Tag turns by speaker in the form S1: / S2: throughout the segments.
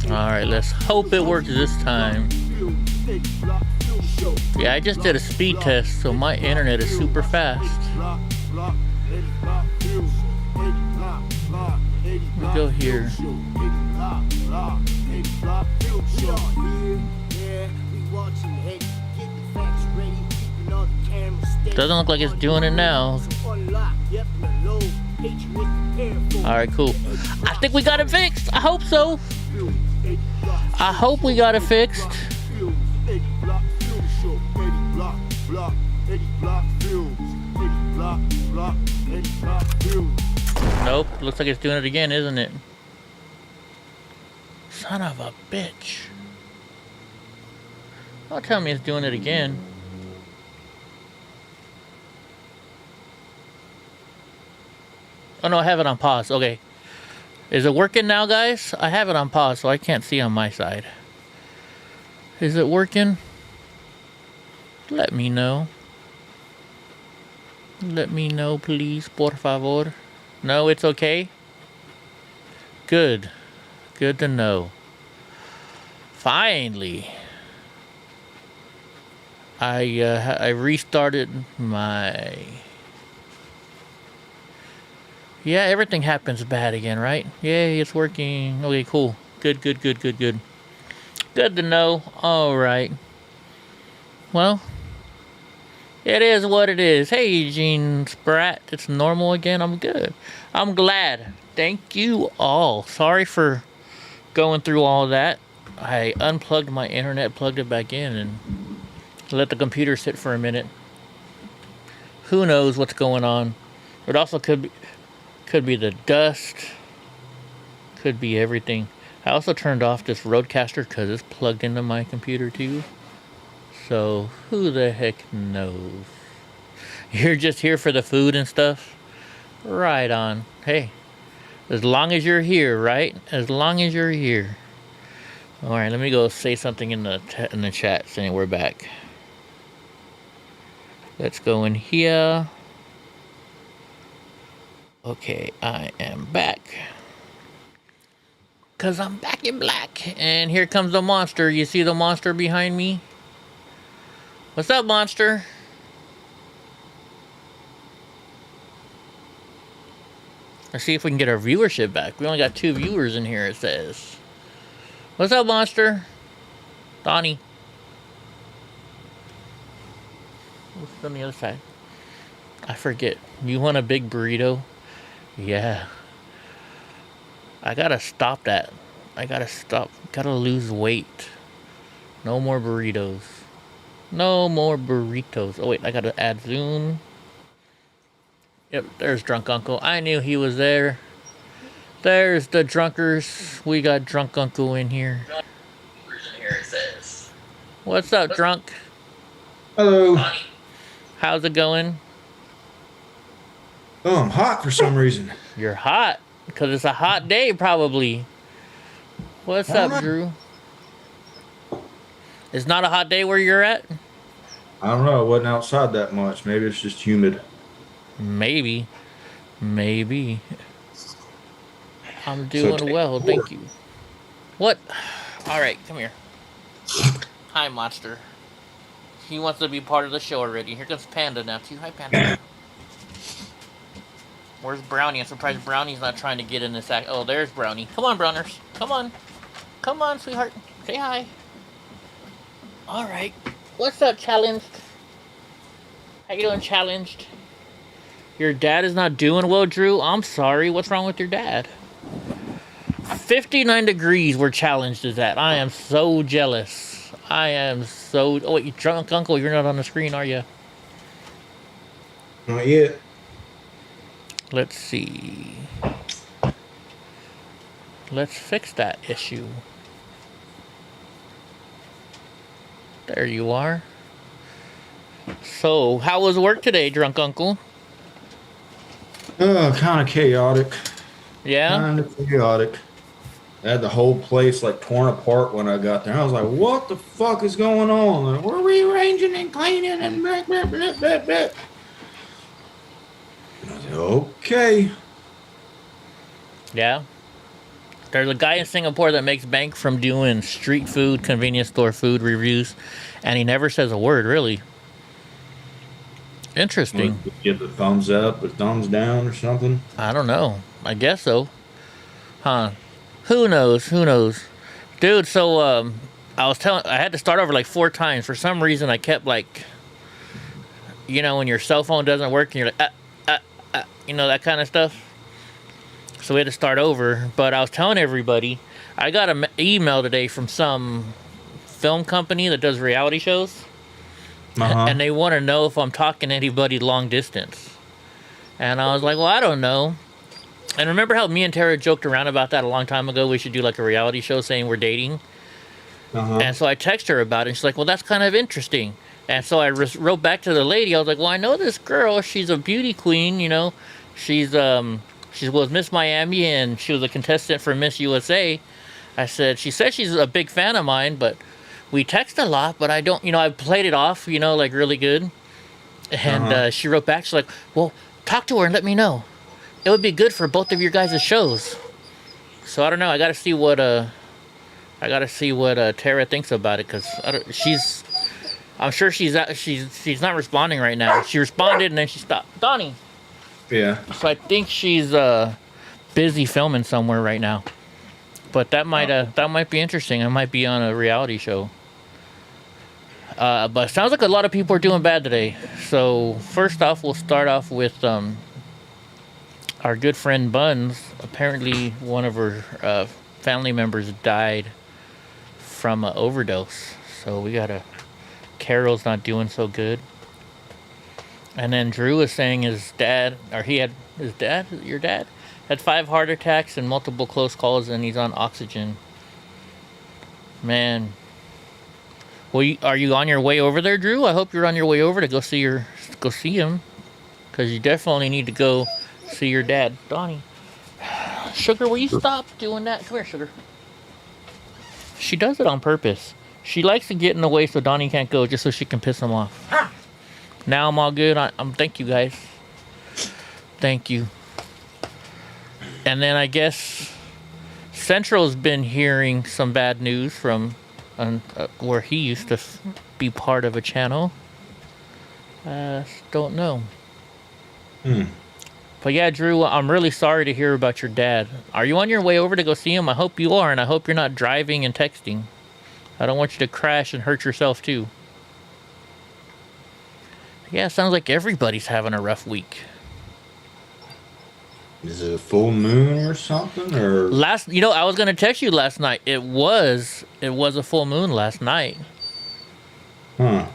S1: Alright, let's hope it works this time. Yeah, I just did a speed test, so my internet is super fast. Let's go here. Doesn't look like it's doing it now. Alright, cool. I think we got it fixed. I hope so. I hope we got it fixed. Nope, looks like it's doing it again, isn't it? Son of a bitch. Don't tell me it's doing it again. Oh no, I have it on pause. Okay. Is it working now, guys? I have it on pause, so I can't see on my side. Is it working? Let me know. Let me know, please, por favor. No, it's okay? Good. Good to know. Finally. I restarted my... Yeah, everything happens bad again, right? Yay, it's working. Okay, cool. Good, good, good, good, good. Good to know. Alright. Well, it is what it is. Hey, Eugene Spratt. It's normal again. I'm good. I'm glad. Thank you all. Sorry for going through all that. I unplugged my internet, plugged it back in, and let the computer sit for a minute. Who knows what's going on? It also could be the dust. Could be everything. I also turned off this Rodecaster because it's plugged into my computer too. So who the heck knows? You're just here for the food and stuff? Right on. Hey, as long as you're here, right? As long as you're here. Alright, let me go say something in the chat saying we're back. Let's go in here. Okay, I am back. Cause I'm back in black. And here comes the monster. You see the monster behind me? What's up, monster? Let's see if we can get our viewership back. We only got 2 viewers in here, it says. What's up, monster? Donnie. What's on the other side? I forget. You want a big burrito? Yeah. I gotta stop that. I gotta stop. Gotta lose weight. No more burritos. No more burritos. Oh wait, I gotta add zoom. Yep, there's Drunk Uncle. I knew he was there. There's the drunkers. We got Drunk Uncle in here. What's up, drunk?
S2: Hello.
S1: How's it going?
S2: Oh, I'm hot for some reason.
S1: You're hot. Because it's a hot day, probably. What's up, Drew? It's not a hot day where you're at?
S2: I don't know. I wasn't outside that much. Maybe it's just humid.
S1: Maybe. Maybe. I'm doing well, thank you. What? Alright, come here. Hi, monster. He wants to be part of the show already. Here comes Panda now, too. Hi, Panda. Where's Brownie? I'm surprised Brownie's not trying to get in this act. Oh, there's Brownie. Come on, Browners. Come on. Come on, sweetheart. Say hi. Alright. What's up, Challenged? How you doing, Challenged? Your dad is not doing well, Drew? I'm sorry. What's wrong with your dad? 59 degrees where Challenged is at. I am so jealous. I am so... Oh, wait, you Drunk Uncle, you're not on the screen, are you?
S2: Not yet.
S1: Let's see. Let's fix that issue. There you are. So, how was work today, Drunk Uncle?
S2: Kind of chaotic.
S1: Yeah?
S2: Kind of chaotic. I had the whole place like torn apart when I got there. I was like, what the fuck is going on? And we're rearranging and cleaning and blah, blah, blah, blah, blah. And I said, okay.
S1: Yeah? There's a guy in Singapore that makes bank from doing street food, convenience store food reviews, and he never says a word, really. Interesting.
S2: Give the thumbs up or thumbs down or something.
S1: I don't know. I guess so. Huh. Who knows? Who knows? Dude, so, I had to start over like 4 times. For some reason, I kept like, you know, when your cell phone doesn't work and you're like, you know, that kind of stuff. So we had to start over. But I was telling everybody, I got an email today from some film company that does reality shows. And they want to know if I'm talking to anybody long distance. And I was like, well, I don't know. And remember how me and Tara joked around about that a long time ago? We should do like a reality show saying we're dating. And so I texted her about it. And she's like, well, that's kind of interesting. And so I wrote back to the lady. I was like, well, I know this girl. She's a beauty queen, you know. She was Miss Miami, and she was a contestant for Miss USA. She said she's a big fan of mine, but we text a lot, but I don't, you know, I played it off, you know, like really good. And she wrote back, she's like, well, talk to her and let me know. It would be good for both of your guys' shows. So I don't know. I got to see what Tara thinks about it, because I'm sure she's not responding right now. She responded and then she stopped. Donnie.
S2: Yeah.
S1: So I think she's busy filming somewhere right now. But that might be interesting. I might be on a reality show. But it sounds like a lot of people are doing bad today. So first off, we'll start off with our good friend Buns. Apparently, one of her family members died from an overdose. So we got Carol's not doing so good. And then Drew is saying your dad had 5 heart attacks and multiple close calls, and he's on oxygen. Man. Well, are you on your way over there, Drew? I hope you're on your way over to go see him, because you definitely need to go see your dad, Donnie. Sugar, will you stop doing that? Come here, Sugar. She does it on purpose. She likes to get in the way so Donnie can't go, just so she can piss him off. Now I'm all good. Thank you, guys. Thank you. And then I guess Central's been hearing some bad news from where he used to be part of a channel. Don't know. But yeah, Drew, I'm really sorry to hear about your dad. Are you on your way over to go see him? I hope you are, and I hope you're not driving and texting. I don't want you to crash and hurt yourself too. Yeah, sounds like everybody's having a rough week.
S2: Is it a full moon or something? Or
S1: I was gonna text you last night. It was a full moon last night.
S2: Huh.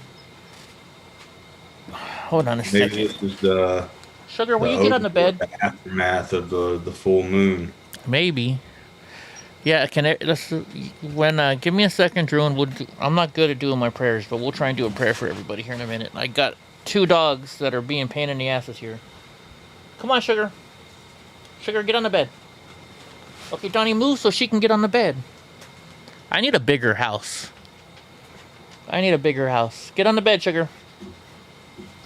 S1: Hold on a second.
S2: Maybe this is the
S1: Sugar, will you get on the bed?
S2: The aftermath of the full moon.
S1: Maybe. Yeah, give me a second, Drew, and I'm not good at doing my prayers, but we'll try and do a prayer for everybody here in a minute. I got 2 dogs that are being pain in the asses here. Come on, Sugar. Sugar, get on the bed. Okay, Donnie, move so she can get on the bed. I need a bigger house. Get on the bed, Sugar.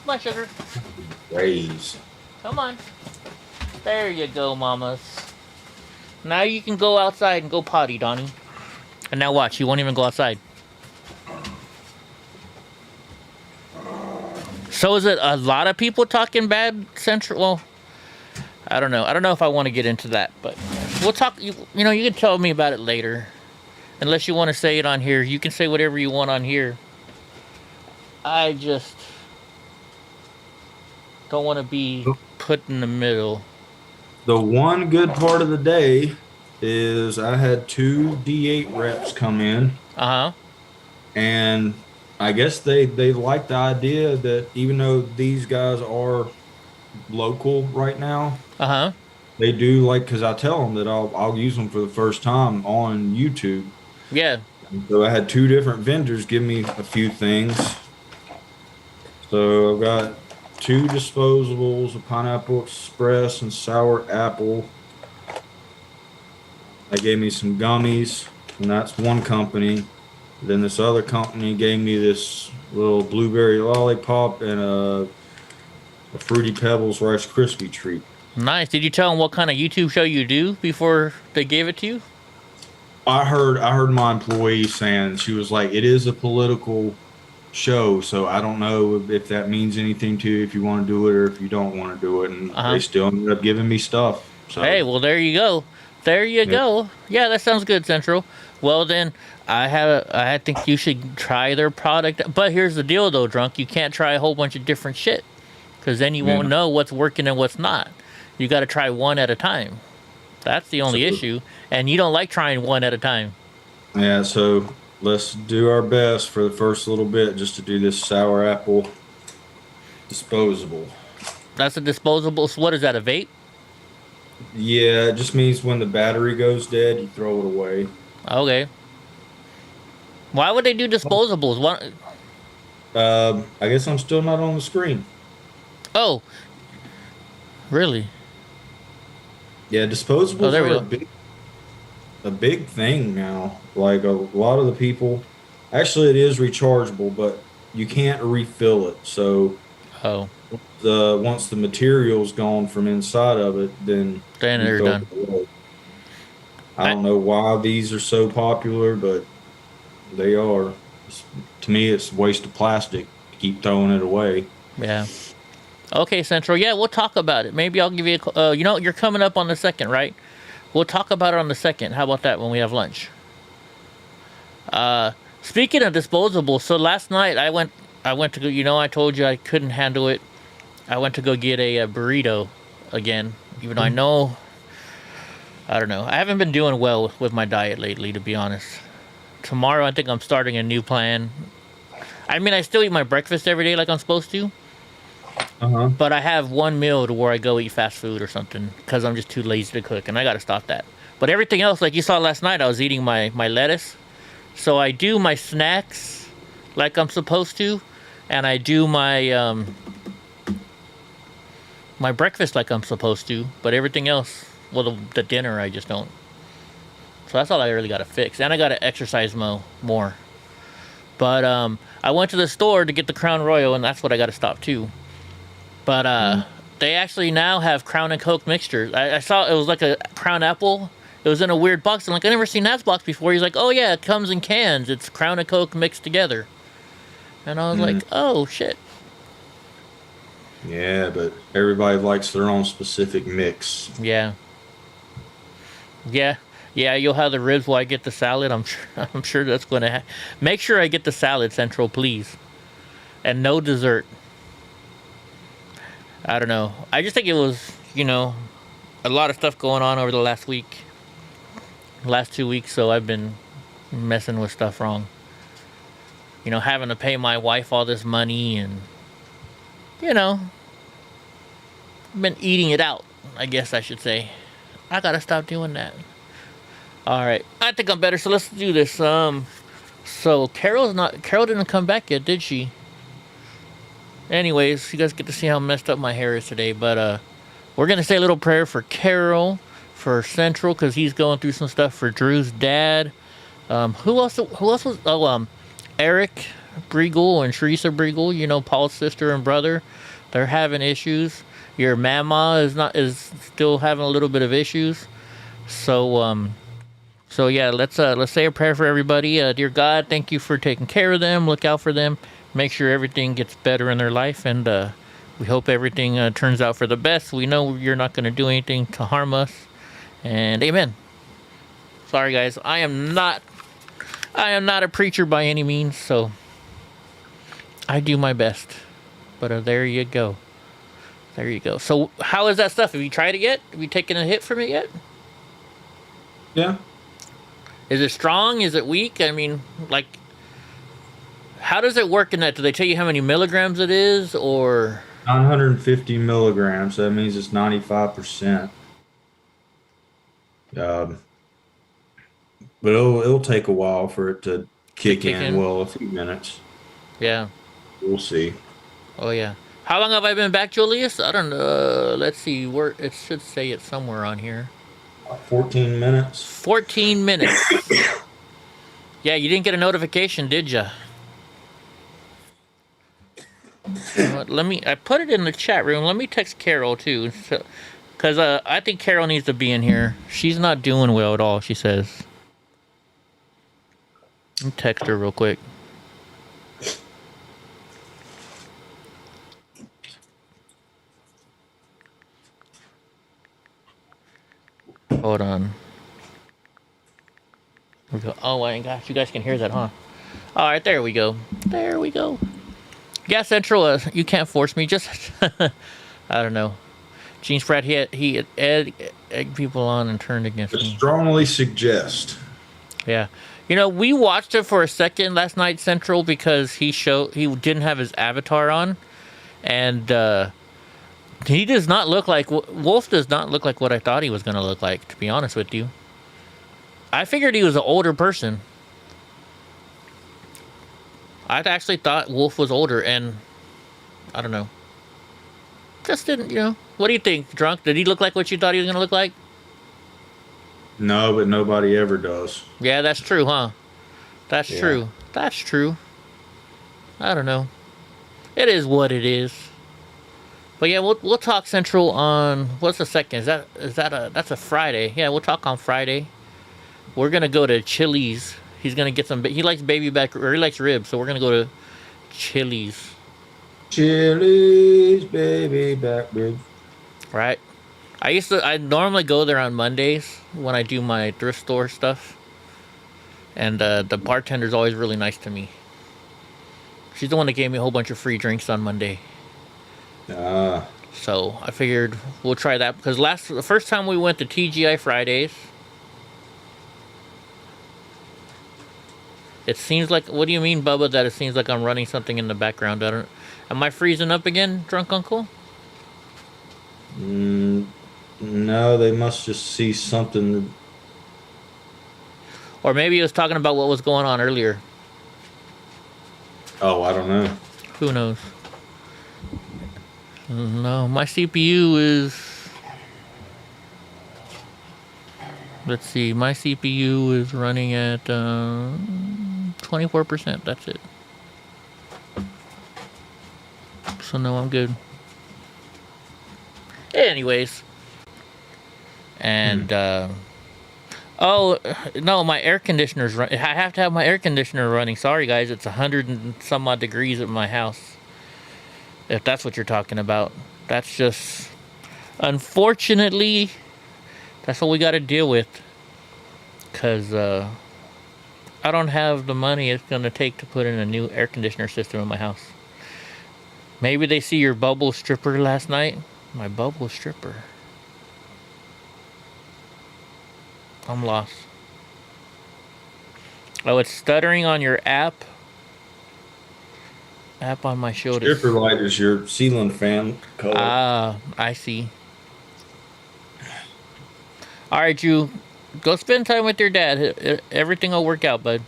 S1: Come on, Sugar.
S2: Raise.
S1: Come on. There you go, mamas. Now you can go outside and go potty, Donnie. And now watch, you won't even go outside. So is it a lot of people talking bad Central? Well, I don't know. I don't know if I want to get into that, but we'll talk. You can tell me about it later. Unless you want to say it on here. You can say whatever you want on here. I just don't want to be put in the middle.
S2: The one good part of the day is I had 2 D8 reps come in. And I guess they like the idea that even though these guys are local right now, they do like, because I tell them that I'll use them for the first time on YouTube.
S1: Yeah.
S2: And so I had 2 different vendors give me a few things. So I've got 2 disposables, a Pineapple Express and Sour Apple. They gave me some gummies, and that's one company. Then this other company gave me this little blueberry lollipop and a Fruity Pebbles Rice Krispie treat.
S1: Nice. Did you tell them what kind of YouTube show you do before they gave it to you?
S2: I heard my employee saying, she was like, it is a political show, so I don't know if that means anything to you, if you want to do it or if you don't want to do it. And they still ended up giving me stuff. So
S1: Hey, well, there you go. There you
S2: yeah.
S1: go. Yeah, that sounds good, Central. Well, then, I think you should try their product. But here's the deal, though, Drunk. You can't try a whole bunch of different shit, because then you won't
S2: Yeah.
S1: know what's working and what's not. You got to try one at a time. That's the
S2: So
S1: only issue. And you don't like trying one at a time.
S2: yeah, so let's do our best for the first little bit just to do this sour apple disposable.
S1: That's a disposable. So what is that, a vape?
S2: Yeah, it just means when the battery goes dead, you throw it away.
S1: Okay. Why would they do disposables? What?
S2: I guess I'm still not on the screen.
S1: Oh, really?
S2: Yeah,
S1: Oh,
S2: disposables
S1: there we
S2: are
S1: go.
S2: a big thing now. Like a lot of the people, actually, it is rechargeable, but you can't refill it. So
S1: Oh,
S2: the once the material's gone from inside of it, then
S1: then
S2: you
S1: they're
S2: throw
S1: done.
S2: it away. I
S1: I,
S2: don't know why these are so popular, but they are. To me, it's a waste of plastic to keep throwing it away.
S1: yeah. Okay, Central. Yeah, we'll talk about it. Maybe I'll give you a. You know, you're coming up on the second, right? We'll talk about it on the second. How about that when we have lunch? Speaking of disposable, so last night I went to go. You know, I told you I couldn't handle it. I went to go get a burrito again, even though I know. I don't know. I haven't been doing well with my diet lately, to be honest. Tomorrow, I think I'm starting a new plan. I mean, I still eat my breakfast every day like I'm supposed to,
S2: Uh-huh.
S1: but I have one meal to where I go eat fast food or something because I'm just too lazy to cook, and I got to stop that. But everything else, like you saw last night, I was eating my lettuce. So I do my snacks like I'm supposed to, and I do my breakfast like I'm supposed to, but everything else, well, the dinner, I just don't. So that's all I really got to fix. And I got to exercise more. But I went to the store to get the Crown Royal, and that's what I got to stop too. But they actually now have Crown and Coke mixtures. I saw it was like a Crown Apple. It was in a weird box. I'm like, I never seen that box before. He's like, oh yeah, it comes in cans. It's Crown and Coke mixed together. And I was like, oh shit.
S2: Yeah, but everybody likes their own specific mix.
S1: Yeah. Yeah. Yeah, you'll have the ribs while I get the salad. I'm sure, I'm sure that's going to make sure I get the salad, Central, please. And no dessert. I don't know. I just think it was, a lot of stuff going on over the last 2 weeks, so I've been messing with stuff wrong. Having to pay my wife all this money and, been eating it out, I guess I should say. I gotta stop doing that. Alright, I think I'm better, so let's do this. So Carol didn't come back yet, did she? Anyways, you guys get to see how messed up my hair is today, but we're gonna say a little prayer for Carol, for Central, because he's going through some stuff, for Drew's dad. Who else was, Eric Briegel and Teresa Briegel, Paul's sister and brother. They're having issues. Your mama is still having a little bit of issues. So yeah, let's say a prayer for everybody. Dear God, thank you for taking care of them. Look out for them. Make sure everything gets better in their life, and we hope everything turns out for the best. We know you're not going to do anything to harm us, and amen. Sorry guys, I am not a preacher by any means, so I do my best. But there you go. There you go. So how is that stuff? Have you tried it yet? Have you taken a hit from it yet?
S2: Yeah.
S1: Is it strong? Is it weak? I mean, like, how does it work in that? Do they tell you how many milligrams it is, or?
S2: 950 milligrams. That means it's 95%. But it'll take a while for it to kick in. Well, a few minutes.
S1: Yeah.
S2: We'll see.
S1: Oh yeah. How long have I been back, Julius? I don't know. Let's see. Where it should say it somewhere on here.
S2: 14 minutes.
S1: 14 minutes. Yeah, you didn't get a notification, did ya? I put it in the chat room. Let me text Carol too, because I think Carol needs to be in here. She's not doing well at all, she says. Let me text her real quick. Hold on. We go. Oh my gosh, you guys can hear that, huh? All right, there we go. There we go. Yeah, Central, you can't force me. Just, I don't know. Gene Spratt, he egged people on and turned against me.
S2: Strongly suggest.
S1: Yeah. You know, we watched it for a second last night, Central, because he didn't have his avatar on. And he does not look like, Wolf does not look like what I thought he was going to look like, to be honest with you. I figured he was an older person. I actually thought Wolf was older, and I don't know. Just didn't, you know. What do you think, Drunk? Did he look like what you thought he was going to look like?
S2: No, but nobody ever does.
S1: Yeah, that's true, huh? That's true. That's true. I don't know. It is what it is. But yeah, we'll talk Central on, what's the second? That's a Friday. Yeah, we'll talk on Friday. We're gonna go to Chili's. He's gonna get some. He likes baby back, or he likes ribs, so we're gonna go to Chili's.
S2: Chili's baby back ribs.
S1: Right. I normally go there on Mondays when I do my thrift store stuff, and the bartender's always really nice to me. She's the one that gave me a whole bunch of free drinks on Monday. So I figured we'll try that, because the first time we went to TGI Fridays, it seems like, what do you mean, Bubba, that it seems like I'm running something in the background? Am I freezing up again, Drunk Uncle?
S2: No, they must just see something.
S1: Or maybe he was talking about what was going on earlier.
S2: Oh, I don't know.
S1: Who knows? No, my CPU is... Let's see, my CPU is running at 24%, that's it. So no, I'm good. Anyways. And, oh, no, my air conditioner's running. I have to have my air conditioner running. Sorry, guys, it's 100 and some odd degrees at my house. If that's what you're talking about. That's just... Unfortunately, that's what we got to deal with. Because, I don't have the money it's going to take to put in a new air conditioner system in my house. Maybe they see your bubble stripper last night. My bubble stripper. I'm lost. Oh, it's stuttering on your app. App on my shoulder.
S2: Stripper light is your ceiling fan color.
S1: Ah, I see. All right, you go spend time with your dad. Everything will work out, bud.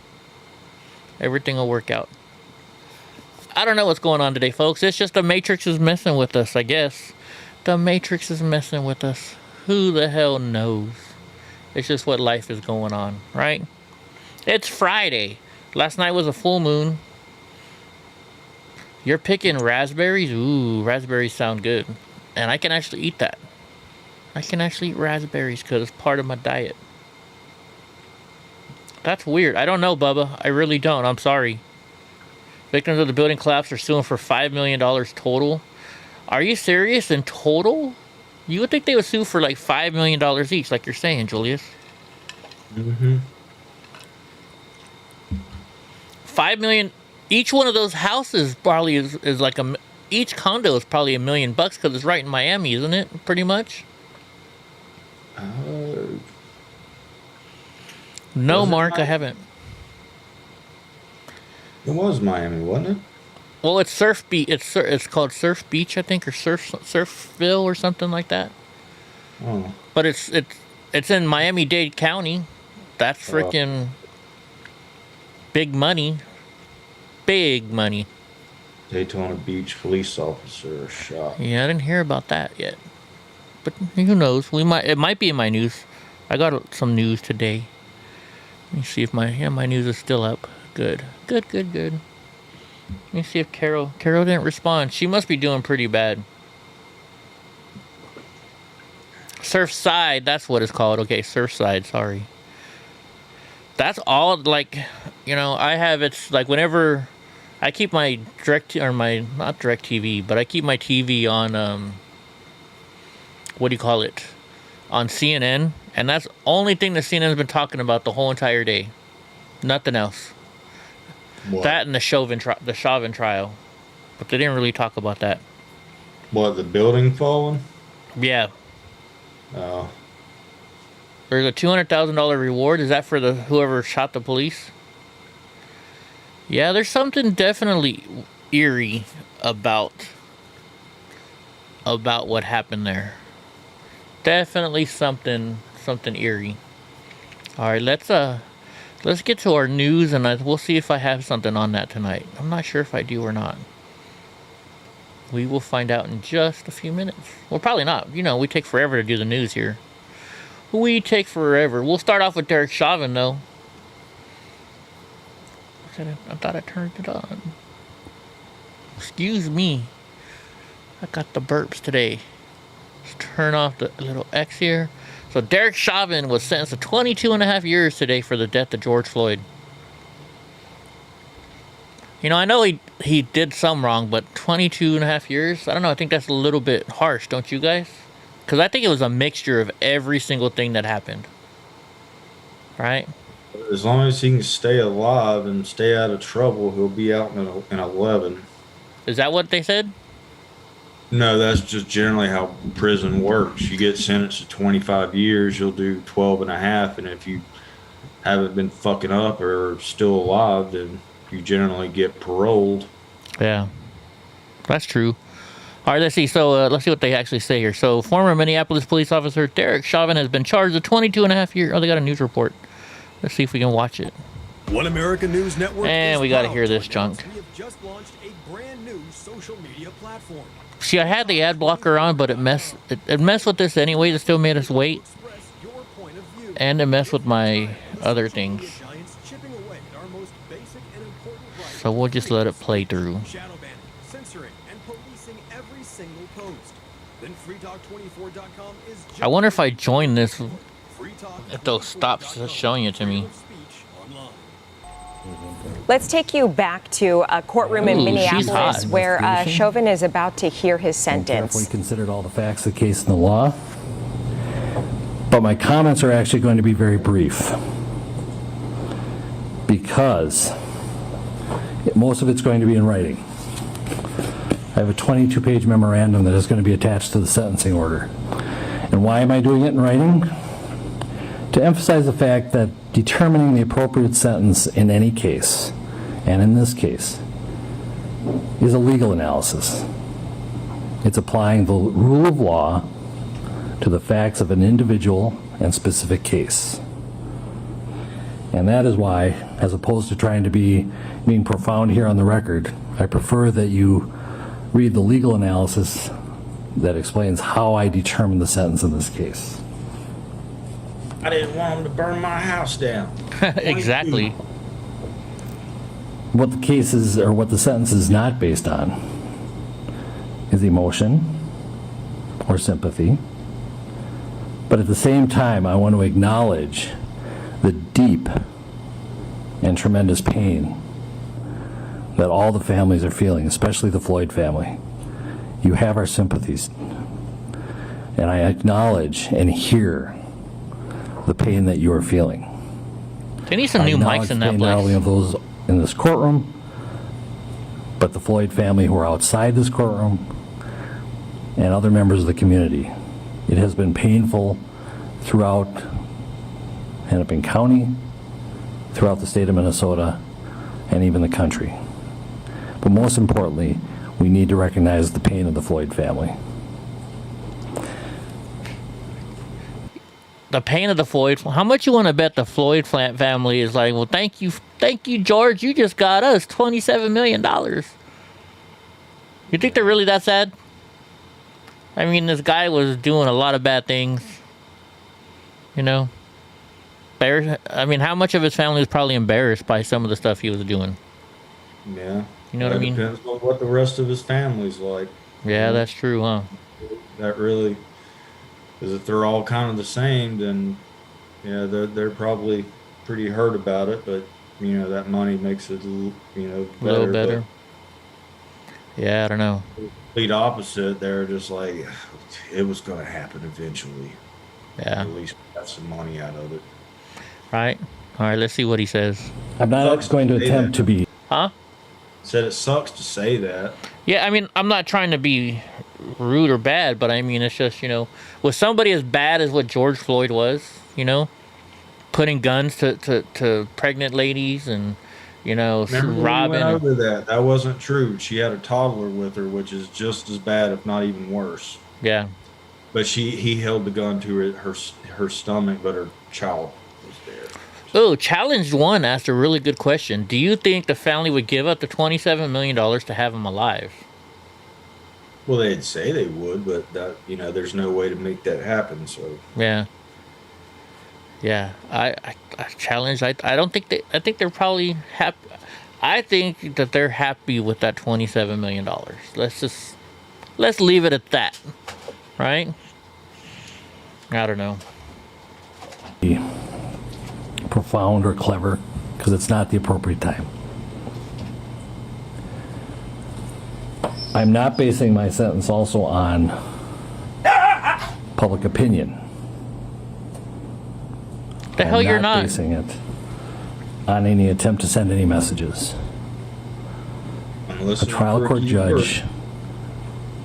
S1: Everything will work out. I don't know what's going on today, folks. It's just the Matrix is messing with us, I guess. The Matrix is messing with us. Who the hell knows? It's just what life is going on, right? It's Friday. Last night was a full moon. You're picking raspberries? Ooh, raspberries sound good. And I can actually eat that. I can actually eat raspberries because it's part of my diet. That's weird. I don't know, Bubba. I really don't. I'm sorry. Victims of the building collapse are suing for $5 million total. Are you serious? In total? You would think they would sue for like $5 million each, like you're saying, Julius.
S2: Mm-hmm.
S1: $5 million. Each one of those houses probably is like each condo is probably $1 million because it's right in Miami, isn't it? Pretty much. No, Mark, I haven't.
S2: It was Miami, wasn't it?
S1: Well, it's Surf Beach. It's called Surf Beach, I think, or Surfville or something like that.
S2: Oh.
S1: But it's in Miami-Dade County. That's freaking big money. Big money.
S2: Daytona Beach police officer shot.
S1: Yeah, I didn't hear about that yet. But who knows? It might be in my news. I got some news today. Let me see if my news is still up. Good. Let me see if Carol didn't respond. She must be doing pretty bad. Surfside, that's what it's called. Okay, Surfside, sorry. That's all. Like, you know, I have it's like whenever I keep my not direct TV, but I keep my TV on what do you call it? On CNN, and that's the only thing that CNN's been talking about the whole entire day. Nothing else.
S2: What?
S1: That and the Chauvin trial, but they didn't really talk about that.
S2: What, the building falling?
S1: Yeah.
S2: Oh.
S1: There's a $200,000 reward. Is that for the whoever shot the police? Yeah, there's something definitely eerie about what happened there. Definitely something eerie. All right, let's get to our news, and we'll see if I have something on that tonight. I'm not sure if I do or not. We will find out in just a few minutes. Well, probably not. You know, we take forever to do the news here. We take forever. We'll start off with Derek Chauvin, though. I thought I turned it on. Excuse me. I got the burps today. Let's turn off the little X here. So Derek Chauvin was sentenced to 22 and a half years today for the death of George Floyd. You know, I know he did some wrong, but 22 and a half years? I don't know. I think that's a little bit harsh, don't you guys? Because I think it was a mixture of every single thing that happened. Right?
S2: As long as he can stay alive and stay out of trouble, he'll be out in 11.
S1: Is that what they said?
S2: No, that's just generally how prison works. You get sentenced to 25 years, you'll do 12 and a half. And if you haven't been fucking up or still alive, then you generally get paroled.
S1: Yeah, that's true. All right, let's see. So let's see what they actually say here. So former Minneapolis police officer Derek Chauvin has been charged with 22 and a half years. Oh, they got a news report. Let's see if we can watch it.
S3: One American News Network.
S1: And we got to hear this junk.
S3: We have just launched a brand new social media platform.
S1: See, I had the ad blocker on, but it messed with this anyway. It still made us wait. And it messed with my other things. So we'll just let it play through.
S3: Shadow banning, censoring, and policing every single post. Then freetalk24.com is
S1: I wonder if I join this, if they'll stop showing it to me.
S4: Let's take you back to a courtroom in Minneapolis where Chauvin is about to hear his sentence.
S5: We considered all the facts of the case and the law, but my comments are actually going to be very brief because most of it's going to be in writing. I have a 22-page memorandum that is going to be attached to the sentencing order. And why am I doing it in writing? To emphasize the fact that determining the appropriate sentence in any case, and in this case, is a legal analysis. It's applying the rule of law to the facts of an individual and specific case. And that is why, as opposed to trying to being profound here on the record, I prefer that you read the legal analysis that explains how I determined the sentence in this case.
S2: I didn't want him to burn my house down.
S1: Exactly.
S5: What the case is, or what the sentence is not based on, is emotion or sympathy. But at the same time, I want to acknowledge the deep and tremendous pain that all the families are feeling, especially the Floyd family. You have our sympathies. And I acknowledge and hear the pain that you are feeling.
S1: They need some new mics in that place.
S5: Not only of those in this courtroom, but the Floyd family who are outside this courtroom and other members of the community. It has been painful throughout Hennepin County, throughout the state of Minnesota, and even the country. But most importantly, we need to recognize the pain of the Floyd family.
S1: The pain of the Floyd. How much you want to bet the Floyd family is like, well, thank you, George. You just got us $27 million. You think they're really that sad? I mean, this guy was doing a lot of bad things. You know? I mean, how much of his family was probably embarrassed by some of the stuff he was doing?
S2: Yeah.
S1: You know what I mean?
S2: Depends on what the rest of his family's like.
S1: Yeah, that's true, huh?
S2: That really... Because if they're all kind of the same, then yeah, they're probably pretty hurt about it, but that money makes it
S1: a little better. Yeah, I don't know.
S2: Complete opposite. They're just like, it was going to happen eventually.
S1: Yeah.
S2: At least we got some money out of it.
S1: Right. All right. Let's see what he says.
S5: I'm not going to attempt to be.
S1: Huh?
S2: Said it sucks to say that.
S1: Yeah, I mean, I'm not trying to be rude or bad, but I mean, it's just, with somebody as bad as what George Floyd was, putting guns to pregnant ladies and, robbing.
S2: We went over that. That wasn't true. She had a toddler with her, which is just as bad, if not even worse.
S1: Yeah.
S2: But he held the gun to her stomach, but her child was there.
S1: Oh, Challenge One asked a really good question. Do you think the family would give up the $27 million to have him alive?
S2: Well, they'd say they would, but that there's no way to make that happen. So
S1: yeah. I challenge. I don't think they. I think they're probably happy. I think that they're happy with that $27 million. Let's leave it at that, right? I don't know.
S5: Profound or clever, because it's not the appropriate time. I'm not basing my sentence also on public opinion.
S1: The hell you're not
S5: basing it on any attempt to send any messages. A trial court judge,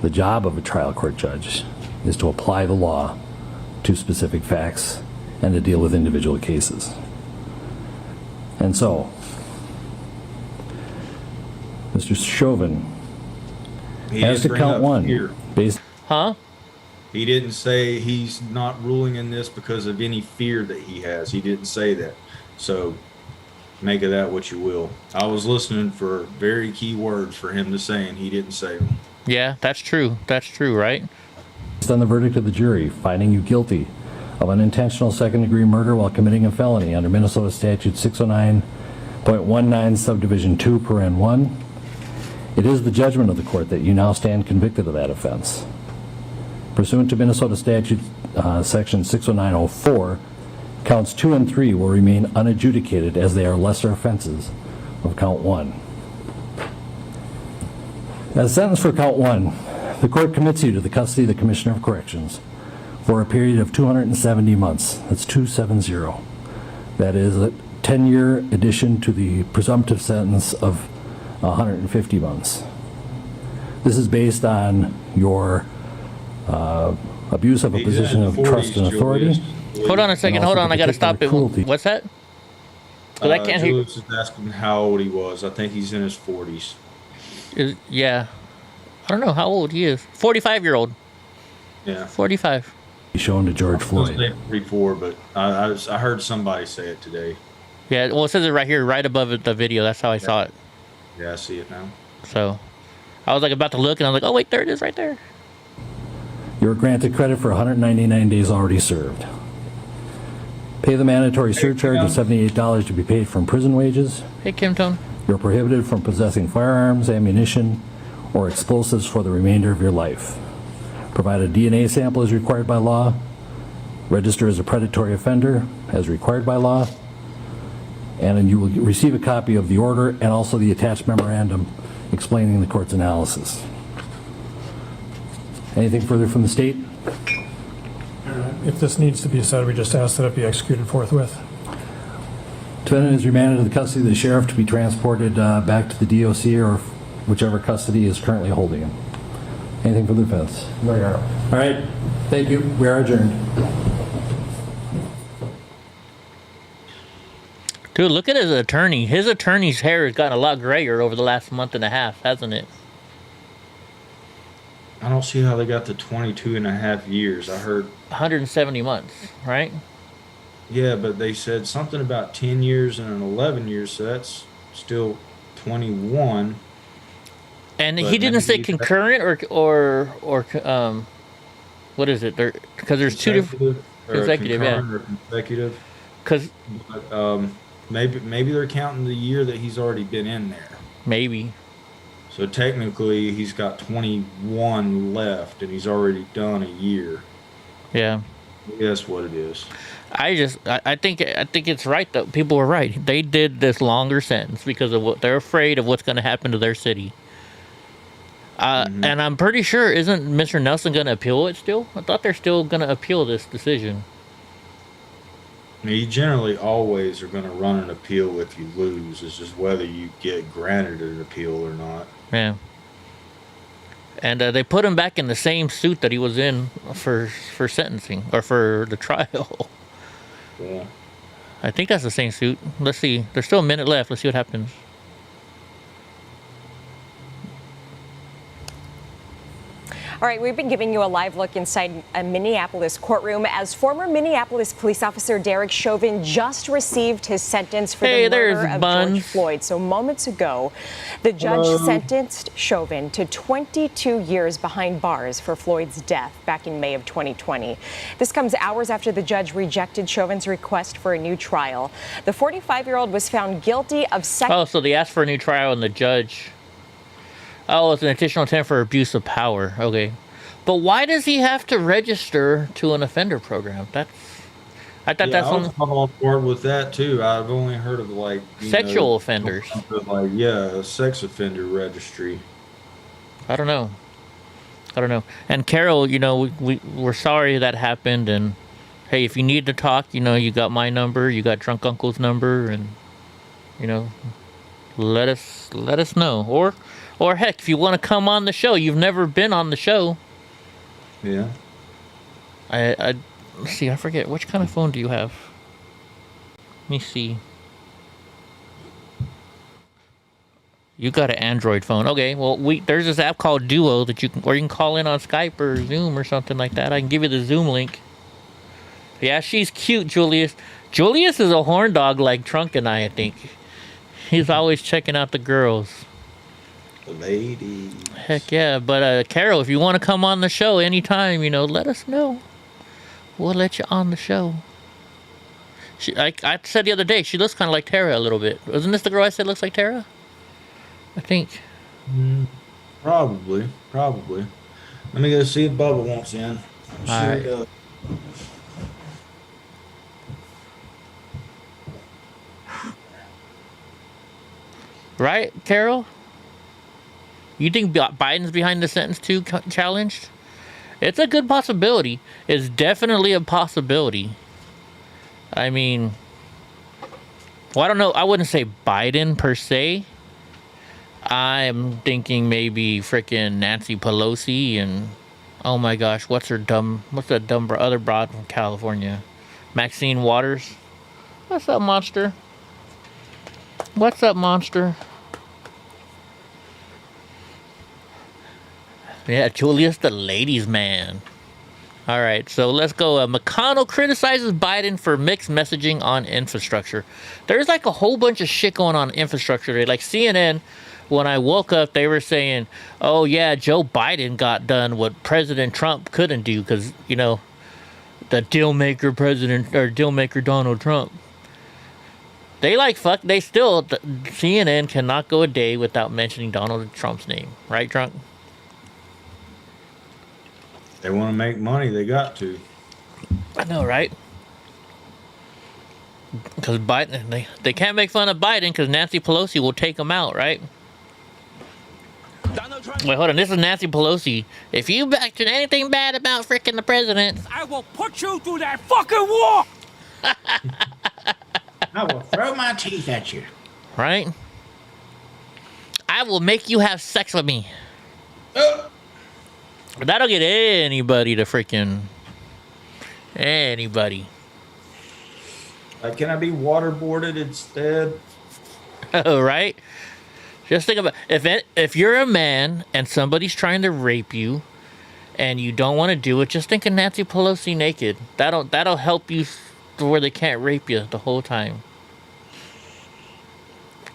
S5: the job of a trial court judge is to apply the law to specific facts and to deal with individual cases. And so, Mr. Chauvin, as to count one, based.
S1: Huh?
S2: He didn't say he's not ruling in this because of any fear that he has. He didn't say that. So make of that what you will. I was listening for very key words for him to say, and he didn't say them.
S1: Yeah, that's true. That's true, right?
S5: Based on the verdict of the jury, finding you guilty of unintentional second-degree murder while committing a felony under Minnesota Statute 609.19 subdivision 2 paren 1, it is the judgment of the court that you now stand convicted of that offense. Pursuant to Minnesota Statute section 609.04, counts 2 and 3 will remain unadjudicated as they are lesser offenses of count 1. As sentence for count 1, the court commits you to the custody of the Commissioner of Corrections for a period of 270 months. That's 270. That is a 10-year addition to the presumptive sentence of 150 months. This is based on your abuse of a position of trust and authority.
S1: Hold on a second. Hold on. I got to stop it.
S5: Cruelty.
S1: What's that? Because I can't hear.
S2: Julius is asking how old he was. I think he's in his 40s.
S1: Yeah. I don't know how old he is. 45-year-old.
S2: Yeah.
S1: 45.
S5: Shown to George Floyd.
S2: 44, but I heard somebody say it today.
S1: Yeah. Well, it says it right here, right above it, the video. That's how I saw it.
S2: Yeah, I see it now.
S1: So, I was like about to look, and I was like, oh wait, there it is, right there.
S5: You were granted credit for 199 days already served. Pay the mandatory surcharge of $78 to be paid from prison wages.
S1: Hey, Kim Tone.
S5: You're prohibited from possessing firearms, ammunition, or explosives for the remainder of your life. Provide a DNA sample as required by law. Register as a predatory offender as required by law. And then you will receive a copy of the order and also the attached memorandum explaining the court's analysis. Anything further from the state?
S6: If this needs to be said, we just ask that it be executed forthwith.
S5: Defendant is remanded to the custody of the sheriff to be transported back to the DOC or whichever custody is currently holding him. Anything for the defense? No, Your Honor. All right. Thank you. We are adjourned.
S1: Dude, look at his attorney. His attorney's hair has gotten a lot grayer over the last month and a half, hasn't it?
S2: I don't see how they got to 22 and a half years. I heard
S1: 170 months, right?
S2: Yeah, but they said something about 10 years and 11 years, so that's still 21.
S1: And he didn't say concurrent or what is it? Because there's two different consecutive, yeah.
S2: Or consecutive.
S1: Because
S2: maybe they're counting the year that he's already been in there.
S1: Maybe.
S2: So technically, he's got 21 left, and he's already done a year.
S1: Yeah.
S2: Yes, what it is.
S1: I think it's right though. People were right. They did this longer sentence because of what they're afraid of what's going to happen to their city. And I'm pretty sure, isn't Mr. Nelson going to appeal it still? I thought they're still going to appeal this decision.
S2: You generally always are going to run an appeal if you lose. It's just whether you get granted an appeal or not.
S1: Yeah. And they put him back in the same suit that he was in for sentencing or for the trial.
S2: Yeah.
S1: I think that's the same suit. Let's see. There's still a minute left. Let's see what happens.
S4: All right, we've been giving you a live look inside a Minneapolis courtroom as former Minneapolis police officer Derek Chauvin just received his sentence for the murder of George Floyd. So moments ago, the judge sentenced Chauvin to 22 years behind bars for Floyd's death back in May of 2020. This comes hours after the judge rejected Chauvin's request for a new trial. The 45-year-old was found guilty of
S1: Oh, so they asked for a new trial and the judge... Oh, it's an additional intent for abuse of power. Okay. But why does he have to register to an offender program? I thought that's
S2: I was on board with that too. I've only heard of like
S1: sexual offenders.
S2: Like a sex offender registry.
S1: I don't know. And Carol, we're sorry that happened. And hey, if you need to talk, you got my number, you got Drunk Uncle's number, and let us know. Or heck, if you want to come on the show, you've never been on the show.
S2: Yeah.
S1: Let's see, I forget. Which kind of phone do you have? Let me see. You got an Android phone. Okay, well, there's this app called Duo that you can call in on Skype or Zoom or something like that. I can give you the Zoom link. Yeah, she's cute, Julius. Julius is a horn dog like Trunk and I think. He's always checking out the girls.
S2: The ladies.
S1: Heck yeah, but Carol, if you want to come on the show anytime, let us know. We'll let you on the show. I said the other day, she looks kind of like Tara a little bit. Wasn't this the girl I said looks like Tara? I think.
S2: Probably. Let me go see if Bubba wants in.
S1: All right. Right, Carol? You think Biden's behind the sentence too challenged? It's a good possibility. It's definitely a possibility. I mean, well, I don't know. I wouldn't say Biden per se. I'm thinking maybe freaking Nancy Pelosi and oh my gosh, what's that dumb other broad from California? Maxine Waters. What's up, monster? Yeah, Julius the ladies man. All right, so let's go. McConnell criticizes Biden for mixed messaging on infrastructure. There's like a whole bunch of shit going on in infrastructure today. Like CNN, when I woke up, they were saying, oh yeah, Joe Biden got done what President Trump couldn't do because, the deal maker Donald Trump. CNN cannot go a day without mentioning Donald Trump's name. Right, Trump?
S2: They want to make money, they got to.
S1: I know, right? Because Biden, they can't make fun of Biden because Nancy Pelosi will take him out, right? Wait, hold on. This is Nancy Pelosi. If you mention anything bad about freaking the president,
S7: I will put you through that fucking wall!
S2: I will throw my teeth at you.
S1: Right? I will make you have sex with me. That'll get anybody to freaking... Anybody.
S2: Can I be waterboarded instead?
S1: Right? Just think about if you're a man and somebody's trying to rape you and you don't want to do it, just think of Nancy Pelosi naked. That'll help you to where they can't rape you the whole time.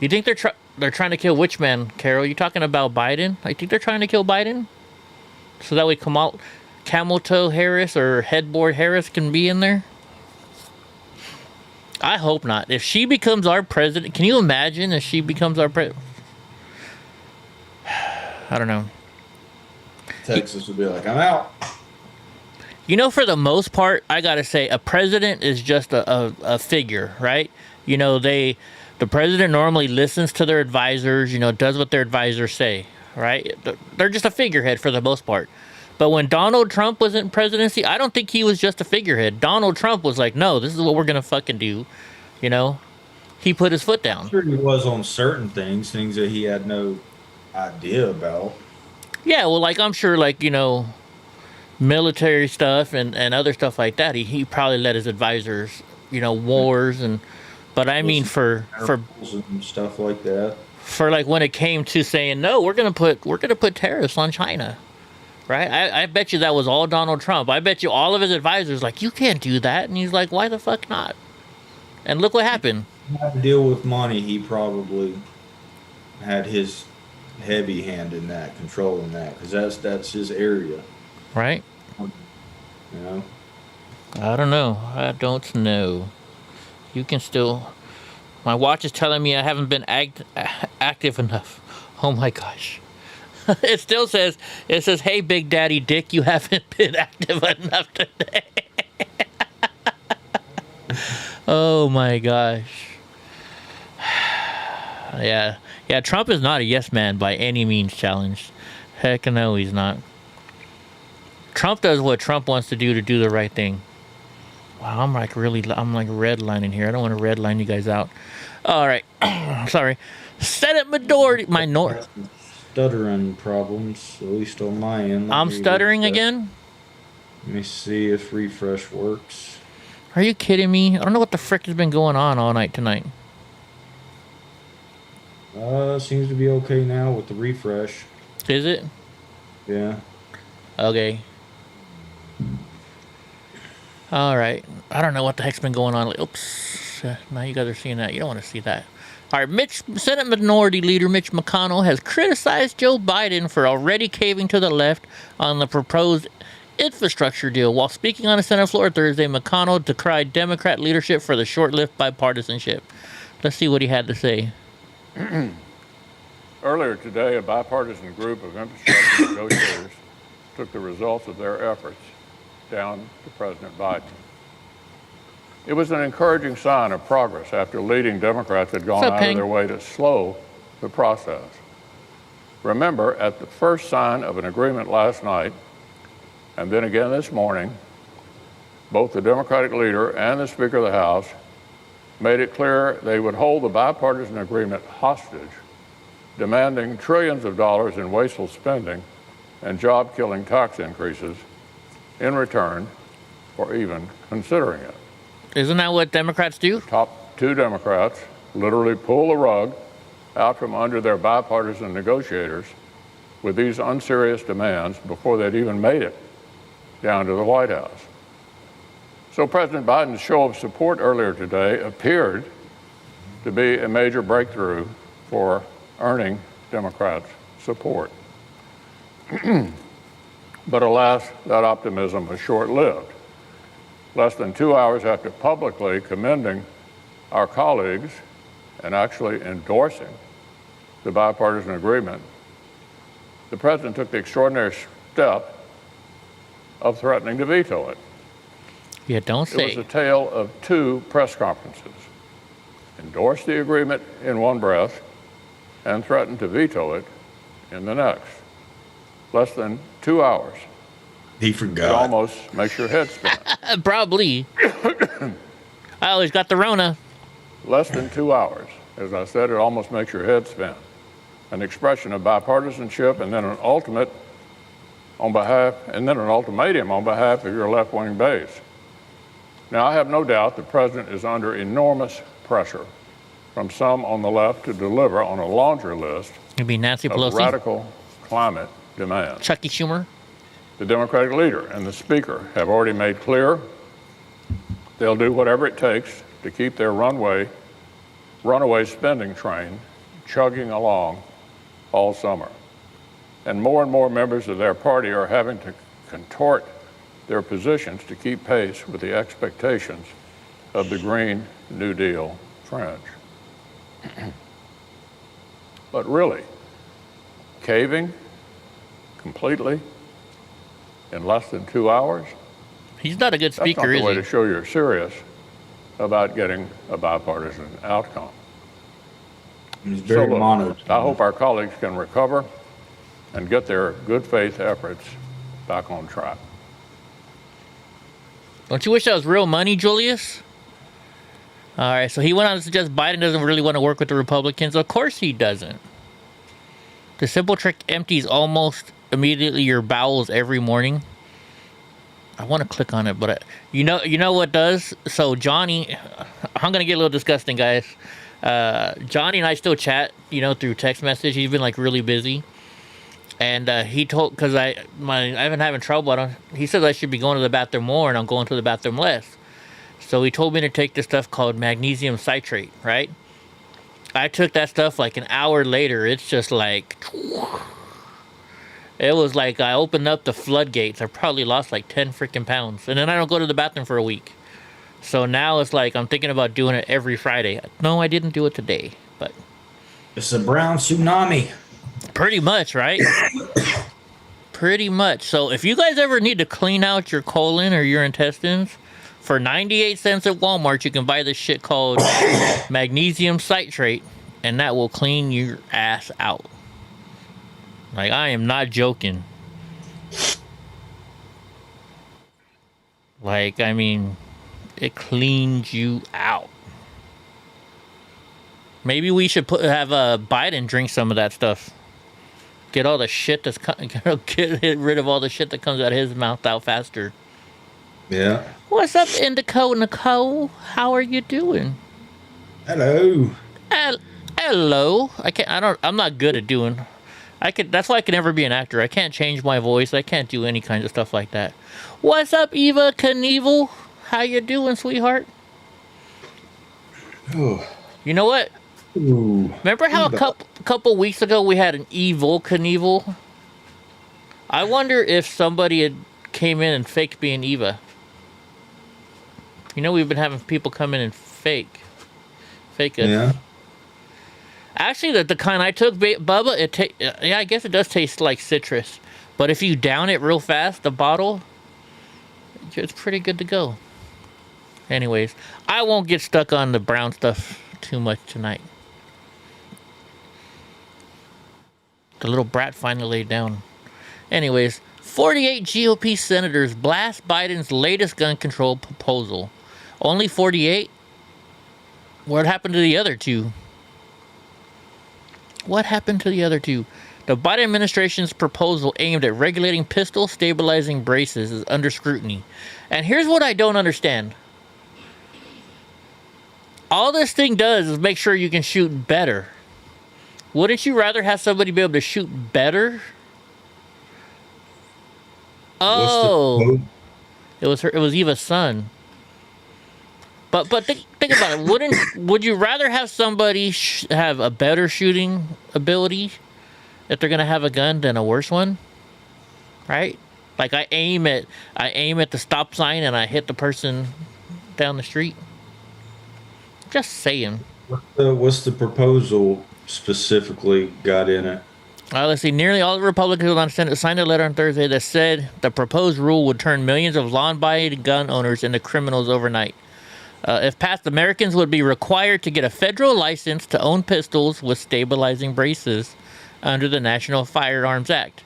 S1: You think they're trying to kill which man, Carol? You talking about Biden? I think they're trying to kill Biden? So that way Camel Toe Harris or Headboard Harris can be in there? I hope not. If she becomes our president, can you imagine if she becomes our president? I don't know.
S2: Texas would be like, I'm out.
S1: You know, for the most part, I gotta say, a president is just a figure, right? You know, the president normally listens to their advisors, you know, does what their advisors say, right? They're just a figurehead for the most part. But when Donald Trump was in presidency, I don't think he was just a figurehead. Donald Trump was like, no, this is what we're gonna fucking do, you know? He put his foot down.
S2: I'm sure he was on certain things that he had no idea about.
S1: Yeah, well, like, I'm sure, like, you know, military stuff and other stuff like that, he probably let his advisors, you know, wars but I mean for
S2: and stuff like that.
S1: For like when it came to saying no, we're gonna put tariffs on China, right? I bet you that was all Donald Trump. I bet you all of his advisors like, you can't do that, and he's like, why the fuck not? And look what happened.
S2: Had to deal with money. He probably had his heavy hand in that, controlling that, because that's his area.
S1: Right?
S2: You know?
S1: I don't know. I don't know. You can still... My watch is telling me I haven't been active enough. Oh my gosh. It still says, hey, Big Daddy Dick, you haven't been active enough today. Oh my gosh. Yeah, Trump is not a yes man by any means challenged. Heck no, he's not. Trump does what Trump wants to do the right thing. Wow, I'm like redlining here. I don't want to redline you guys out. All right, sorry. Senate minority.
S2: Stuttering problems, at least on my end.
S1: I'm stuttering again?
S2: Let me see if refresh works.
S1: Are you kidding me? I don't know what the frick has been going on all night tonight.
S2: Seems to be okay now with the refresh.
S1: Is it?
S2: Yeah.
S1: Okay. All right. I don't know what the heck's been going on. Oops. Now you guys are seeing that. You don't want to see that. All right. Senate Minority Leader Mitch McConnell has criticized Joe Biden for already caving to the left on the proposed infrastructure deal. While speaking on the Senate floor Thursday, McConnell decried Democrat leadership for the short-lived bipartisanship. Let's see what he had to say.
S8: Earlier today, a bipartisan group of infrastructure negotiators took the results of their efforts down to President Biden. It was an encouraging sign of progress after leading Democrats had gone out of their way to slow the process. Remember, at the first sign of an agreement last night, and then again this morning, both the Democratic leader and the Speaker of the House made it clear they would hold the bipartisan agreement hostage, demanding trillions of dollars in wasteful spending and job-killing tax increases in return for even considering it.
S1: Isn't that what Democrats do?
S8: Top two Democrats literally pull the rug out from under their bipartisan negotiators with these unserious demands before they'd even made it down to the White House. So President Biden's show of support earlier today appeared to be a major breakthrough for earning Democrats' support. But alas, that optimism was short-lived. Less than 2 hours after publicly commending our colleagues and actually endorsing the bipartisan agreement, the president took the extraordinary step of threatening to veto it.
S1: Yeah, don't say.
S8: It was a tale of two press conferences. Endorsed the agreement in one breath and threatened to veto it in the next. Less than 2 hours.
S2: He forgot.
S8: It almost makes your head spin.
S1: Probably. I always got the Rona.
S8: Less than 2 hours. As I said, it almost makes your head spin. An expression of bipartisanship and then an ultimatum on behalf of your left-wing base. Now, I have no doubt the president is under enormous pressure from some on the left to deliver on a laundry list
S1: It'd be Nancy
S8: of
S1: Pelosi,
S8: radical climate demands.
S1: Chucky Schumer.
S8: The Democratic leader and the Speaker have already made clear they'll do whatever it takes to keep their runaway spending train chugging along all summer. And more members of their party are having to contort their positions to keep pace with the expectations of the Green New Deal fringe. But really, caving completely in less than 2 hours?
S1: He's not a good speaker,
S8: That's not
S1: is
S8: the way
S1: he?
S8: to show you're serious about getting a bipartisan outcome.
S2: He's very monotone.
S8: I hope our colleagues can recover and get their good faith efforts back on track.
S1: Don't you wish that was real money, Julius? All right, so he went on to suggest Biden doesn't really want to work with the Republicans. Of course he doesn't. The simple trick empties almost immediately your bowels every morning. I want to click on it, but you know what does? So Johnny, I'm gonna get a little disgusting, guys. Johnny and I still chat, through text message. He's been like really busy, and he told because I've been having trouble. He says I should be going to the bathroom more, and I'm going to the bathroom less. So he told me to take this stuff called magnesium citrate, right? I took that stuff like an hour later. It's just like, it was like I opened up the floodgates. I probably lost like 10 freaking pounds. And then I don't go to the bathroom for a week. So now it's like I'm thinking about doing it every Friday. No, I didn't do it today, but.
S2: It's a brown tsunami.
S1: Pretty much, right? Pretty much. So if you guys ever need to clean out your colon or your intestines, for 98 cents at Walmart, you can buy this shit called magnesium citrate, and that will clean your ass out. Like, I am not joking. Like, I mean, it cleans you out. Maybe we should have Biden drink some of that stuff. Get all the shit that's get rid of all the shit that comes out of his mouth out faster.
S2: Yeah.
S1: What's up, Indico Nicole? How are you doing?
S2: Hello.
S1: Hello. I'm not good at doing. That's why I can never be an actor. I can't change my voice. I can't do any kinds of stuff like that. What's up, Eva Knievel? How you doing, sweetheart?
S2: Oh.
S1: You know what?
S2: Ooh.
S1: Remember how a couple weeks ago we had an Evil Knievel? I wonder if somebody had came in and faked being Eva. We've been having people come in and fake it.
S2: Yeah.
S1: Actually, the kind I took, Bubba, I guess it does taste like citrus. But if you down it real fast, the bottle, it's pretty good to go. Anyways, I won't get stuck on the brown stuff too much tonight. The little brat finally laid down. Anyways, 48 GOP senators blast Biden's latest gun control proposal. Only 48? What happened to the other two? What happened to the other two? The Biden administration's proposal aimed at regulating pistol stabilizing braces is under scrutiny. And here's what I don't understand. All this thing does is make sure you can shoot better. Wouldn't you rather have somebody be able to shoot better? Oh, it was Eva's son. But think about it. Would you rather have somebody have a better shooting ability if they're gonna have a gun than a worse one? Right? Like I aim at the stop sign and I hit the person down the street. Just saying.
S2: What's the proposal specifically got in it?
S1: Let's see. Nearly all the Republicans on the Senate signed a letter on Thursday that said the proposed rule would turn millions of law-abiding gun owners into criminals overnight. If passed, Americans would be required to get a federal license to own pistols with stabilizing braces under the National Firearms Act.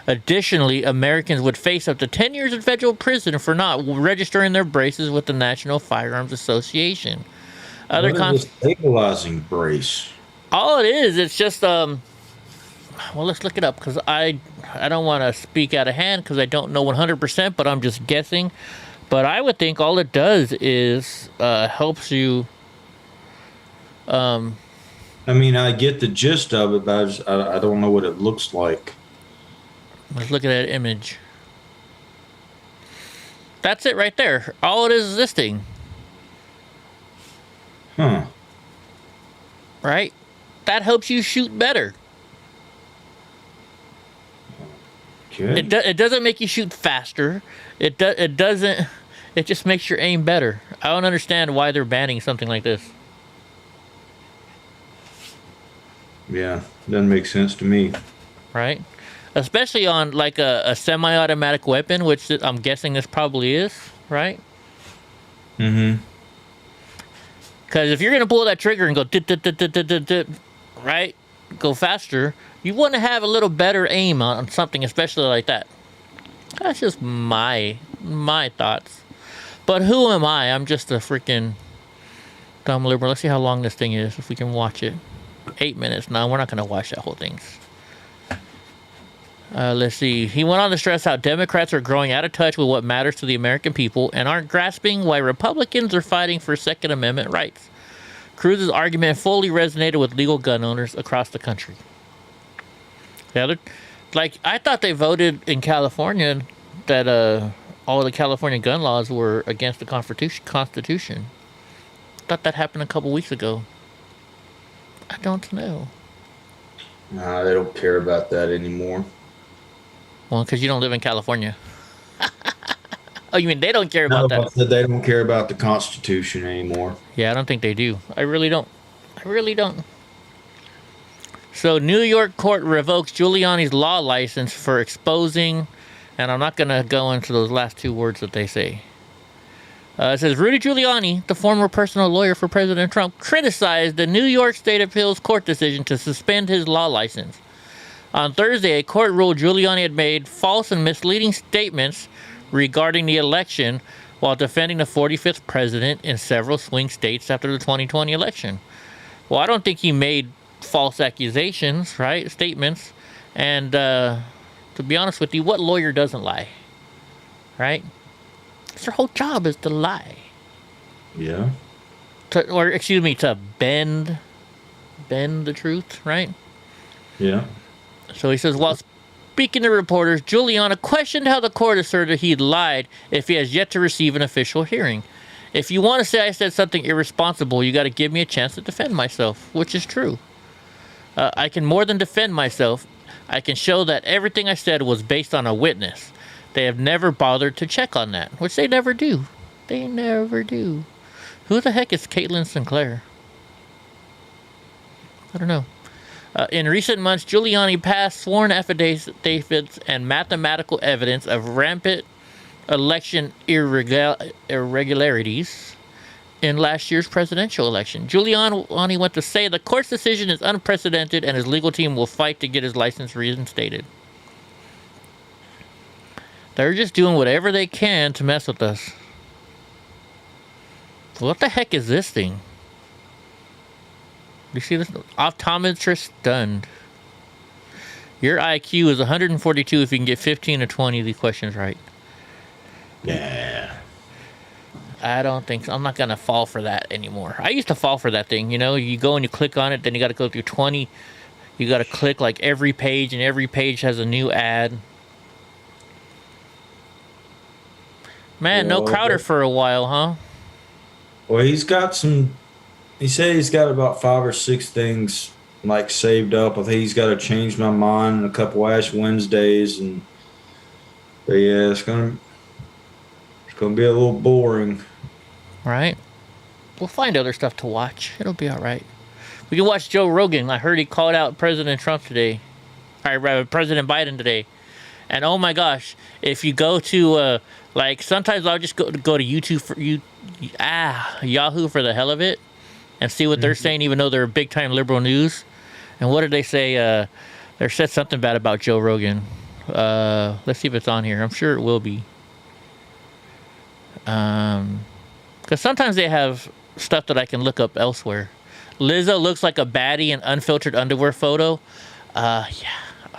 S1: Additionally, Americans would face up to 10 years in federal prison for not registering their braces with the National Firearms Association.
S2: What is a stabilizing brace?
S1: All it is, it's just well, let's look it up because I don't want to speak out of hand because I don't know 100%, but I'm just guessing. But I would think all it does is helps you.
S2: I mean, I get the gist of it, but I don't know what it looks like.
S1: Let's look at that image. That's it right there. All it is this thing.
S2: Huh.
S1: Right? That helps you shoot better.
S2: Okay.
S1: It doesn't make you shoot faster. It doesn't. It just makes your aim better. I don't understand why they're banning something like this.
S2: Yeah, doesn't make sense to me.
S1: Right? Especially on like a semi-automatic weapon, which I'm guessing this probably is. right?
S2: Mm-hmm.
S1: Because if you're going to pull that trigger and go, right, go faster, you want to have a little better aim on something, especially like that. That's just my thoughts. But who am I? I'm just a freaking dumb liberal. Let's see how long this thing is, if we can watch it. 8 minutes. No, we're not going to watch that whole thing. Let's see. He went on to stress how Democrats are growing out of touch with what matters to the American people and aren't grasping why Republicans are fighting for Second Amendment rights. Cruz's argument fully resonated with legal gun owners across the country. Yeah, like, I thought they voted in California that all the California gun laws were against the Constitution. I thought that happened a couple weeks ago. I don't know.
S2: Nah, they don't care about that anymore.
S1: Well, because you don't live in California. Oh, you mean they don't care about that?
S2: They don't care about the Constitution anymore.
S1: Yeah, I don't think they do. I really don't. So, New York court revokes Giuliani's law license for exposing, and I'm not going to go into those last two words that they say. It says, Rudy Giuliani, the former personal lawyer for President Trump, criticized the New York State Appeals Court decision to suspend his law license. On Thursday, a court ruled Giuliani had made false and misleading statements regarding the election while defending the 45th president in several swing states after the 2020 election. Well, I don't think he made false accusations, right? Statements. And to be honest with you, what lawyer doesn't lie? Right? Their whole job is to lie.
S2: Yeah.
S1: To bend the truth, right?
S2: Yeah.
S1: So he says, while speaking to reporters, Giuliani questioned how the court asserted he'd lied if he has yet to receive an official hearing. If you want to say I said something irresponsible, you got to give me a chance to defend myself, which is true. I can more than defend myself. I can show that everything I said was based on a witness. They have never bothered to check on that, which they never do. They never do. Who the heck is Caitlin Sinclair? I don't know. In recent months, Giuliani passed sworn affidavits and mathematical evidence of rampant election irregularities in last year's presidential election. Giuliani went to say the court's decision is unprecedented and his legal team will fight to get his license reinstated. They're just doing whatever they can to mess with us. What the heck is this thing? You see this? Optometrist stunned. Your IQ is 142 if you can get 15 or 20 of these questions right.
S2: Yeah.
S1: I don't think so. I'm not going to fall for that anymore. I used to fall for that thing. You know, you go and you click on it, then you got to go through 20. You got to click like every page, and every page has a new ad. Man, no Crowder for a while, huh?
S2: Well, he said he's got about 5 or 6 things like saved up. I think he's got to change my mind in a couple Ash Wednesdays, but yeah, it's gonna be a little boring.
S1: Right. We'll find other stuff to watch. It'll be all right. We can watch Joe Rogan. I heard he called out President Trump today. President Biden today. And oh my gosh, if you go to like sometimes I'll just go to YouTube for Yahoo for the hell of it and see what they're saying, even though they're big time liberal news. And what did they say? They said something bad about Joe Rogan. Let's see if it's on here. I'm sure it will be. Because sometimes they have stuff that I can look up elsewhere. Lizzo looks like a baddie in unfiltered underwear photo. Yeah,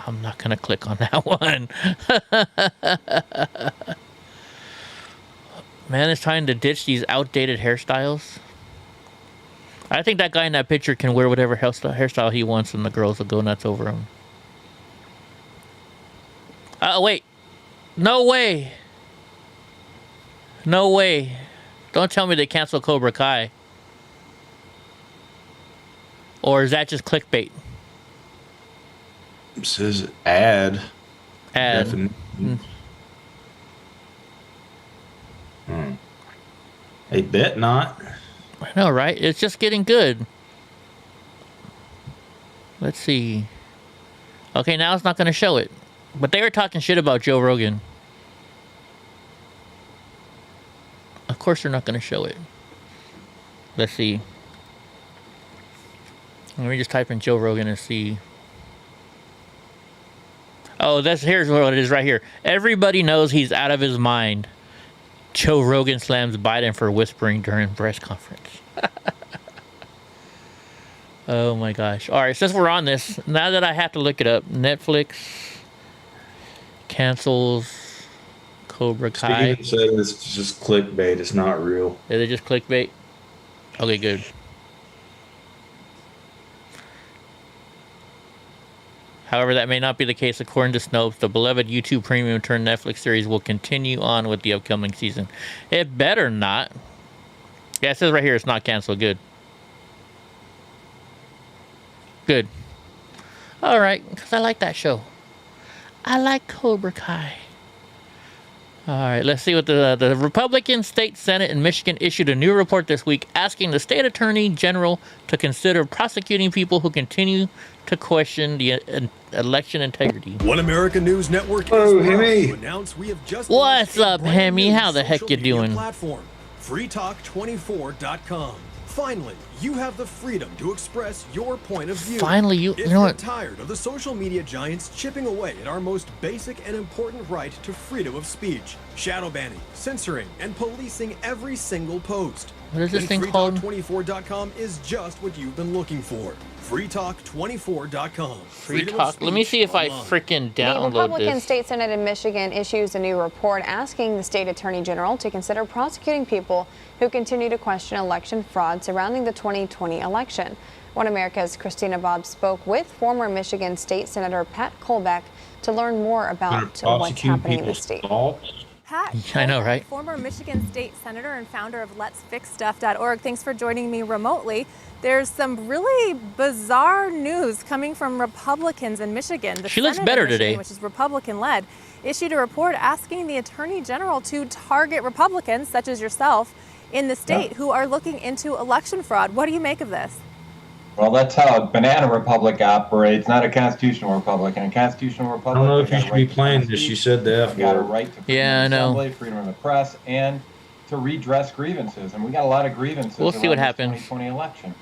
S1: I'm not going to click on that one. Man, it's time to ditch these outdated hairstyles. I think that guy in that picture can wear whatever hairstyle he wants and the girls will go nuts over him. Wait. No way. No way. Don't tell me they canceled Cobra Kai. Or is that just clickbait?
S2: It says ad.
S1: Ad.
S2: I bet not.
S1: I know, right? It's just getting good. Let's see. Okay, now it's not going to show it. But they were talking shit about Joe Rogan. Of course they're not going to show it. Let's see. Let me just type in Joe Rogan and see. Oh, here's what it is right here. Everybody knows he's out of his mind. Joe Rogan slams Biden for whispering during press conference. Oh my gosh. All right, since we're on this, now that I have to look it up, Netflix cancels Cobra Kai.
S2: Steven said it's just clickbait. It's not real.
S1: Is it just clickbait? Okay, good. However, that may not be the case. According to Snopes, the beloved YouTube Premium turned Netflix series will continue on with the upcoming season. It better not. Yeah, it says right here it's not canceled. Good. Good. All right, because I like that show. I like Cobra Kai. All right, let's see what the Republican State Senate in Michigan issued a new report this week asking the state attorney general to consider prosecuting people who continue to question the election integrity.
S3: One American News Network is proud to announce we have just
S1: What's up,
S3: brand
S1: Hemi?
S3: new
S1: How the heck
S3: social
S1: you
S3: media
S1: doing?
S3: Platform, freetalk24.com. Finally, you have the freedom to express your point of view.
S1: Finally, you
S3: if
S1: know what?
S3: you're tired of the social media giants chipping away at our most basic and important right to freedom of speech, shadow banning, censoring, and policing every single post.
S1: What is this
S3: then
S1: thing called?
S3: freetalk24.com is just what you've been looking for. freetalk24.com.
S1: Free Talk. Let me see if I freaking
S9: The
S1: download
S9: Republican
S1: this.
S9: State Senate in Michigan issues a new report asking the state attorney general to consider prosecuting people who continue to question election fraud surrounding the 2020 election. One America's Christina Bobb spoke with former Michigan State Senator Pat Colbeck to learn more about what's happening in the state.
S10: Pat,
S1: I know, right?
S10: Former Michigan State Senator and founder of Let'sFixStuff.org. Thanks for joining me remotely. There's some really bizarre news coming from Republicans in Michigan. The
S1: She looks
S10: Senate
S1: better
S10: in Michigan,
S1: today.
S10: which is Republican-led, issued a report asking the Attorney General to target Republicans, such as yourself, in the state who are looking into election fraud. What do you make of this?
S11: Well, that's how a banana republic operates, not a constitutional republic. In a constitutional republic,
S2: I don't know if you should be playing this. You said the F
S11: got a
S2: word.
S11: right to freedom
S1: Yeah, I
S11: of
S1: know.
S11: assembly, freedom of the press, and to redress grievances. And we got a lot of grievances.
S1: We'll see what
S11: around this
S1: happens.
S11: 2020 election.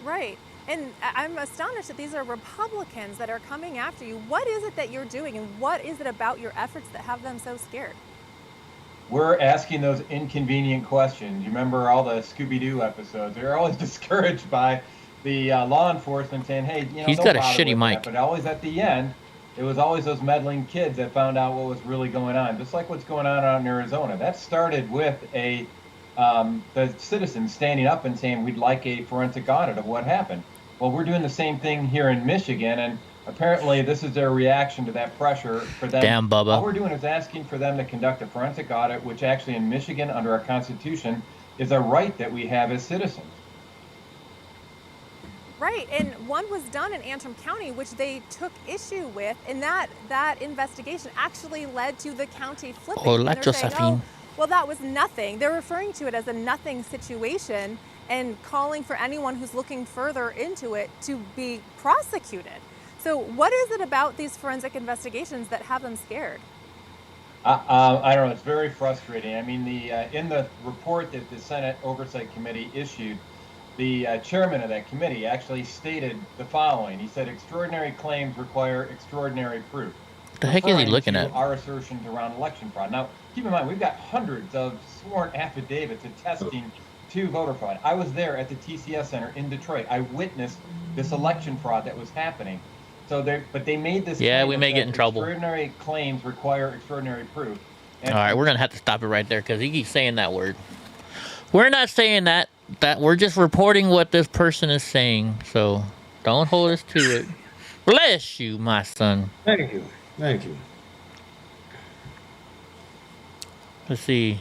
S10: Right. And I'm astonished that these are Republicans that are coming after you. What is it that you're doing, and what is it about your efforts that have them so scared?
S11: We're asking those inconvenient questions. You remember all the Scooby-Doo episodes? They're always discouraged by the law enforcement saying, hey, you know,
S1: He's
S11: don't
S1: got a
S11: bother
S1: shitty
S11: with
S1: mic.
S11: that. But always at the end, it was always those meddling kids that found out what was really going on, just like what's going on out in Arizona. That started with the citizens standing up and saying, we'd like a forensic audit of what happened. Well, we're doing the same thing here in Michigan, and apparently this is their reaction to that pressure for them.
S1: Damn, Bubba.
S11: All we're doing is asking for them to conduct a forensic audit, which actually in Michigan, under our Constitution, is a right that we have as citizens.
S10: Right, and one was done in Antrim County, which they took issue with, and that investigation actually led to the county flipping.
S1: Oh,
S10: And
S1: la
S10: they're saying,
S1: Josephine.
S10: well, that was nothing. They're referring to it as a nothing situation and calling for anyone who's looking further into it to be prosecuted. So what is it about these forensic investigations that have them scared?
S11: I don't know. It's very frustrating. I mean, in the report that the Senate Oversight Committee issued, the chairman of that committee actually stated the following. He said, extraordinary claims require extraordinary proof.
S1: The heck is he
S11: referring
S1: looking
S11: to
S1: at?
S11: our assertions around election fraud. Now, keep in mind, we've got hundreds of sworn affidavits attesting to voter fraud. I was there at the TCS Center in Detroit. I witnessed this election fraud that was happening. So they made this.
S1: Yeah,
S11: claim
S1: we may
S11: that
S1: get in trouble.
S11: Extraordinary claims require extraordinary proof. And
S1: All right, we're going to have to stop it right there because he keeps saying that word. We're not saying that. We're just reporting what this person is saying. So don't hold us to it. Bless you, my son.
S2: Thank you. Thank you.
S1: Let's see.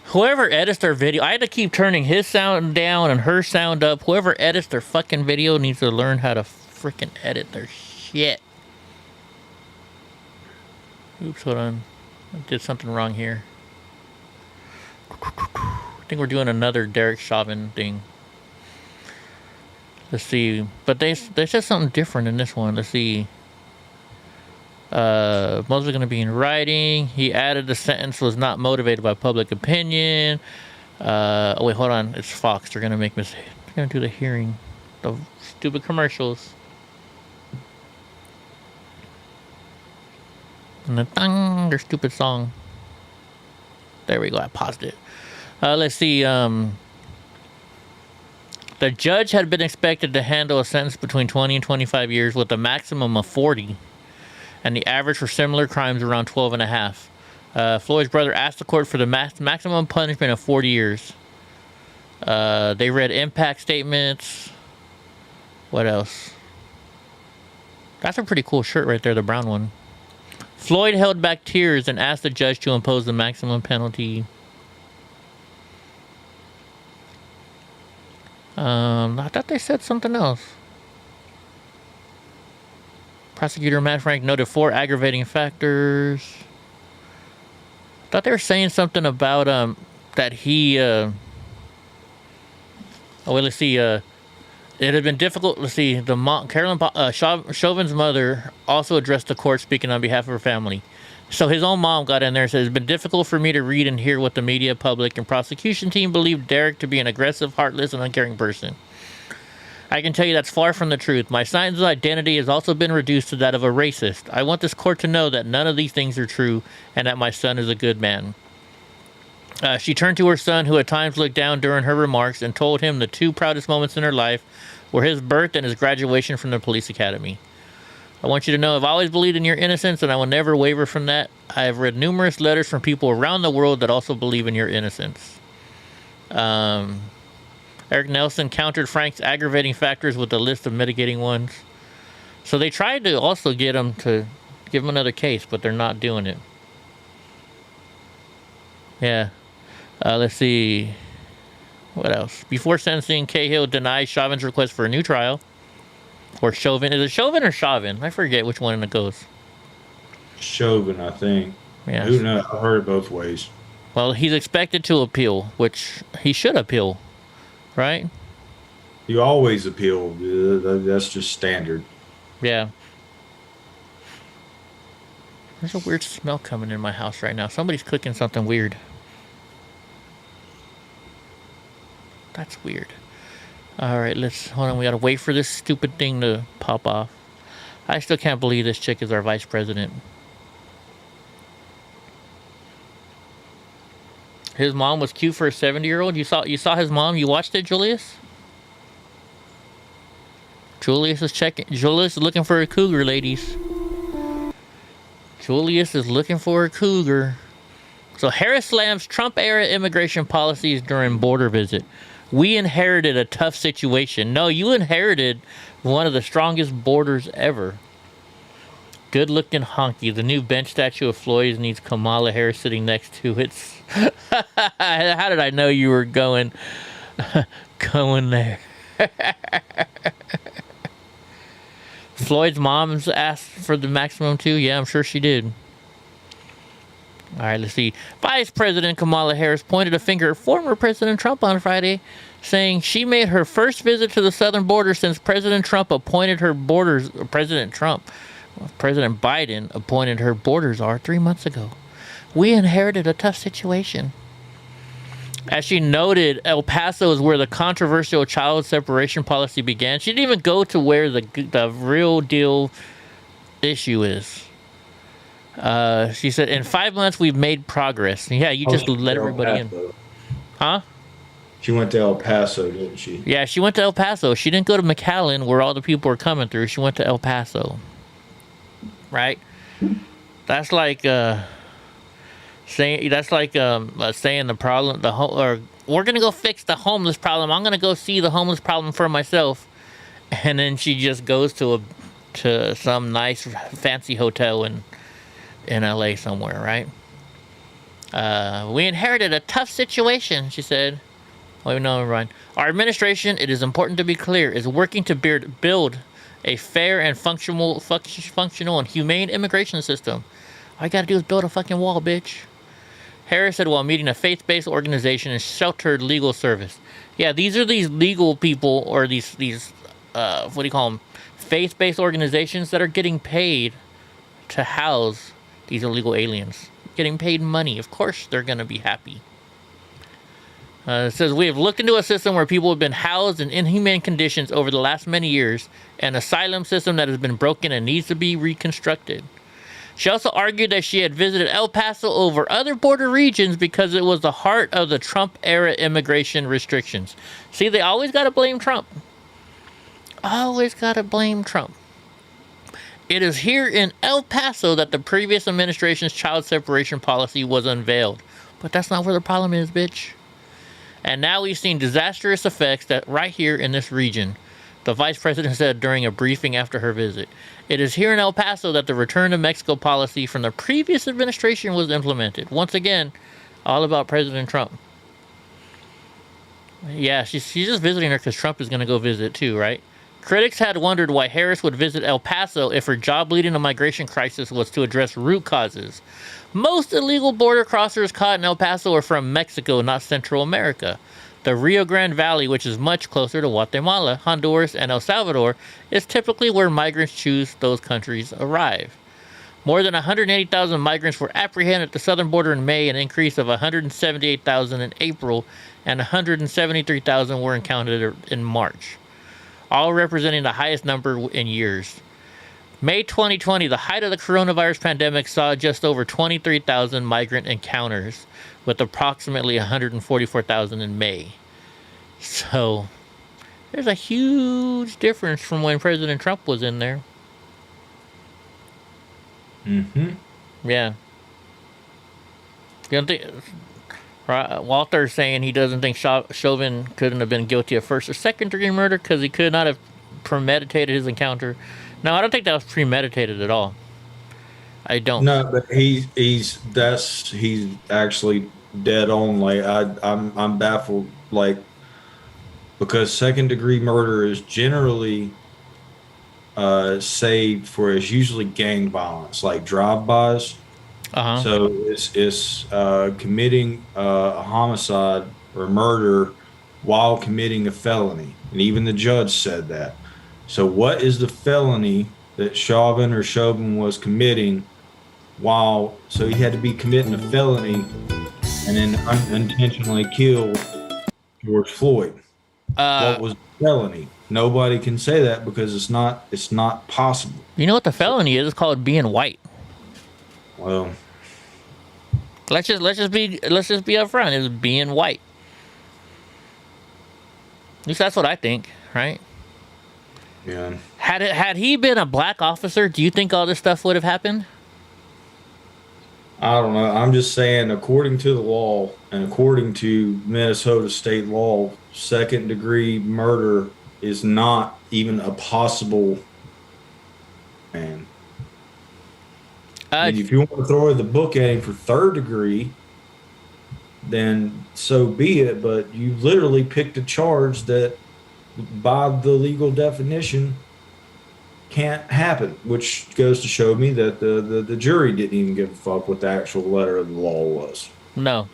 S1: Whoever edits their video, I had to keep turning his sound down and her sound up. Whoever edits their fucking video needs to learn how to freaking edit their shit. Oops, hold on. I did something wrong here. I think we're doing another Derek Chauvin thing. Let's see. But they said something different in this one. Let's see. Most of it going to be in writing. He added the sentence was not motivated by public opinion. Oh wait, hold on. It's Fox. They're going to make mistakes. They're going to do the hearing. The stupid commercials. And their stupid song. There we go. I paused it. Let's see. The judge had been expected to handle a sentence between 20 and 25 years with a maximum of 40. And the average for similar crimes around 12 and a half. Floyd's brother asked the court for the maximum punishment of 40 years. They read impact statements. What else? That's a pretty cool shirt right there, the brown one. Floyd held back tears and asked the judge to impose the maximum penalty. I thought they said something else. Prosecutor Matt Frank noted 4 aggravating factors. I thought they were saying something about that he oh wait, let's see, it had been difficult. Let's see, the Chauvin's mother also addressed the court speaking on behalf of her family. So his own mom got in there and said, it's been difficult for me to read and hear what the media, public, and prosecution team believed Derek to be an aggressive, heartless, and uncaring person. I can tell you that's far from the truth. My son's identity has also been reduced to that of a racist. I want this court to know that none of these things are true and that my son is a good man. She turned to her son, who at times looked down during her remarks, and told him the 2 proudest moments in her life were his birth and his graduation from the police academy. I want you to know I've always believed in your innocence, and I will never waver from that. I have read numerous letters from people around the world that also believe in your innocence. Eric Nelson countered Frank's aggravating factors with a list of mitigating ones. So they tried to also get him to give him another case, but they're not doing it. Yeah. Let's see. What else? Before sentencing, Cahill denied Chauvin's request for a new trial. Or Chauvin. Is it Chauvin or Chauvin? I forget which one it goes.
S2: Chauvin, I think.
S1: Yeah.
S2: Who knows? I've heard it both ways.
S1: Well, he's expected to appeal, which he should appeal, right?
S2: You always appeal. That's just standard.
S1: Yeah. There's a weird smell coming in my house right now. Somebody's cooking something weird. That's weird. All right, hold on. We gotta wait for this stupid thing to pop off. I still can't believe this chick is our vice president. His mom was cute for a 70-year-old. You saw his mom. You watched it, Julius? Julius is checking. Julius is looking for a cougar, ladies. Julius is looking for a cougar. So Harris slams Trump-era immigration policies during border visit. We inherited a tough situation. No, you inherited one of the strongest borders ever. Good-looking honky. The new bench statue of Floyd needs Kamala Harris sitting next to it. How did I know you were going there? Floyd's mom's asked for the maximum too. Yeah, I'm sure she did. All right, let's see. Vice President Kamala Harris pointed a finger at former President Trump on Friday, saying she made her first visit to the southern border since President Biden appointed her border czar 3 months ago. We inherited a tough situation. As she noted, El Paso is where the controversial child separation policy began. She didn't even go to where the real deal issue is. She said, in 5 months, we've made progress. Yeah, you just let everybody in. Huh?
S2: She went to El Paso, didn't she?
S1: Yeah, she went to El Paso. She didn't go to McAllen, where all the people were coming through. She went to El Paso. Right? That's like saying the problem, or we're gonna go fix the homeless problem. I'm gonna go see the homeless problem for myself, and then she just goes to some nice fancy hotel in LA somewhere, right? We inherited a tough situation, she said. Oh, no, Ryan. Our administration, it is important to be clear, is working to build a fair and functional and humane immigration system. All you gotta do is build a fucking wall, bitch. Harris said while meeting a faith-based organization and sheltered legal service. Yeah, these are these legal people, or these what do you call them? Faith-based organizations that are getting paid to house these illegal aliens. Getting paid money. Of course they're going to be happy. It says, we have looked into a system where people have been housed in inhumane conditions over the last many years, an asylum system that has been broken and needs to be reconstructed. She also argued that she had visited El Paso over other border regions because it was the heart of the Trump-era immigration restrictions. See, they always got to blame Trump. Always got to blame Trump. It is here in El Paso that the previous administration's child separation policy was unveiled. But that's not where the problem is, bitch. And now we've seen disastrous effects that right here in this region, the vice president said during a briefing after her visit. It is here in El Paso that the return to Mexico policy from the previous administration was implemented. Once again, all about President Trump. Yeah, she's just visiting her because Trump is going to go visit too, right? Critics had wondered why Harris would visit El Paso if her job leading the migration crisis was to address root causes. Most illegal border crossers caught in El Paso are from Mexico, not Central America. The Rio Grande Valley, which is much closer to Guatemala, Honduras, and El Salvador, is typically where migrants choose those countries arrive. More than 180,000 migrants were apprehended at the southern border in May, an increase of 178,000 in April, and 173,000 were encountered in March, all representing the highest number in years. May 2020, the height of the coronavirus pandemic, saw just over 23,000 migrant encounters, with approximately 144,000 in May. So, there's a huge difference from when President Trump was in there.
S2: Mm-hmm.
S1: Yeah. You don't think... Walter's saying he doesn't think Chauvin couldn't have been guilty of first or second degree murder because he could not have premeditated his encounter. No, I don't think that was premeditated at all. I don't.
S2: No, but he's actually dead on. Like I'm baffled. Like, because second degree murder is generally saved for, it's usually gang violence, like drive-bys. So it's committing a homicide or murder while committing a felony, and even the judge said that. So what is the felony that Chauvin was committing while? So he had to be committing a felony and then unintentionally killed George Floyd. What was the felony? Nobody can say that because it's not possible.
S1: You know what the felony is? It's called being white.
S2: Well,
S1: let's just be upfront. It's being white. At least that's what I think, right?
S2: Yeah.
S1: Had he been a black officer, do you think all this stuff would have happened?
S2: I don't know. I'm just saying, according to the law and according to Minnesota state law, second degree murder is not even a possible. Man. If you want to throw the book at him for third degree, then so be it. But you literally picked a charge that, by the legal definition, can't happen, which goes to show me that the jury didn't even give a fuck what the actual letter of the law was.
S1: No.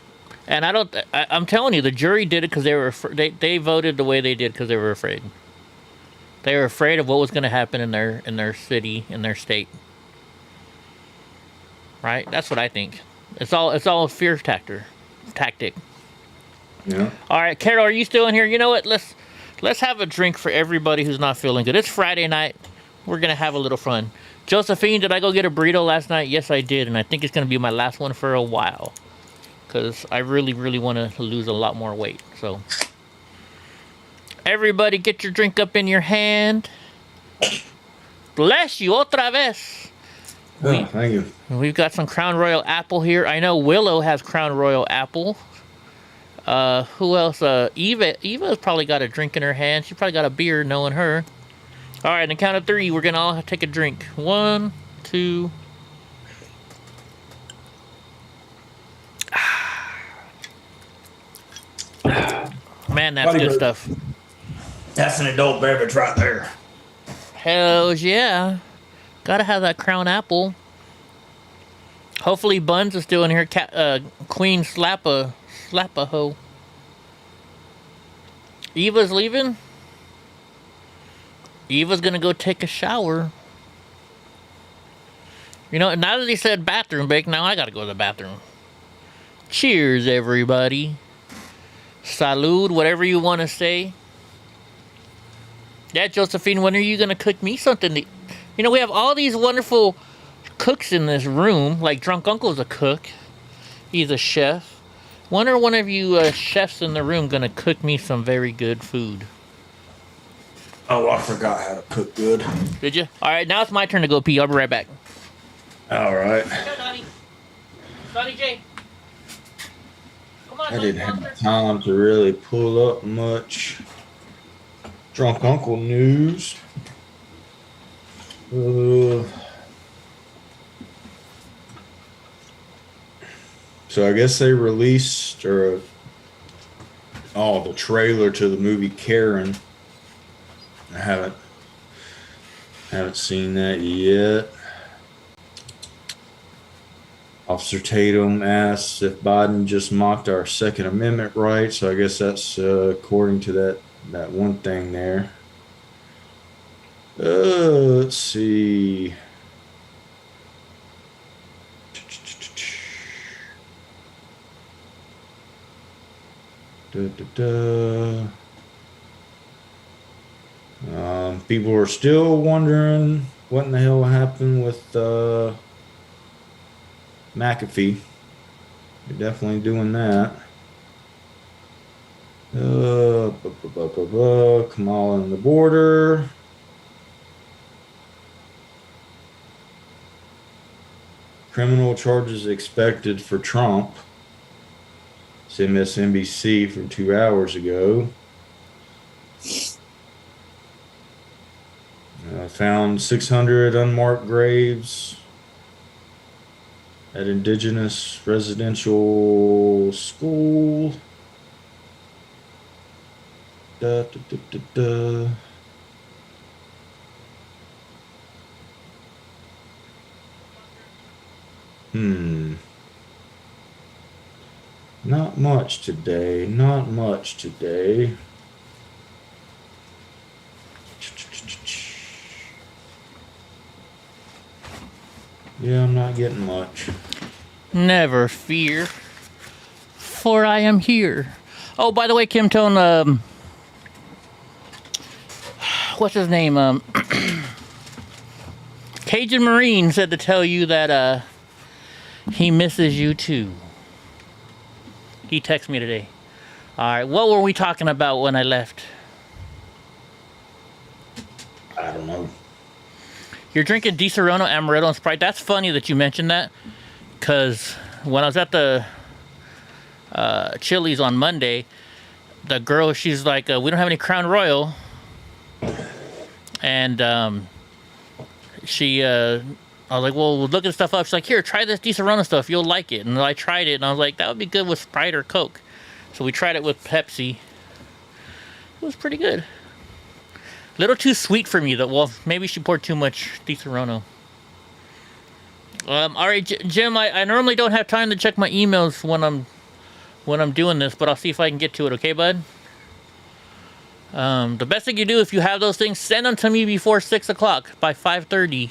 S1: And I'm telling you, the jury did it because they voted the way they did because they were afraid. They were afraid of what was going to happen in their city, in their state. Right? That's what I think. It's all a fear tactic.
S2: Yeah.
S1: All right, Carol, are you still in here? You know what? Let's have a drink for everybody who's not feeling good. It's Friday night. We're going to have a little fun. Josephine, did I go get a burrito last night? Yes, I did. And I think it's going to be my last one for a while. Because I really, really want to lose a lot more weight. So, everybody get your drink up in your hand. Bless you, otra vez.
S2: Thank you.
S1: We've got some Crown Royal Apple here. I know Willow has Crown Royal Apple. Who else? Eva's probably got a drink in her hand. She probably got a beer, knowing her. All right, on the count of three, we're going to all take a drink. 1, 2. Man, that's good stuff.
S2: That's an adult beverage right there.
S1: Hells yeah. Gotta have that Crown Apple. Hopefully Buns is still in here. Queen Slap-a-ho. Eva's leaving. Eva's gonna go take a shower. You know, now that he said bathroom break, now I gotta go to the bathroom. Cheers, everybody. Salud, whatever you want to say. Yeah, Josephine, when are you gonna cook me something? You know, we have all these wonderful cooks in this room. Like Drunk Uncle's a cook. He's a chef. When are one of you chefs in the room gonna cook me some very good food?
S2: Oh, I forgot how to cook good.
S1: Did you? All right, now it's my turn to go pee. I'll be right back.
S2: All right.
S1: Go, Donnie. Donnie J. Come on,
S2: I didn't have time to really pull up much Drunk Uncle news. So I guess they released the trailer to the movie Karen. I haven't seen that yet. Officer Tatum asks if Biden just mocked our Second Amendment rights. So I guess that's according to that one thing there. Let's see. People are still wondering what in the hell happened with McAfee. They're definitely doing that. Kamala on the border. Criminal charges expected for Trump. It's MSNBC from 2 hours ago. Found 600 unmarked graves at indigenous residential school. Not much today. Not much today. Yeah, I'm not getting much.
S1: Never fear, for I am here. Oh, by the way, Kim Tone, what's his name? Cajun Marine said to tell you that he misses you too. He texted me today. All right, what were we talking about when I left?
S2: I don't know.
S1: You're drinking Di Serono, Amaretto, and Sprite. That's funny that you mentioned that, because when I was at the Chili's on Monday, the girl, she's like, we don't have any Crown Royal. And I was like, well, look at stuff up. She's like, here, try this Di Serono stuff. You'll like it. And I tried it, and I was like, that would be good with Sprite or Coke. So we tried it with Pepsi. It was pretty good. A little too sweet for me, though. Well, maybe she poured too much Di Serono. All right, Jim, I normally don't have time to check my emails when I'm doing this, but I'll see if I can get to it, okay, bud? The best thing you do, if you have those things, send them to me before 6 o'clock, by 5:30,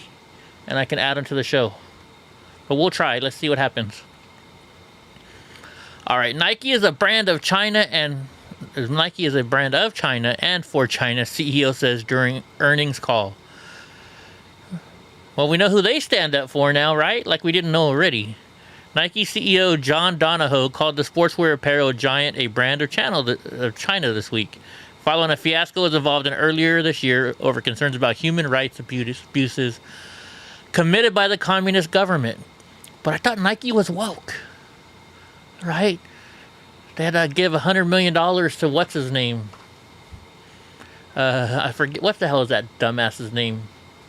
S1: and I can add them to the show. But we'll try. Let's see what happens. All right, Nike is a brand of China and for China, CEO says during earnings call. Well, we know who they stand up for now, right? Like we didn't know already. Nike CEO John Donahoe called the sportswear apparel giant a brand of China this week, following a fiasco was involved in earlier this year over concerns about human rights abuses committed by the communist government. But I thought Nike was woke, right? They had to give $100 million to what's his name? I forget, what the hell is that dumbass's name?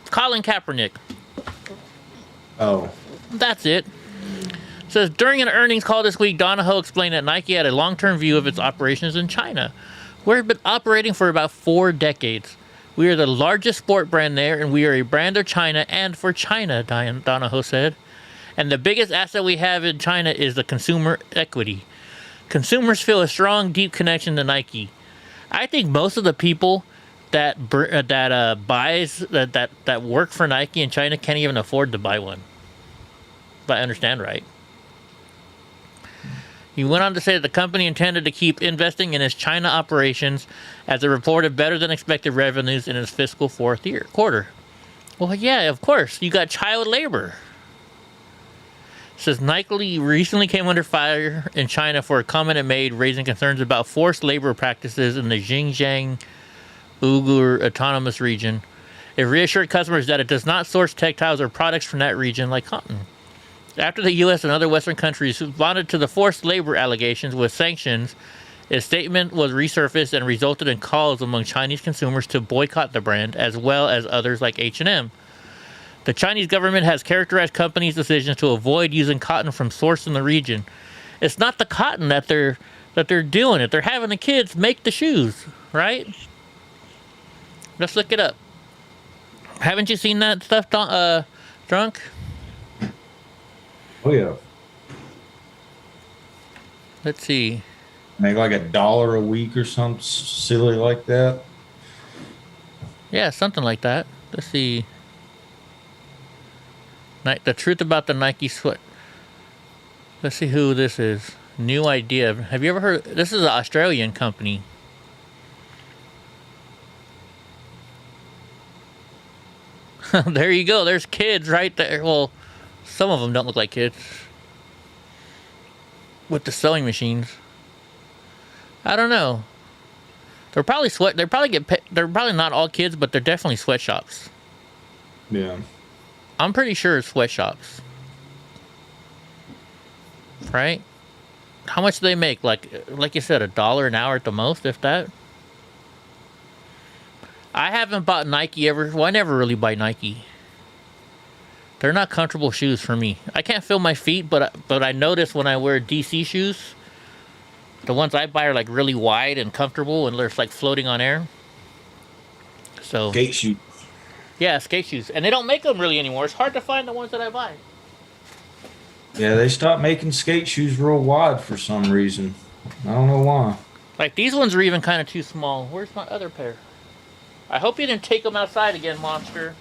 S1: Colin Kaepernick.
S2: Oh.
S1: That's it. Says, during an earnings call this week, Donahoe explained that Nike had a long-term view of its operations in China. We've been operating for about 4 decades. We are the largest sport brand there, and we are a brand of China and for China, Donahoe said. And the biggest asset we have in China is the consumer equity. Consumers feel a strong, deep connection to Nike. I think most of the people that work for Nike in China can't even afford to buy one. I understand right. He went on to say that the company intended to keep investing in its China operations as it reported better than expected revenues in its fiscal fourth quarter. Well, yeah, of course. You got child labor. It says Nike recently came under fire in China for a comment it made raising concerns about forced labor practices in the Xinjiang Uyghur Autonomous Region. It reassured customers that it does not source textiles or products from that region like cotton. After the U.S. and other Western countries responded to the forced labor allegations with sanctions, a statement was resurfaced and resulted in calls among Chinese consumers to boycott the brand, as well as others like H&M. The Chinese government has characterized companies' decisions to avoid using cotton from source in the region. It's not the cotton that they're doing it. They're having the kids make the shoes, right? Let's look it up. Haven't you seen that stuff, Drunk?
S2: Oh, yeah.
S1: Let's see.
S2: Make like $1 a week or something silly like that.
S1: Yeah, something like that. Let's see. The truth about the Nike sweat. Let's see who this is. New idea. Have you ever heard? This is an Australian company. There you go. There's kids right there. Well, some of them don't look like kids. With the sewing machines. I don't know. They're probably They're probably not all kids, but they're definitely sweatshops.
S2: Yeah.
S1: I'm pretty sure it's sweatshops. Right? How much do they make? Like you said, $1 an hour at the most, if that. I haven't bought Nike ever. Well, I never really buy Nike. They're not comfortable shoes for me. I can't feel my feet, but I notice when I wear DC shoes, the ones I buy are like really wide and comfortable, and they're like floating on air. So
S2: skate shoes.
S1: Yeah, skate shoes, and they don't make them really anymore. It's hard to find the ones that I buy.
S2: Yeah, they stopped making skate shoes real wide for some reason. I don't know why.
S1: Like these ones are even kind of too small. Where's my other pair? I hope you didn't take them outside again, monster.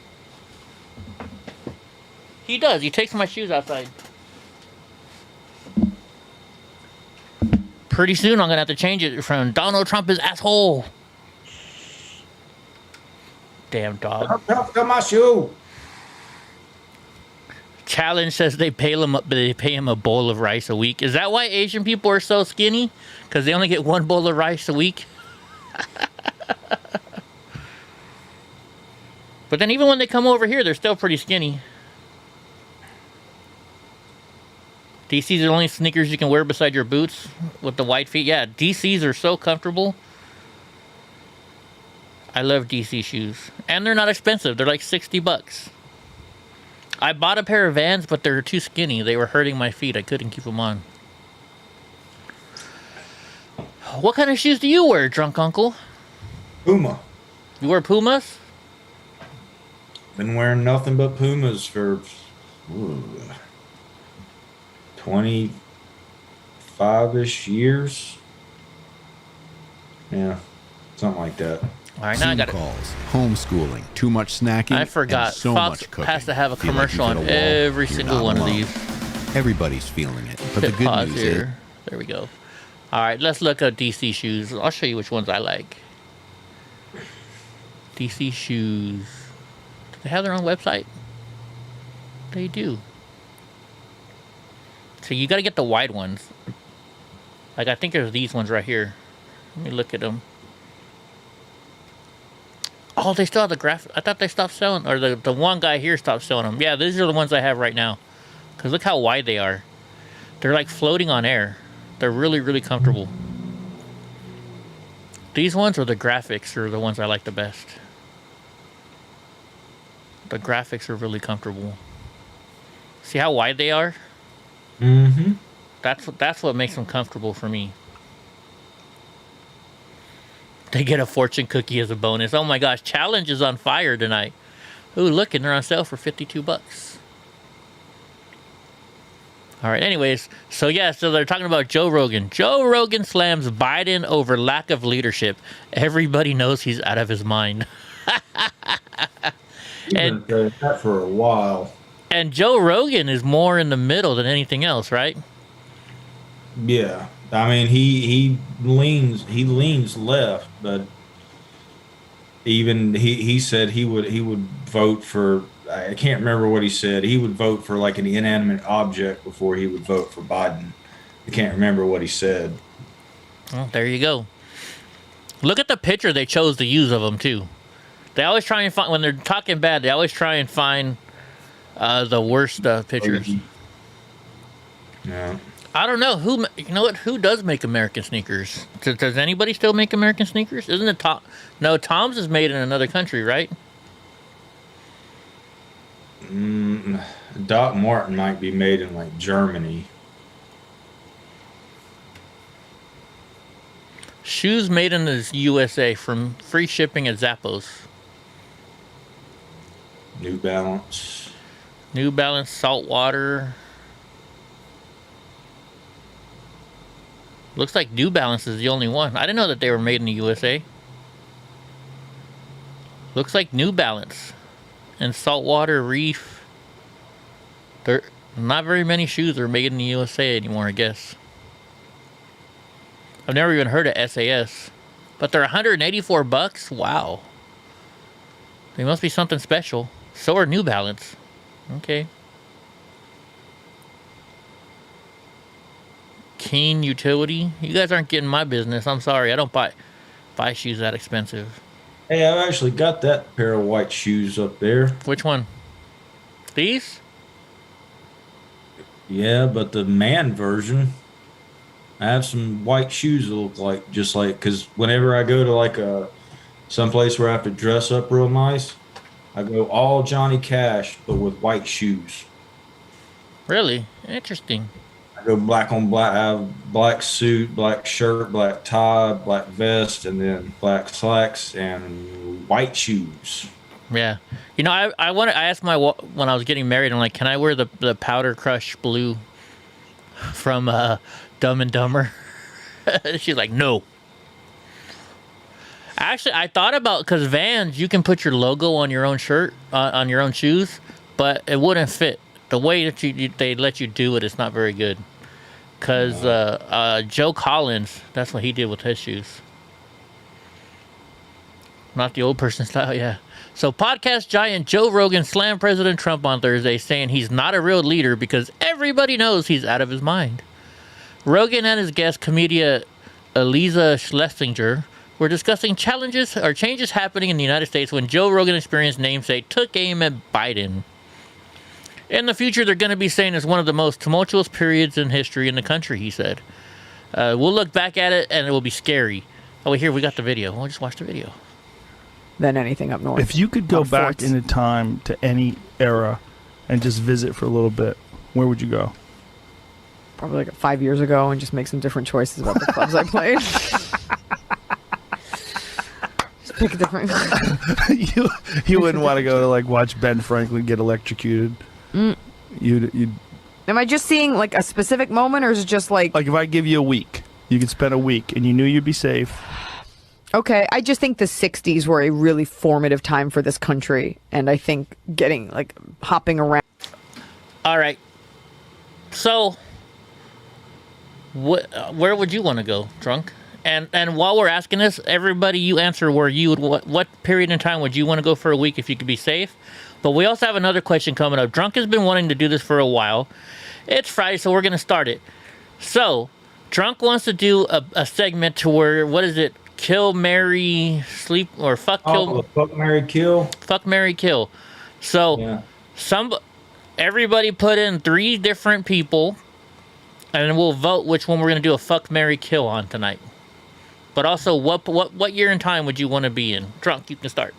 S1: He does. He takes my shoes outside. Pretty soon I'm going to have to change it from Donald Trump is asshole. Damn dog.
S2: Got my shoe.
S1: Challenge says they pay him a bowl of rice a week. Is that why Asian people are so skinny? Because they only get one bowl of rice a week? But then even when they come over here, they're still pretty skinny. DC's are the only sneakers you can wear beside your boots with the white feet. Yeah, DC's are so comfortable. I love DC shoes. And they're not expensive. They're like $60. I bought a pair of Vans, but they're too skinny. They were hurting my feet. I couldn't keep them on. What kind of shoes do you wear, drunk uncle?
S2: Puma.
S1: You wear Pumas?
S2: Been wearing nothing but Pumas for 25-ish years. Yeah, something like that.
S1: All right, now I got
S12: calls, homeschooling, too much snacking.
S1: I forgot.
S12: And so
S1: Fox
S12: much cooking.
S1: has to have a
S12: Feel
S1: commercial
S12: like
S1: on
S12: you've hit a wall.
S1: every
S12: You're
S1: single
S12: not
S1: one of
S12: alone.
S1: these.
S12: Everybody's feeling it, but the
S1: Hit
S12: good
S1: pause
S12: news
S1: here. There we go. All right, let's look at DC shoes. I'll show you which ones I like. DC shoes. Do they have their own website? They do. So you got to get the wide ones. Like I think there's these ones right here. Let me look at them. Oh, they still have the graphic. I thought they stopped selling, or the one guy here stopped selling them. Yeah, these are the ones I have right now. Because look how wide they are. They're like floating on air. They're really, really comfortable. These ones or the graphics are the ones I like the best. The graphics are really comfortable. See how wide they are?
S2: Mm-hmm.
S1: That's what makes them comfortable for me. They get a fortune cookie as a bonus. Oh my gosh, challenge is on fire tonight. Ooh, look, and they're on sale for $52. All right, anyways, so they're talking about Joe Rogan. Joe Rogan slams Biden over lack of leadership. Everybody knows he's out of his mind.
S2: And that for a while.
S1: And Joe Rogan is more in the middle than anything else, right?
S2: Yeah. I mean, he leans left, but even he said he would vote for, I can't remember what he said. He would vote for like an inanimate object before he would vote for Biden. I can't remember what he said.
S1: Well, there you go. Look at the picture they chose to use of him too. They always try and find, when they're talking bad, they always try and find the worst pictures.
S2: Yeah.
S1: I don't know who. You know what? Who does make American sneakers? Does anybody still make American sneakers? Isn't it Tom? No, Tom's is made in another country, right?
S2: Doc Martin might be made in like Germany.
S1: Shoes made in the USA from free shipping at Zappos.
S2: New Balance.
S1: New Balance, Saltwater. Looks like New Balance is the only one. I didn't know that they were made in the USA. Looks like New Balance and Saltwater Reef. There, not very many shoes are made in the USA anymore, I guess. I've never even heard of SAS, but they're $184. Wow, they must be something special. So are New Balance. Okay. Keen Utility. You guys aren't getting my business. I'm sorry. I don't buy shoes that expensive.
S2: Hey, I've actually got that pair of white shoes up there.
S1: Which one? These?
S2: Yeah, but the man version. I have some white shoes that look like, just like, because whenever I go to like someplace where I have to dress up real nice, I go all Johnny Cash, but with white shoes.
S1: Really? Interesting.
S2: I go black on black. I have black suit, black shirt, black tie, black vest, and then black slacks and white shoes.
S1: Yeah. You know, I asked when I was getting married, I'm like, can I wear the Powder Crush blue from Dumb and Dumber? She's like, no. Actually, I thought about, because Vans, you can put your logo on your own shirt, on your own shoes, but it wouldn't fit. The way that they let you do it is not very good. Because Joe Collins, that's what he did with his shoes. Not the old person style, yeah. So podcast giant Joe Rogan slammed President Trump on Thursday, saying he's not a real leader because everybody knows he's out of his mind. Rogan and his guest, comedian Eliza Schlesinger, were discussing changes happening in the United States when Joe Rogan experienced namesake took aim at Biden. In the future, they're going to be saying it's one of the most tumultuous periods in history in the country, he said. We'll look back at it, and it will be scary. Oh, here, we got the video. We'll just watch the video.
S13: Than anything up north.
S14: If you could go back in time to any era and just visit for a little bit, where would you go?
S13: Probably like 5 years ago and just make some different choices about the clubs I played. Just pick a different...
S14: you wouldn't want to go to like watch Ben Franklin get electrocuted. You'd
S13: Am I just seeing like a specific moment, or is it just like
S14: if I give you a week, you could spend a week and you knew you'd be safe?
S13: Okay, I just think the 60s were a really formative time for this country, and I think hopping around.
S1: All right. So, where would you want to go, Drunk? And while we're asking this, everybody, you answer where you would. What period in time would you want to go for a week if you could be safe? But we also have another question coming up. Drunk has been wanting to do this for a while. It's Friday, so we're going to start it. So, Drunk wants to do a segment to where, what is it? Kill, marry, sleep, or fuck, kill.
S2: Fuck, marry, kill.
S1: Fuck, marry, kill. So, yeah. Everybody put in 3 different people, and we'll vote which one we're going to do a fuck, marry, kill on tonight. But also, what year and time would you want to be in? Drunk, you can start.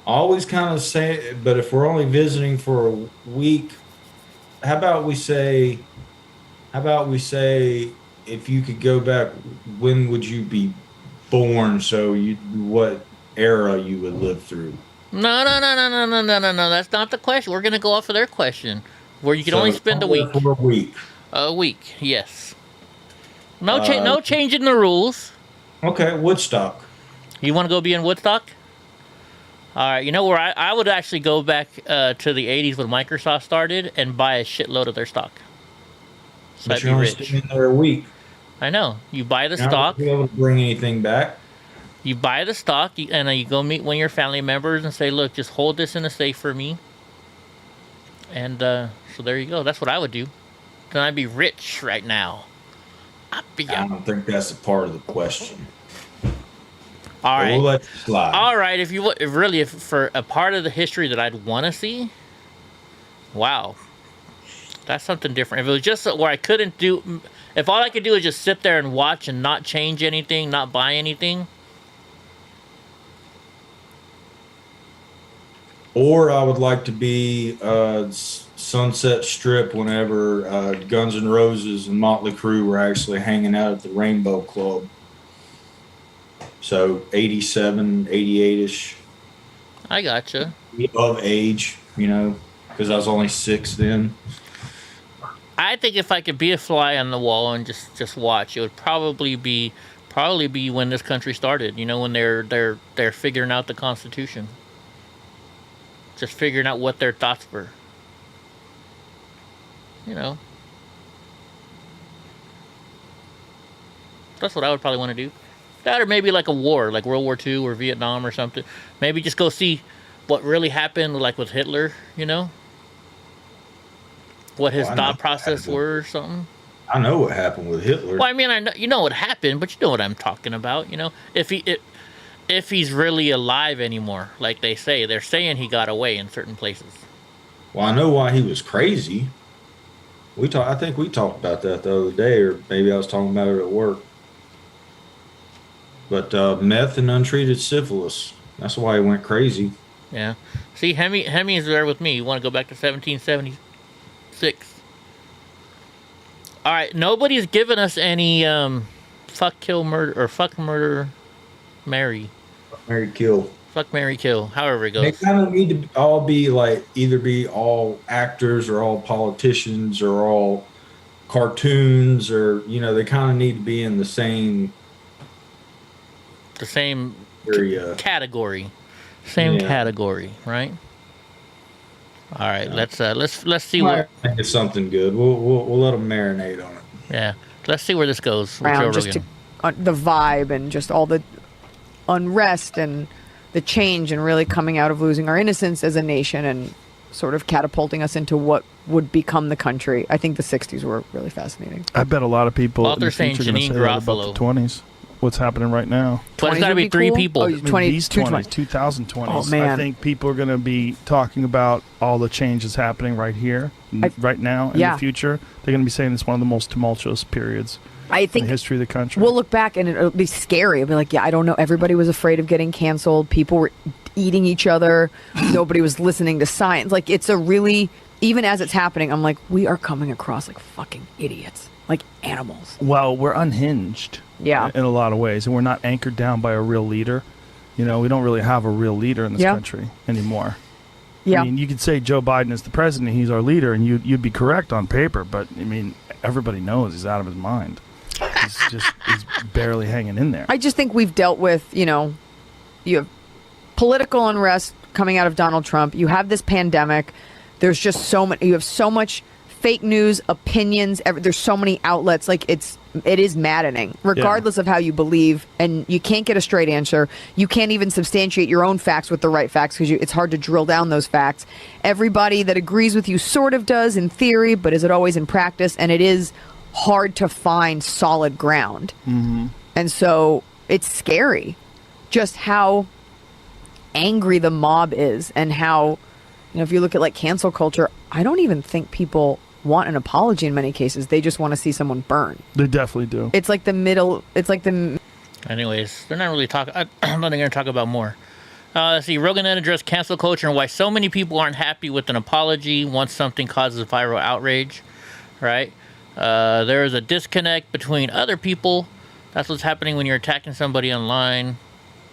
S2: Always kind of say, but if we're only visiting for a week, how about we say, if you could go back, when would you be born? So what era you would live through?
S1: No. That's not the question. We're gonna go off of their question, where you can only spend a week.
S2: For a week.
S1: A week, yes. No changing the rules.
S2: Okay, Woodstock.
S1: You want to go be in Woodstock? All right, you know where I would actually go back to the 80s when Microsoft started and buy a shitload of their stock. So
S2: But
S1: I'd
S2: you're
S1: be
S2: only
S1: rich.
S2: staying there a week.
S1: I know. You buy the
S2: You're not
S1: stock.
S2: gonna be able to bring anything back.
S1: You buy the stock, and then you go meet one of your family members and say, look, just hold this in a safe for me. And so there you go. That's what I would do. Then I'd be rich right now.
S2: I don't think that's a part of the question.
S1: All right.
S2: We'll let you slide.
S1: All right. If for a part of the history that I'd want to see, wow, that's something different. If it was just where I couldn't do, if all I could do is just sit there and watch and not change anything, not buy anything.
S2: Or I would like to be Sunset Strip whenever Guns N' Roses and Motley Crue were actually hanging out at the Rainbow Club. So 87, 88-ish.
S1: I gotcha.
S2: Of age, you know, because I was only 6 then.
S1: I think if I could be a fly on the wall and just watch, it would probably be when this country started. You know, when they're figuring out the Constitution. Just figuring out what their thoughts were. You know. That's what I would probably want to do. That or maybe like a war, like World War II or Vietnam or something. Maybe just go see what really happened, like with Hitler, you know? What his thought process were or something.
S2: I know what happened with Hitler.
S1: Well, I mean, I know, you know what happened, but you know what I'm talking about, you know? If he's really alive anymore, like they say. They're saying he got away in certain places.
S2: Well, I know why he was crazy. I think we talked about that the other day, or maybe I was talking about it at work. But meth and untreated syphilis. That's why he went crazy.
S1: Yeah. See, Hemi is there with me. You want to go back to 1776. All right. Nobody's given us any fuck, kill, murder, or fuck, murder, marry.
S2: Marry, kill.
S1: Fuck, marry, kill. However it goes.
S2: They kind of need to all be like, either be all actors or all politicians or all cartoons, or, you know, they kind of need to be in the same area.
S1: Category. Same category, right? All right, let's see what.
S2: It's something good. We'll let them marinate on it.
S1: Yeah, let's see where this goes.
S13: Just to, the vibe and just all the unrest and the change and really coming out of losing our innocence as a nation and sort of catapulting us into what would become the country. I think the 60s were really fascinating.
S14: I bet a lot of people in the
S1: saying
S14: future are going to say that about the 20s. What's happening right now?
S1: But it's got to be three people.
S14: Oh, 2020s.
S13: Oh, man.
S14: I think people are going to be talking about all the changes happening right here, right now, in the future. They're going to be saying it's one of the most tumultuous periods in the history of the country.
S13: We'll look back and it'll be scary. It'll be like, yeah, I don't know. Everybody was afraid of getting canceled. People were eating each other. Nobody was listening to science. Like, it's a really, even as it's happening, I'm like, we are coming across like fucking idiots, like animals.
S14: Well, we're unhinged.
S13: Yeah.
S14: In a lot of ways. And we're not anchored down by a real leader. You know, we don't really have a real leader in this country anymore.
S13: Yeah.
S14: I mean, you could say Joe Biden is the president, he's our leader, and you'd be correct on paper, but, I mean, everybody knows he's out of his mind. He's barely hanging in there.
S13: I just think we've dealt with, you know, you have political unrest coming out of Donald Trump. You have this pandemic. There's just so much, you have so much fake news, opinions. There's so many outlets. Like, it is maddening, regardless of how you believe, and you can't get a straight answer. You can't even substantiate your own facts with the right facts because it's hard to drill down those facts. Everybody that agrees with you sort of does in theory, but is it always in practice? And it is hard to find solid ground.
S14: Mm-hmm.
S13: And so it's scary just how angry the mob is, and how, you know, if you look at like cancel culture, I don't even think people want an apology in many cases. They just want to see someone burn.
S14: They definitely do.
S13: It's like the middle. It's like the.
S1: Anyways, they're not really talking. I'm not going to talk about more. Let's see. Rogan then addressed cancel culture and why so many people aren't happy with an apology once something causes viral outrage. Right? There is a disconnect between other people. That's what's happening when you're attacking somebody online.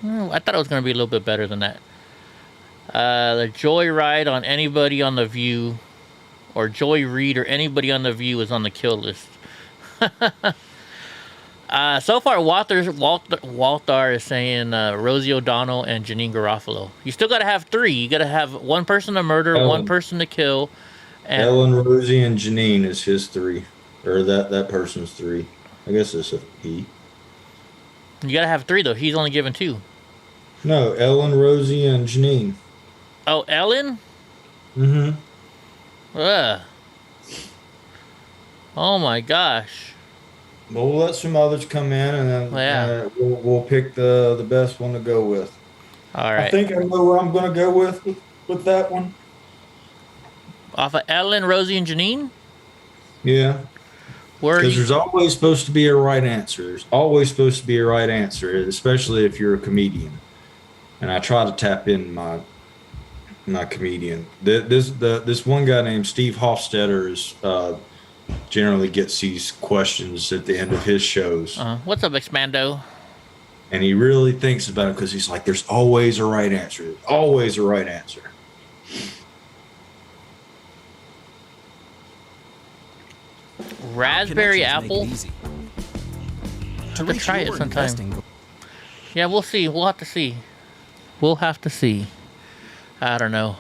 S1: I thought it was going to be a little bit better than that. The joyride on anybody on The View, or Joy Reid or anybody on The View, is on the kill list. So far, Walter is saying Rosie O'Donnell and Janine Garofalo. You still got to have 3. You got to have one person to murder, one person to kill. And
S2: Ellen, Rosie, and Janine is his 3. Or that person's 3. I guess it's a he.
S1: You got to have 3, though. He's only given 2.
S2: No, Ellen, Rosie, and Janine.
S1: Oh, Ellen?
S2: Mm-hmm.
S1: Ugh. Oh, my gosh.
S2: Well, we'll let some others come in, and then we'll pick the best one to go with.
S1: All right.
S2: I think I know where I'm going to go with that one.
S1: Off of Ellen, Rosie, and Janine?
S2: Yeah. Because there's always supposed to be a right answer. There's always supposed to be a right answer, especially if you're a comedian. And I try to tap in my comedian. This one guy named Steve Hofstetter is generally gets these questions at the end of his shows.
S1: What's up, Expando?
S2: And he really thinks about it because he's like, there's always a right answer. There's always a right answer.
S1: Raspberry apple. To try it sometime. Yeah, we'll see. We'll have to see. I don't know.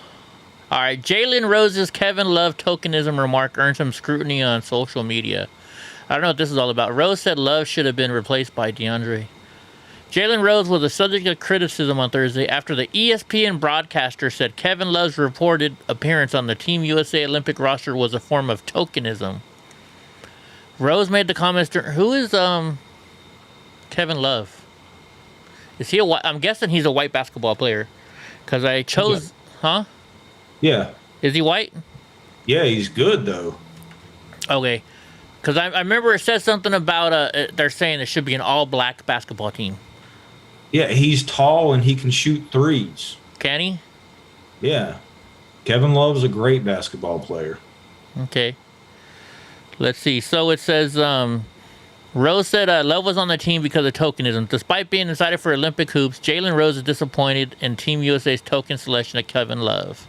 S1: All right, Jalen Rose's Kevin Love tokenism remark earned some scrutiny on social media. I don't know what this is all about. Rose said Love should have been replaced by DeAndre. Jalen Rose was the subject of criticism on Thursday after the ESPN broadcaster said Kevin Love's reported appearance on the Team USA Olympic roster was a form of tokenism. Rose made the comments. Who is Kevin Love? Is he I'm guessing he's a white basketball player, because I chose. Huh?
S2: Yeah.
S1: Is he white?
S2: Yeah, he's good though.
S1: Okay, because I remember it said something about they're saying it should be an all-black basketball team.
S2: Yeah, he's tall and he can shoot threes.
S1: Can he?
S2: Yeah. Kevin Love's a great basketball player.
S1: Okay. Let's see. So it says, Rose said Love was on the team because of tokenism. Despite being decided for Olympic hoops, Jalen Rose is disappointed in Team USA's token selection of Kevin Love.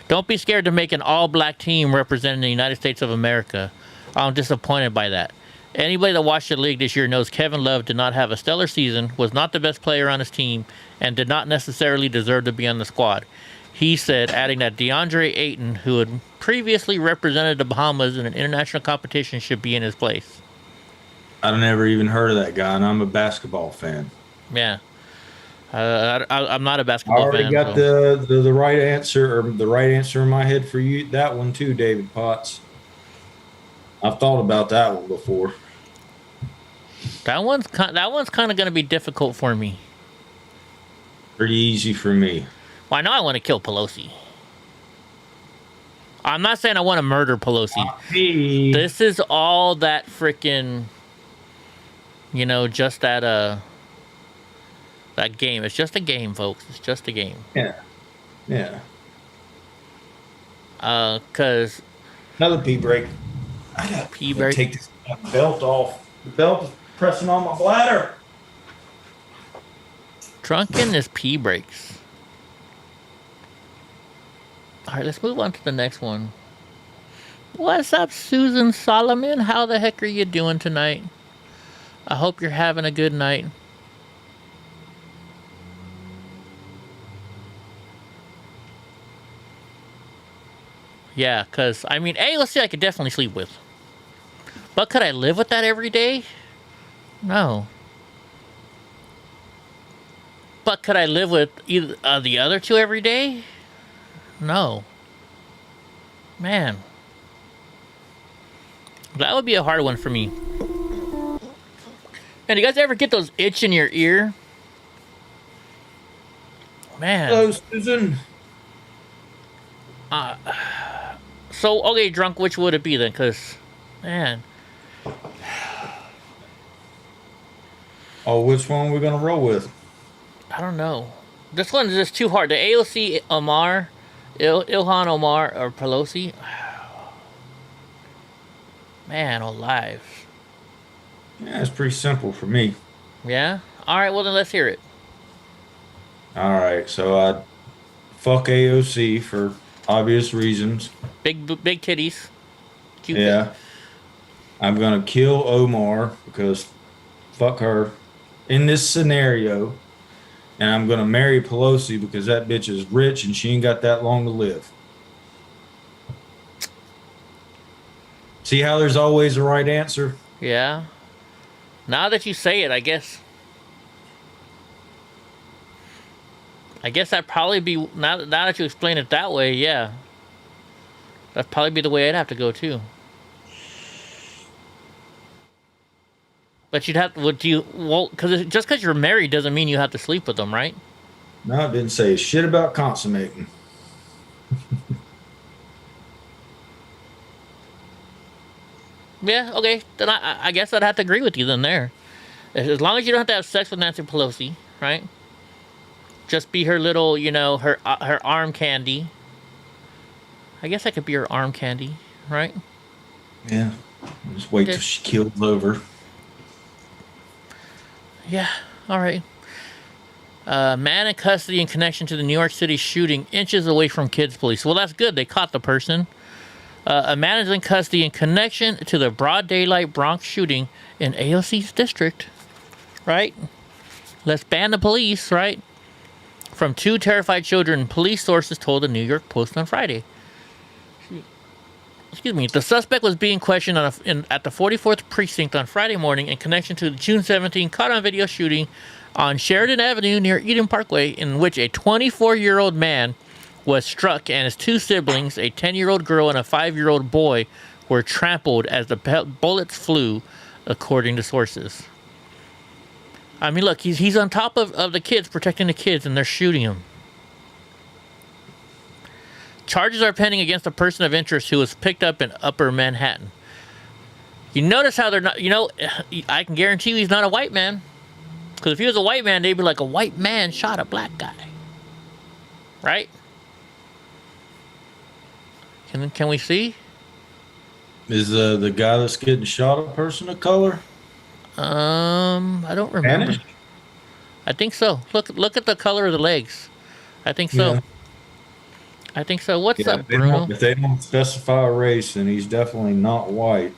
S1: Don't be scared to make an all-black team representing the United States of America. I'm disappointed by that. Anybody that watched the league this year knows Kevin Love did not have a stellar season, was not the best player on his team, and did not necessarily deserve to be on the squad. He said, adding that DeAndre Ayton, who had previously represented the Bahamas in an international competition, should be in his place.
S2: I've never even heard of that guy, and I'm a basketball fan.
S1: Yeah. I'm not a basketball fan.
S2: I already got the right answer, or the right answer in my head for you. That one too, David Potts. I've thought about that one before.
S1: That one's kind of going to be difficult for me.
S2: Pretty easy for me.
S1: Well, I know I want to kill Pelosi. I'm not saying I want to murder Pelosi. This is all that freaking, just that game. It's just a game, folks. It's just a game.
S2: Yeah. Yeah.
S1: Cause
S2: another pee break. I got pee break. Take this belt off. The belt is pressing on my bladder.
S1: Drunkenness pee breaks. All right, let's move on to the next one. What's up, Susan Solomon? How the heck are you doing tonight? I hope you're having a good night. Yeah, because, AOC I could definitely sleep with. But could I live with that every day? No. But could I live with either the other two every day? No. Man. That would be a hard one for me. And you guys ever get those itch in your ear? Man.
S2: Hello, Susan.
S1: So, okay, drunk, which would it be then? Because, man.
S2: Oh, which one are we going to roll with?
S1: I don't know. This one is just too hard. The AOC Omar, Ilhan Omar, or Pelosi. Man, alive.
S2: Yeah, it's pretty simple for me.
S1: Yeah? All right, well, then let's hear it.
S2: All right, so I fuck AOC for obvious reasons.
S1: Big titties.
S2: Cupid. Yeah. I'm going to kill Omar because fuck her in this scenario, and I'm going to marry Pelosi because that bitch is rich and she ain't got that long to live. See how there's always a right answer?
S1: Yeah. Now that you say it, I guess that'd probably be, now that you explain it that way, yeah. That'd probably be the way I'd have to go too. But you'd have to, because just because you're married doesn't mean you have to sleep with them, right?
S2: No, it didn't say shit about consummating.
S1: Yeah, okay. Then I guess I'd have to agree with you then there. As long as you don't have to have sex with Nancy Pelosi, right? Just be her little, her arm candy. I guess I could be her arm candy, right?
S2: Yeah. Just wait till she keels over.
S1: Yeah, all right. Man in custody in connection to the New York City shooting, inches away from kids police. Well, that's good. They caught the person. A man is in custody in connection to the broad daylight Bronx shooting in AOC's district, right? Let's ban the police, right? From 2 terrified children, police sources told the New York Post on Friday. Excuse me. The suspect was being questioned at the 44th precinct on Friday morning in connection to the June 17 caught-on-video shooting on Sheridan Avenue near Eden Parkway, in which a 24-year-old man was struck and his 2 siblings, a 10-year-old girl and a 5-year-old boy, were trampled as the bullets flew, according to sources. I mean, look, he's on top of the kids, protecting the kids, and they're shooting him. Charges are pending against a person of interest who was picked up in Upper Manhattan. You notice how they're not, I can guarantee you he's not a white man. Because if he was a white man, they'd be like, a white man shot a black guy. Right? Can we see?
S2: Is the guy that's getting shot a person of color?
S1: I don't remember.
S2: Spanish?
S1: I think so. Look at the color of the legs. I think so.
S2: Yeah.
S1: I think so. What's up, Bruno?
S2: If they don't specify a race, then he's definitely not white.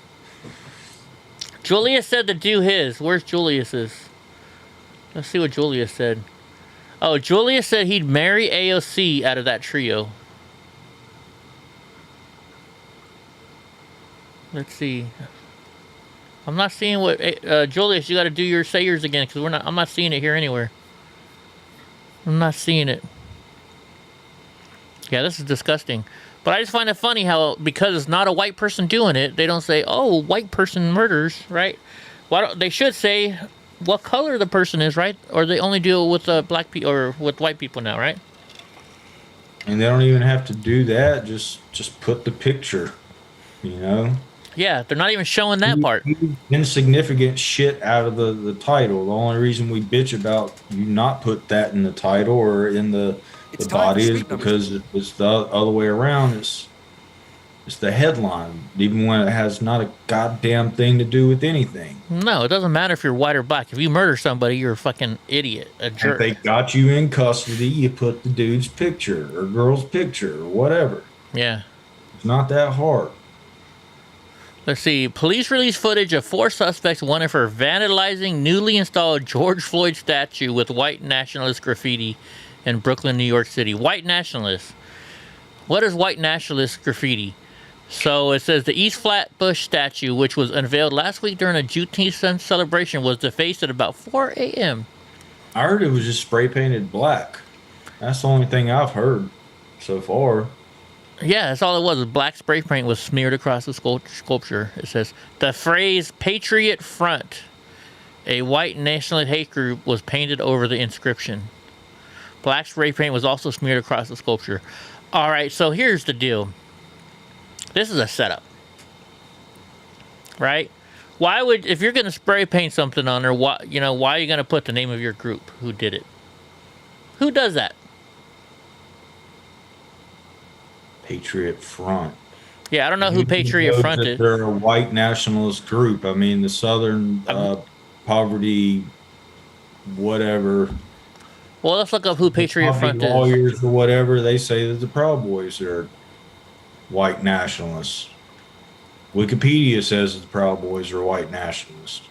S1: Julius said to do his. Where's Julius's? Let's see what Julius said. Oh, Julius said he'd marry AOC out of that trio. Let's see. I'm not seeing what Julius. You got to do your say yours again because I'm not seeing it here anywhere. I'm not seeing it. Yeah, this is disgusting. But I just find it funny how, because it's not a white person doing it, they don't say, "Oh, white person murders," right? Why don't they should say what color the person is, right? Or they only do it with black people or with white people now, right?
S2: And they don't even have to do that. Just put the picture,
S1: Yeah, they're not even showing that part.
S2: Insignificant shit out of the title. The only reason we bitch about you not put that in the title or in the body is because it's the other way around. It's the headline, even when it has not a goddamn thing to do with anything.
S1: No, it doesn't matter if you're white or black. If you murder somebody, you're a fucking idiot, a jerk.
S2: If they got you in custody, you put the dude's picture or girl's picture or whatever.
S1: Yeah.
S2: It's not that hard.
S1: Let's see. Police released footage of 4 suspects wanted for vandalizing newly installed George Floyd statue with white nationalist graffiti in Brooklyn, New York City. White nationalists. What is white nationalist graffiti? So it says the East Flatbush statue, which was unveiled last week during a Juneteenth celebration, was defaced at about 4 a.m.
S2: I heard it was just spray painted black. That's the only thing I've heard so far.
S1: Yeah, that's all it was. Black spray paint was smeared across the sculpture. It says the phrase "Patriot Front," a white nationalist hate group, was painted over the inscription. Black spray paint was also smeared across the sculpture. All right, so here's the deal. This is a setup, right? Why would, if you're going to spray paint something on there, why are you going to put the name of your group who did it? Who does that?
S2: Patriot Front.
S1: Yeah, I don't know who Patriot Front is.
S2: They're a white nationalist group. I mean, the Southern Poverty, whatever.
S1: Well, let's look up who Patriot Front is.
S2: Lawyers or whatever, they say that the Proud Boys are white nationalists. Wikipedia says that the Proud Boys are white nationalists.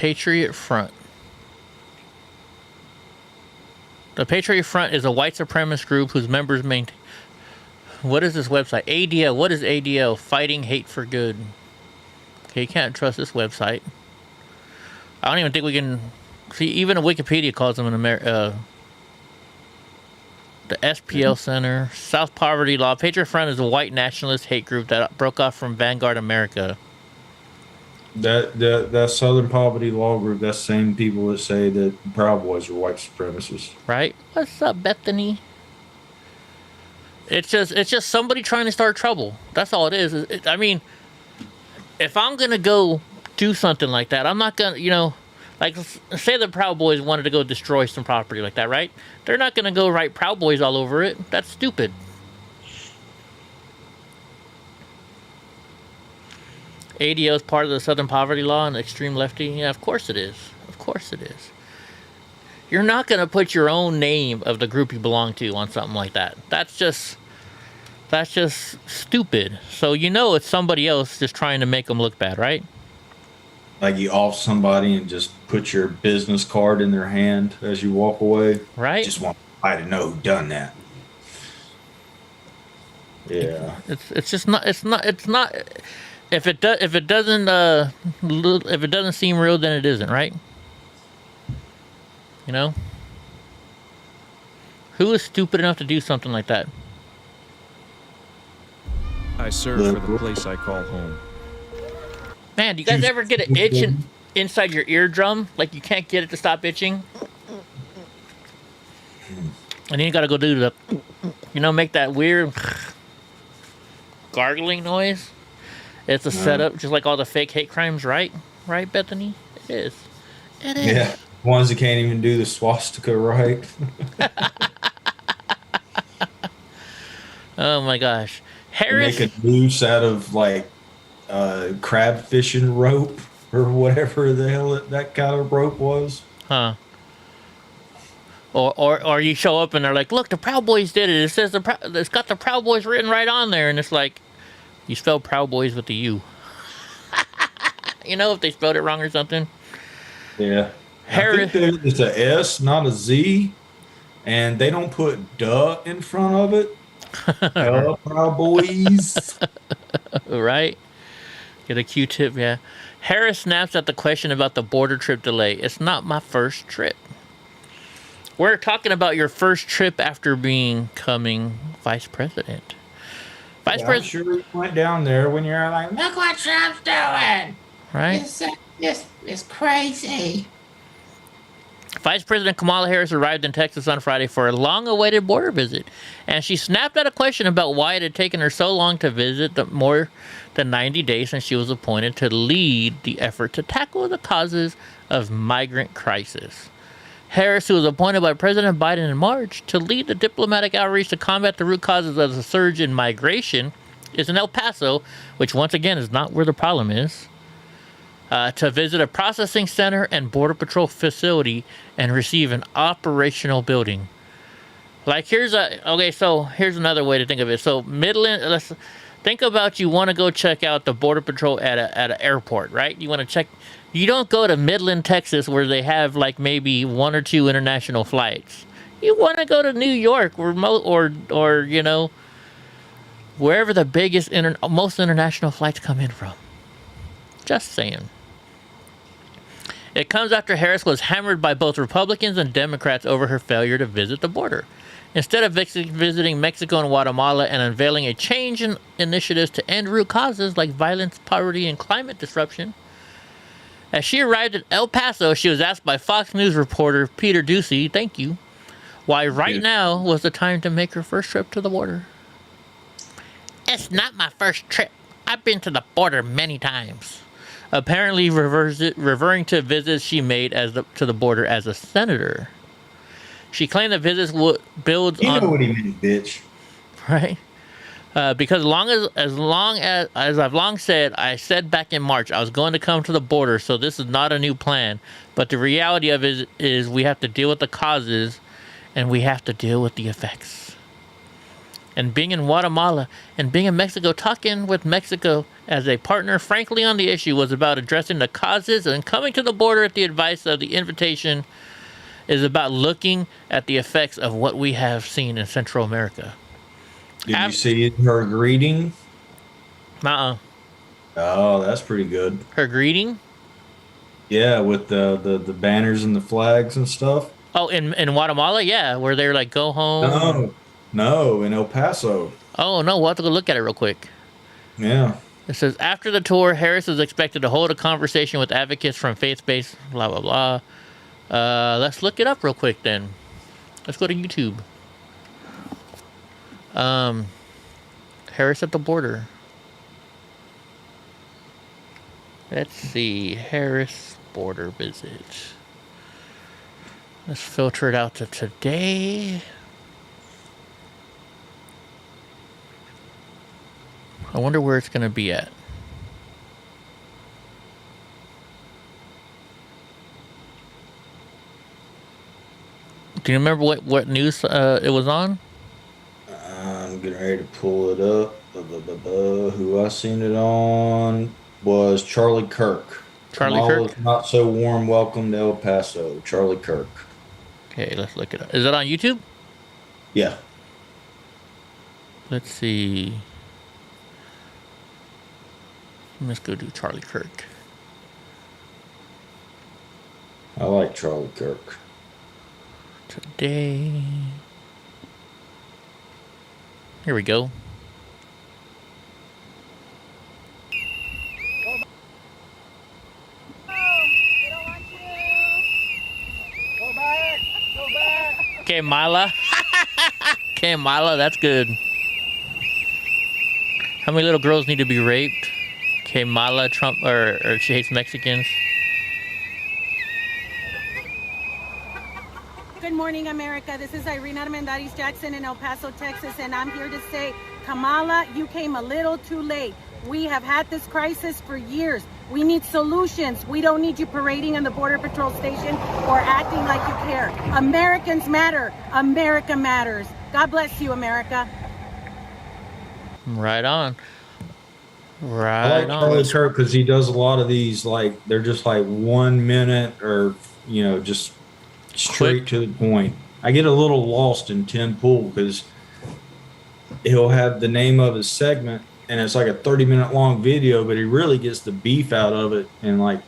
S1: Patriot Front. The Patriot Front is a white supremacist group whose members maintain... What is this website? ADL. What is ADL? Fighting Hate for Good. Okay, you can't trust this website. I don't even think we can... See, even Wikipedia calls them the SPL Center. South Poverty Law. Patriot Front is a white nationalist hate group that broke off from Vanguard America.
S2: That Southern Poverty Law group, that's the same people that say that Proud Boys are white supremacists.
S1: Right? What's up, Bethany? It's just somebody trying to start trouble. That's all it is. I mean, if I'm going to go do something like that, I'm not going to, like, say the Proud Boys wanted to go destroy some property like that, right? They're not going to go write Proud Boys all over it. That's stupid. ADO is part of the Southern Poverty Law and extreme lefty. Yeah, of course it is. Of course it is. You're not going to put your own name of the group you belong to on something like that. That's just stupid. So it's somebody else just trying to make them look bad, right?
S2: Like you off somebody and just put your business card in their hand as you walk away.
S1: Right.
S2: Just want somebody to know who done that. Yeah.
S1: It's not. If it doesn't seem real, then it isn't, right? Who is stupid enough to do something like that?
S15: I serve for the place I call home.
S1: Man, do you guys ever get an itch inside your eardrum? Like you can't get it to stop itching? And then you gotta go do the, make that weird gargling noise. It's a setup, just like all the fake hate crimes, right? Right, Bethany? It is. It is.
S2: Yeah. Ones that can't even do the swastika right.
S1: Oh my gosh. Harris.
S2: Make a noose out of like crab fishing rope or whatever the hell that kind of rope was.
S1: Huh. Or you show up and they're like, look, the Proud Boys did it. It says it's got the Proud Boys written right on there, and it's like, you spelled Proud Boys with the U. If they spelled it wrong or something.
S2: Yeah. I think it's a S, not a Z, and they don't put duh in front of it. Duh, Proud Boys.
S1: Right? Get a Q-tip, yeah. Harris snaps at the question about the border trip delay. It's not my first trip. We're talking about your first trip after becoming vice president.
S2: Vice president. I'm sure you went down there when you're like, look what Trump's doing.
S1: Right?
S2: It's crazy.
S1: Vice President Kamala Harris arrived in Texas on Friday for a long-awaited border visit, and she snapped at a question about why it had taken her so long to visit the more than 90 days since she was appointed to lead the effort to tackle the causes of migrant crisis. Harris, who was appointed by President Biden in March to lead the diplomatic outreach to combat the root causes of the surge in migration, is in El Paso, which once again is not where the problem is, to visit a processing center and Border Patrol facility and receive an operational building. Like here's another way to think of it. So Midland, let's think about, you want to go check out the Border Patrol at an airport, right? You want to check. You don't go to Midland, Texas, where they have like maybe 1 or 2 international flights. You want to go to New York or wherever the biggest most international flights come in from. Just saying. It comes after Harris was hammered by both Republicans and Democrats over her failure to visit the border. Instead of visiting Mexico and Guatemala and unveiling a change in initiatives to end root causes like violence, poverty, and climate disruption, as she arrived at El Paso, she was asked by Fox News reporter Peter Doocy, thank you, why right now was the time to make her first trip to the border. It's not my first trip. I've been to the border many times. Apparently referring to visits she made to the border as a senator. She claimed the visits builds on...
S2: You know what he meant, bitch.
S1: Right? Because as I've long said, I said back in March, I was going to come to the border, so this is not a new plan. But the reality of it is we have to deal with the causes, and we have to deal with the effects. And being in Guatemala and being in Mexico, talking with Mexico as a partner frankly on the issue was about addressing the causes, and coming to the border at the advice of the invitation is about looking at the effects of what we have seen in Central America.
S2: Did you see her greeting?
S1: Uh-uh.
S2: Oh, that's pretty good.
S1: Her greeting?
S2: Yeah, with the banners and the flags and stuff.
S1: Oh, in Guatemala? Yeah, where they're like, go home.
S2: No, in El Paso.
S1: Oh, no, we'll have to go look at it real quick.
S2: Yeah.
S1: It says, after the tour, Harris is expected to hold a conversation with advocates from faith-based blah, blah, blah. Let's look it up real quick then. Let's go to YouTube. Harris at the border. Let's see. Harris border visit. Let's filter it out to today. I wonder where it's going to be at. Do you remember what news it was on?
S2: I'm getting ready to pull it up. Who I seen it on was Charlie Kirk.
S1: Charlie Kirk?
S2: Not so warm welcome to El Paso. Charlie Kirk.
S1: Okay, let's look it up. Is it on YouTube?
S2: Yeah.
S1: Let's see. Let's go do Charlie Kirk.
S2: I like Charlie Kirk.
S1: Today. Here we go. Okay, Mila. Okay, Mila, that's good. How many little girls need to be raped? Okay, Mila, Trump, or she hates Mexicans.
S16: Good morning, America. This is Irene Armendariz Jackson in El Paso, Texas, and I'm here to say, Kamala, you came a little too late. We have had this crisis for years. We need solutions. We don't need you parading in the Border Patrol station or acting like you care. Americans matter. America matters. God bless you, America.
S1: Right on. Right
S2: I like Charlie Kirk because he does a lot of these, like, they're just like 1 minute or, you know, just straight to the point. I get a little lost in Tim Pool because he'll have the name of his segment and it's like a 30-minute long video, but he really gets the beef out of it in like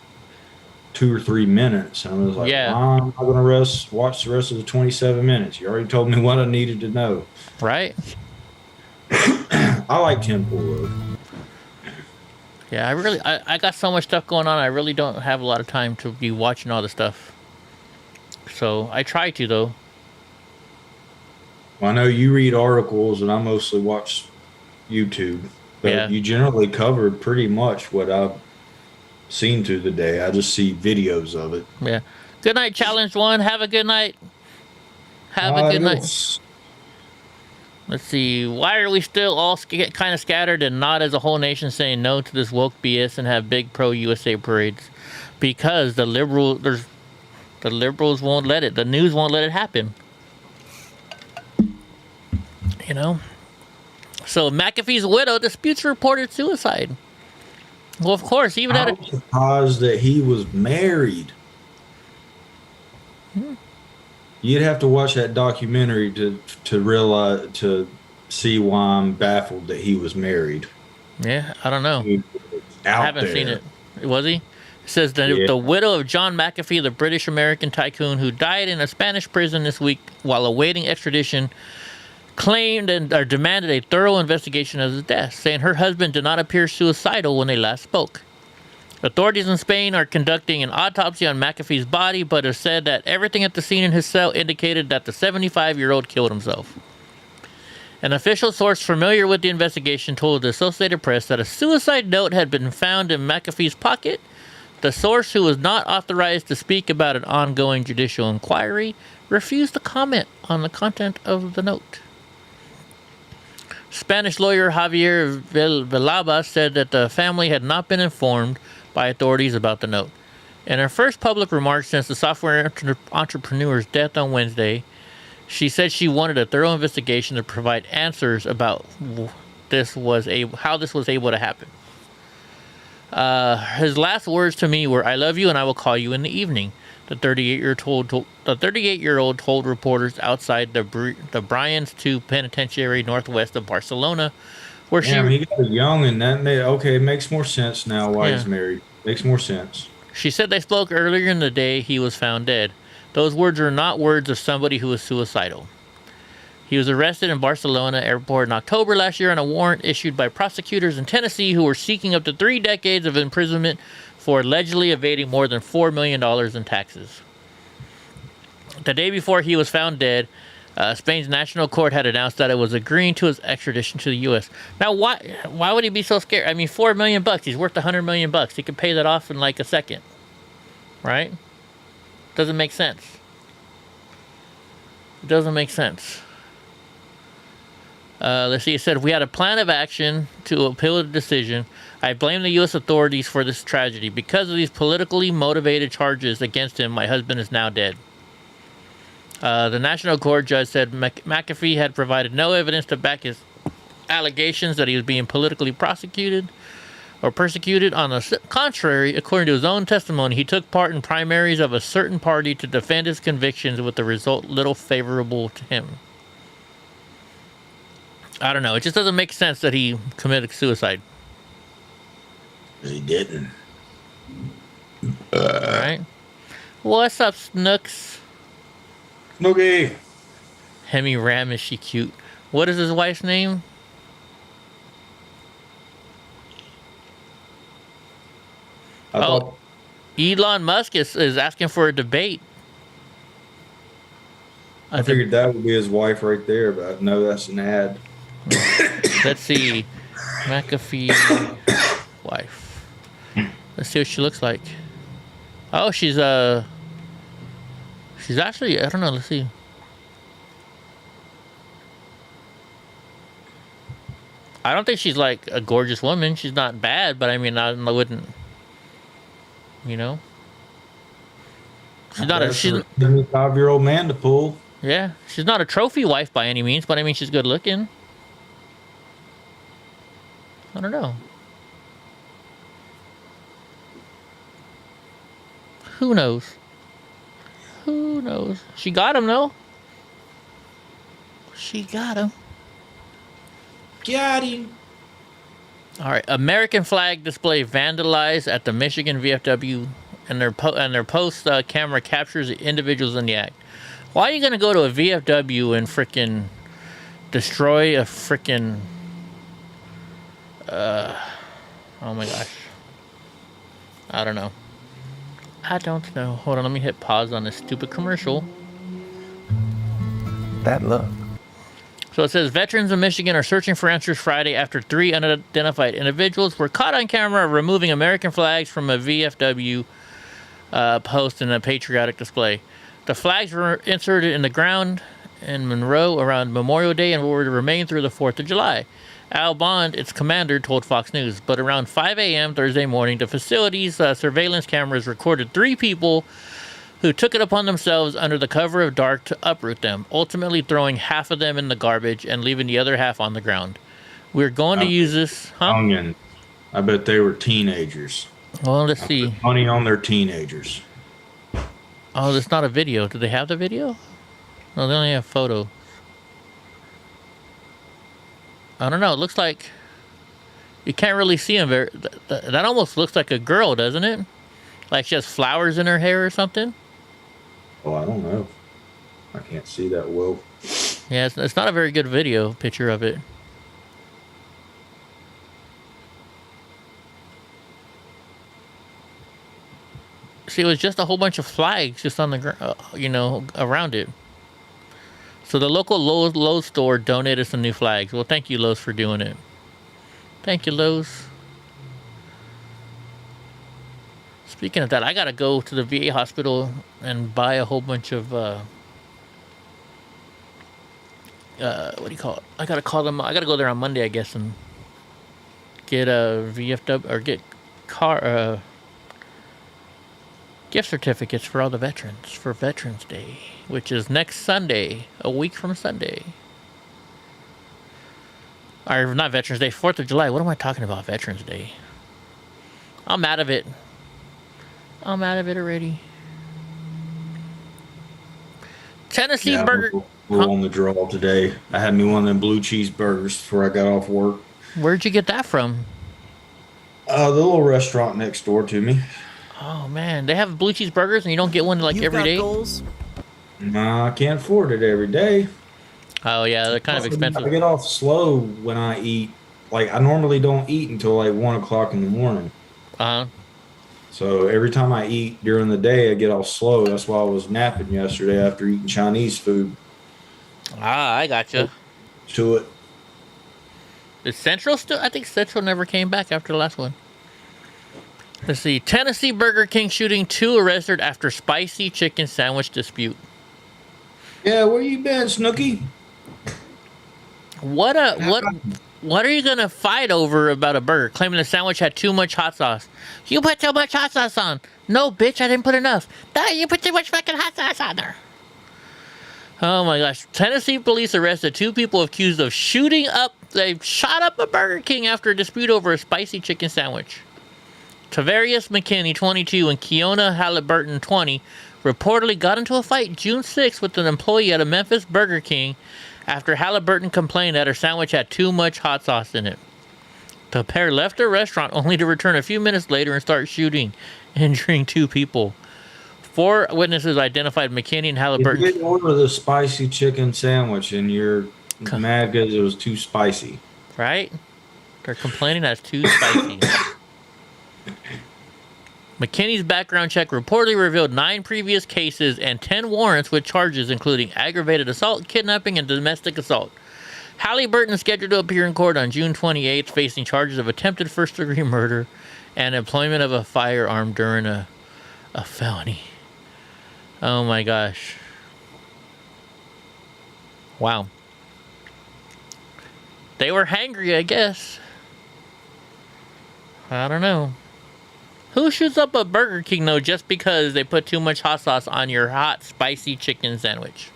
S2: 2 or 3 minutes. And I was like,
S1: yeah.
S2: I'm not going to watch the rest of the 27 minutes. You already told me what I needed to know.
S1: Right.
S2: I like Tim Pool.
S1: Yeah, I got so much stuff going on. I really don't have a lot of time to be watching all the stuff. So I try to, though.
S2: Well, I know you read articles, and I mostly watch YouTube. But
S1: yeah.
S2: You generally covered pretty much what I've seen through the day. I just see videos of it.
S1: Yeah. Good night, Challenge 1. Have a good night. Have a good night. Let's see. Why are we still all kind of scattered and not as a whole nation saying no to this woke BS and have big pro-USA parades? Because the liberals won't let it. The news won't let it happen. You know? So McAfee's widow disputes reported suicide. Well, of course, even at
S2: I'm surprised that he was married. You'd have to watch that documentary to realize, to see why I'm baffled that he was married.
S1: Yeah, I don't know. I haven't seen it. Was he? It says that the widow of John McAfee, the British-American tycoon who died in a Spanish prison this week while awaiting extradition, claimed or demanded a thorough investigation of his death, saying her husband did not appear suicidal when they last spoke. Authorities in Spain are conducting an autopsy on McAfee's body, but have said that everything at the scene in his cell indicated that the 75-year-old killed himself. An official source familiar with the investigation told the Associated Press that a suicide note had been found in McAfee's pocket. The source, who was not authorized to speak about an ongoing judicial inquiry, refused to comment on the content of the note. Spanish lawyer Javier Villalba said that the family had not been informed by authorities about the note. In her first public remarks since the software entrepreneur's death on Wednesday, she said she wanted a thorough investigation to provide answers about how this was able to happen. His last words to me were, "I love you and I will call you in the evening." The 38-year-old told reporters outside the Bryans II Penitentiary northwest of Barcelona, where
S2: he got young, and it makes more sense now why he's married. Makes more sense.
S1: She said they spoke earlier in the day he was found dead. Those words are not words of somebody who was suicidal. He was arrested in Barcelona airport in October last year on a warrant issued by prosecutors in Tennessee who were seeking up to 3 decades of imprisonment for allegedly evading more than $4 million in taxes. The day before he was found dead, Spain's national court had announced that it was agreeing to his extradition to the U.S. Now, why would he be so scared? I mean, $4 million. He's worth $100 million. He could pay that off in like a second, right? Doesn't make sense. It doesn't make sense. Let's see. It said, "We had a plan of action to appeal the decision. I blame the U.S. authorities for this tragedy. Because of these politically motivated charges against him, my husband is now dead." The national court judge said McAfee had provided no evidence to back his allegations that he was being politically prosecuted or persecuted. On the contrary, according to his own testimony, he took part in primaries of a certain party to defend his convictions, with the result little favorable to him. I don't know. It just doesn't make sense that he committed suicide.
S2: He didn't.
S1: All right. What's up, Snooks?
S2: Snooky.
S1: Hemi Ram, is she cute? What is his wife's name? Elon Musk is asking for a debate.
S2: I figured that would be his wife right there, but no, that's an ad.
S1: Let's see. McAfee wife. Let's see what she looks like. Oh, she's actually, I don't know, let's see. I don't think she's like a gorgeous woman. She's not bad, but I mean, I wouldn't, you know. She's not a
S2: 75-year-old man to pull.
S1: Yeah, she's not a trophy wife by any means, but I mean, she's good looking. I don't know. Who knows? Who knows? She got him, though. She got him.
S2: Got him.
S1: All right. American flag display vandalized at the Michigan VFW, and their post camera captures the individuals in the act. Why are you gonna go to a VFW and frickin' destroy a frickin' oh my gosh. I don't know. Hold on, let me hit pause on this stupid commercial.
S17: That look.
S1: So it says, veterans of Michigan are searching for answers Friday after 3 unidentified individuals were caught on camera removing American flags from a VFW post in a patriotic display. The flags were inserted in the ground in Monroe around Memorial Day and were to remain through the 4th of July. Al Bond, its commander, told Fox News. But around 5 a.m. Thursday morning, the facility's surveillance cameras recorded 3 people who took it upon themselves under the cover of dark to uproot them, ultimately throwing half of them in the garbage and leaving the other half on the ground. We're going to use this...
S2: Onion. I bet they were teenagers.
S1: Well, let's see.
S2: Money on their teenagers.
S1: Oh, that's not a video. Do they have the video? No, they only have photo. I don't know. It looks like you can't really see him very. That almost looks like a girl, doesn't it? Like she has flowers in her hair or something.
S2: Oh, I don't know. I can't see that well.
S1: Yeah, it's not a very good video picture of it. See, it was just a whole bunch of flags just on the ground, around it. So the local Lowe's store donated some new flags. Well, thank you, Lowe's, for doing it. Thank you, Lowe's. Speaking of that, I gotta go to the VA hospital and buy a whole bunch of what do you call it? I gotta call them. I gotta go there on Monday, I guess, and get a VFW or get gift certificates for all the veterans for Veterans Day, which is next Sunday, a week from Sunday. Or not Veterans Day, 4th of July. What am I talking about? Veterans Day. I'm out of it. I'm out of it already. Tennessee burger.
S2: We're on the draw today. I had me one of them blue cheeseburgers before I got off work.
S1: Where'd you get that from?
S2: The little restaurant next door to me.
S1: Oh man, they have blue cheeseburgers and you don't get one like every day?
S2: Goals? Nah, I can't afford it every day.
S1: Oh yeah, they're kind of expensive.
S2: I get off slow when I eat. Like I normally don't eat until like 1 o'clock in the morning. So every time I eat during the day, I get off slow. That's why I was napping yesterday after eating Chinese food.
S1: I gotcha.
S2: To it.
S1: Is Central still? I think Central never came back after the last one. Let's see. Tennessee Burger King shooting, 2 arrested after spicy chicken sandwich dispute.
S2: Yeah, where you been, Snooky?
S1: What are you gonna fight over about a burger? Claiming the sandwich had too much hot sauce. You put too much hot sauce on. No, bitch, I didn't put enough. No, you put too much fucking hot sauce on there. Oh my gosh. Tennessee police arrested 2 people accused of shooting up. They shot up a Burger King after a dispute over a spicy chicken sandwich. Tavarius McKinney, 22, and Keona Halliburton, 20, reportedly got into a fight June 6th with an employee at a Memphis Burger King after Halliburton complained that her sandwich had too much hot sauce in it. The pair left the restaurant only to return a few minutes later and start shooting, injuring 2 people. 4 witnesses identified McKinney and Halliburton.
S2: You didn't order the spicy chicken sandwich and you're mad because it was too spicy.
S1: Right? They're complaining that it's too spicy. McKinney's background check reportedly revealed 9 previous cases and 10 warrants with charges including aggravated assault, kidnapping, and domestic assault. Halliburton is scheduled to appear in court on June 28th, facing charges of attempted first-degree murder and employment of a firearm during a felony. Oh my gosh. Wow. They were hangry, I guess. I don't know. Who shoots up a Burger King, though, just because they put too much hot sauce on your hot, spicy chicken sandwich?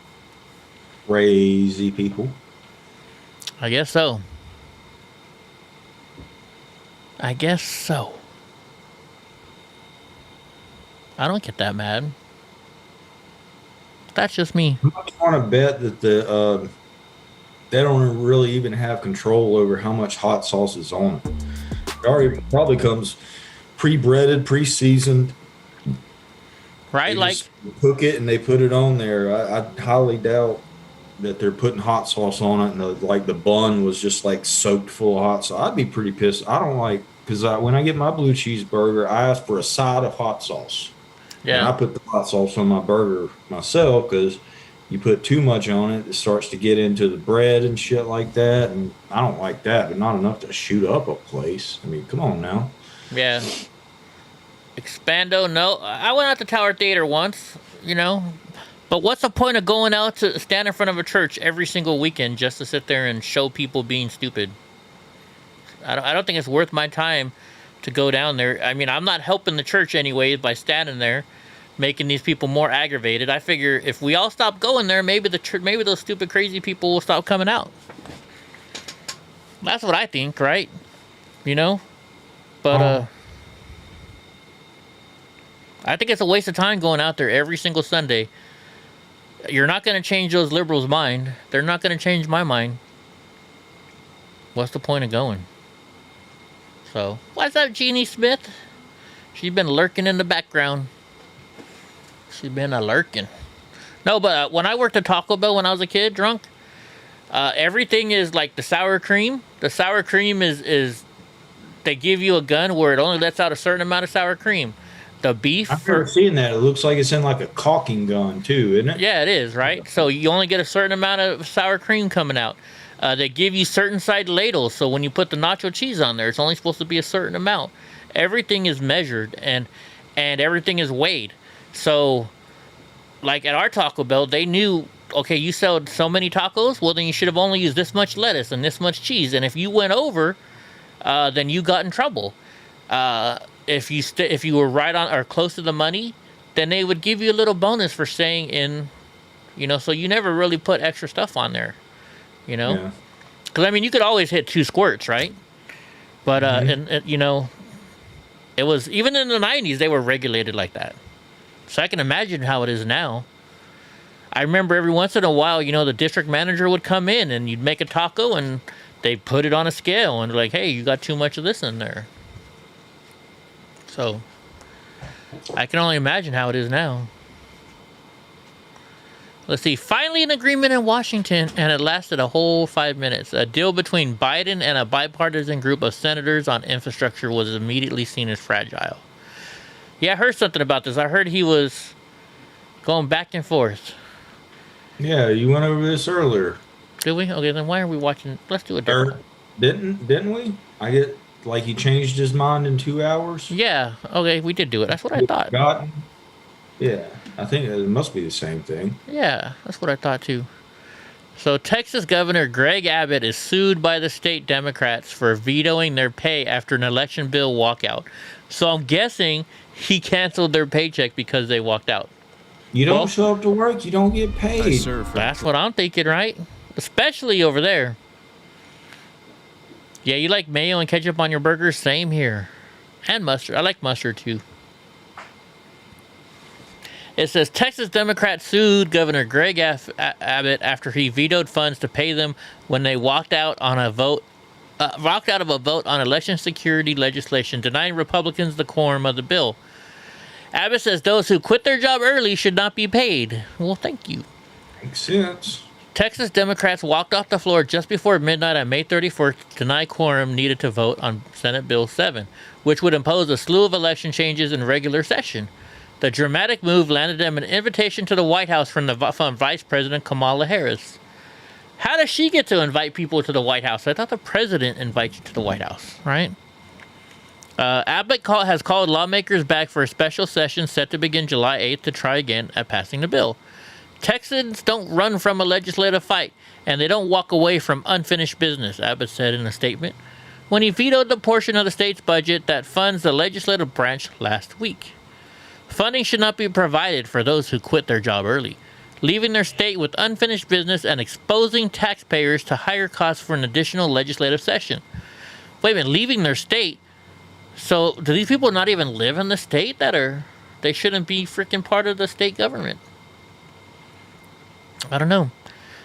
S2: Crazy people.
S1: I guess so. I guess so. I don't get that mad. That's just me.
S2: I want to bet that they don't really even have control over how much hot sauce is on it. It already probably comes pre-breaded, pre-seasoned.
S1: Right,
S2: they
S1: like
S2: cook it and they put it on there. I highly doubt that they're putting hot sauce on it, and the bun was just like soaked full of hot sauce. I'd be pretty pissed. I don't like, because when I get my blue cheeseburger, I ask for a side of hot sauce. Yeah, and I put the hot sauce on my burger myself because you put too much on it, it starts to get into the bread and shit like that, and I don't like that. But not enough to shoot up a place. I mean, come on now.
S1: Yeah. Expando, no. I went out to Tower Theater once, but what's the point of going out to stand in front of a church every single weekend just to sit there and show people being stupid? I don't think it's worth my time to go down there. I mean, I'm not helping the church anyways by standing there, making these people more aggravated. I figure if we all stop going there, maybe those stupid, crazy people will stop coming out. That's what I think, right? But I think it's a waste of time going out there every single Sunday. You're not going to change those liberals' mind. They're not going to change my mind. What's the point of going? So, what's up, Jeannie Smith? She's been lurking in the background. She's been lurking. No, but when I worked at Taco Bell when I was a kid, drunk, everything is like the sour cream. The sour cream is they give you a gun where it only lets out a certain amount of sour cream. The beef.
S2: I've never seen that. It looks like it's in like a caulking gun too, isn't it?
S1: Yeah, it is, right? So you only get a certain amount of sour cream coming out. They give you certain side ladles, so when you put the nacho cheese on there, it's only supposed to be a certain amount. Everything is measured and everything is weighed. So, like at our Taco Bell, they knew, okay, you sell so many tacos, well then you should have only used this much lettuce and this much cheese. And if you went over, then you got in trouble. If you were right on or close to the money, then they would give you a little bonus for staying in, so you never really put extra stuff on there,
S2: Yeah.
S1: Because I mean, you could always hit 2 squirts, right? But It was, even in the 90s, they were regulated like that. So I can imagine how it is now. I remember every once in a while, you know, the district manager would come in and you'd make a taco and they'd put it on a scale and like, hey, you got too much of this in there. So I can only imagine how it is now. Let's see. Finally, an agreement in Washington, and it lasted a whole 5 minutes. A deal between Biden and a bipartisan group of senators on infrastructure was immediately seen as fragile. Yeah, I heard something about this. I heard he was going back and forth.
S2: Yeah, you went over this earlier.
S1: Did we? Okay, then why are we watching? Let's do it different.
S2: Didn't we? I get like he changed his mind in 2 hours.
S1: Yeah. Okay, we did do it. That's what I thought.
S2: Yeah, I think it must be the same thing.
S1: Yeah, that's what I thought too. So Texas Governor Greg Abbott is sued by the state Democrats for vetoing their pay after an election bill walkout. So I'm guessing he canceled their paycheck because they walked out.
S2: You don't show up to work, you don't get paid.
S1: That's what I'm thinking, right? Especially over there. Yeah, you like mayo and ketchup on your burgers? Same here. And mustard. I like mustard too. It says Texas Democrats sued Governor Greg Abbott after he vetoed funds to pay them when they walked out of a vote on election security legislation, denying Republicans the quorum of the bill. Abbott says those who quit their job early should not be paid. Well, thank you.
S2: Makes sense.
S1: Texas Democrats walked off the floor just before midnight on May 31st to deny quorum needed to vote on Senate Bill 7, which would impose a slew of election changes in regular session. The dramatic move landed them an invitation to the White House from Vice President Kamala Harris. How does she get to invite people to the White House? I thought the president invites you to the White House, right? Abbott has called lawmakers back for a special session set to begin July 8th to try again at passing the bill. Texans don't run from a legislative fight, and they don't walk away from unfinished business, Abbott said in a statement, when he vetoed the portion of the state's budget that funds the legislative branch last week. Funding should not be provided for those who quit their job early, leaving their state with unfinished business and exposing taxpayers to higher costs for an additional legislative session. Wait a minute, leaving their state? So do these people not even live in the state they shouldn't be freaking part of the state government? I don't know.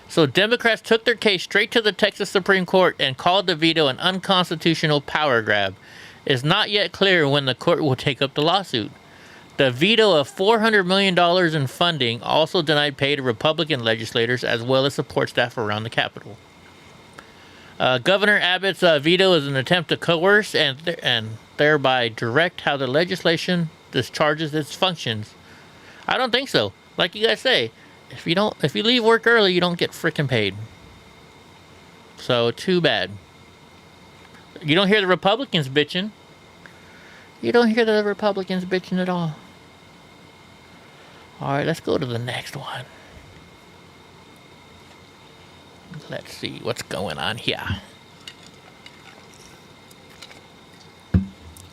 S1: So Democrats took their case straight to the Texas Supreme Court and called the veto an unconstitutional power grab. It's not yet clear when the court will take up the lawsuit. The veto of $400 million in funding also denied pay to Republican legislators as well as support staff around the Capitol. Governor Abbott's veto is an attempt to coerce and thereby direct how the legislation discharges its functions. I don't think so. Like you guys say, if you leave work early, you don't get frickin' paid. So too bad. You don't hear the Republicans bitching. You don't hear the Republicans bitching at all. All right, let's go to the next one. Let's see what's going on here. It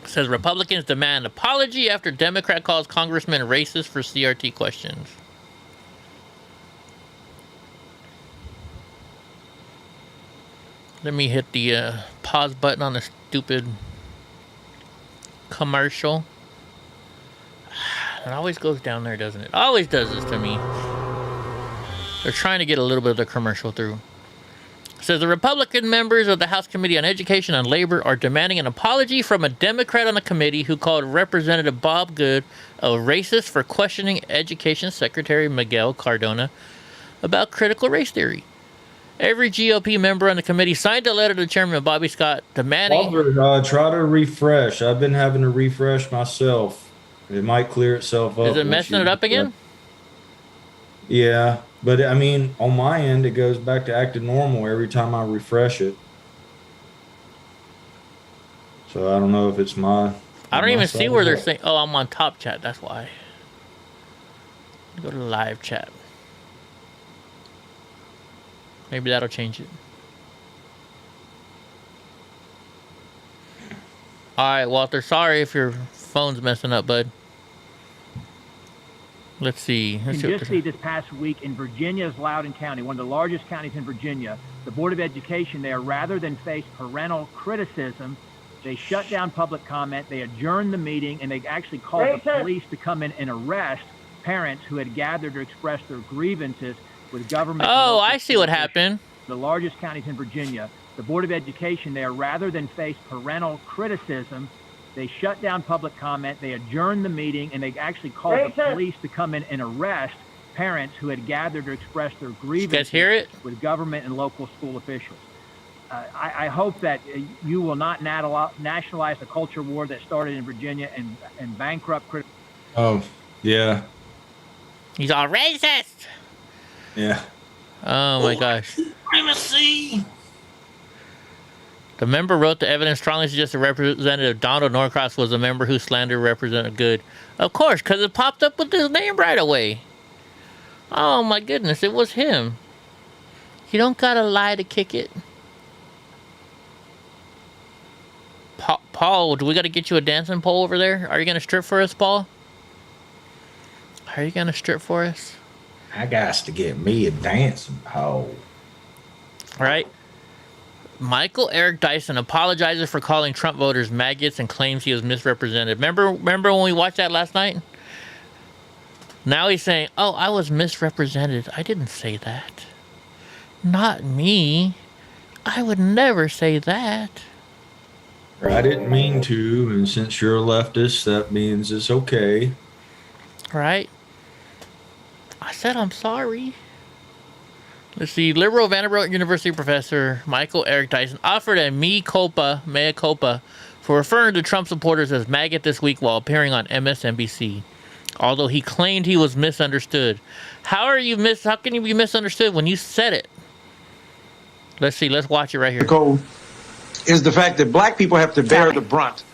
S1: says Republicans demand apology after Democrat calls Congressman racist for CRT questions. Let me hit the pause button on the stupid commercial. It always goes down there, doesn't it? Always does this to me. They're trying to get a little bit of the commercial through. It says the Republican members of the House Committee on Education and Labor are demanding an apology from a Democrat on the committee who called Representative Bob Good a racist for questioning Education Secretary Miguel Cardona about critical race theory. Every GOP member on the committee signed a letter to Chairman Bobby Scott demanding...
S2: Walter, try to refresh. I've been having to refresh myself. It might clear itself up.
S1: Is it messing it up again?
S2: Yeah, but I mean, on my end, it goes back to acting normal every time I refresh it. So I don't know if it's my...
S1: I don't even see where they're saying... Oh, I'm on top chat. That's why. Go to live chat. Maybe that'll change it. All right, Walter. Sorry if your phone's messing up, bud. Let's see.
S17: You can just see this past week in Virginia's Loudoun County, one of the largest counties in Virginia, the Board of Education there, rather than face parental criticism, They shut down public comment. They adjourned the meeting, and they actually called the police to come in and arrest parents who had gathered to express their grievances with government.
S1: Oh, I see what happened.
S17: The largest counties in Virginia, the Board of Education there, rather than face parental criticism, they shut down public comment. They adjourned the meeting, and they actually called the police to come in and arrest parents who had gathered to express their grievances with government and local school officials. I hope that you will not nationalize the culture war that started in Virginia and bankrupt critics.
S2: Oh, yeah.
S1: He's all racist.
S2: Yeah.
S1: Oh, my gosh.
S2: Supremacy.
S1: The member wrote the evidence strongly suggests that Representative Donald Norcross was a member who slandered Representative Good. Of course, because it popped up with his name right away. Oh, my goodness. It was him. You don't got to lie to kick it. Paul, do we got to get you a dancing pole over there? Are you going to strip for us, Paul? Are you going to strip for us?
S2: I got to get me a dancing pole.
S1: All right. Michael Eric Dyson apologizes for calling Trump voters maggots and claims he was misrepresented. Remember when we watched that last night? Now he's saying, oh, I was misrepresented. I didn't say that. Not me. I would never say that.
S2: I didn't mean to, and since you're a leftist, that means it's okay.
S1: Right? I said I'm sorry. Let's see. Liberal Vanderbilt University professor Michael Eric Dyson offered a mea culpa for referring to Trump supporters as maggot this week while appearing on MSNBC. Although he claimed he was misunderstood. How can you be misunderstood when you said it? Let's see. Let's watch it right here.
S18: Is the fact that black people have to bear the brunt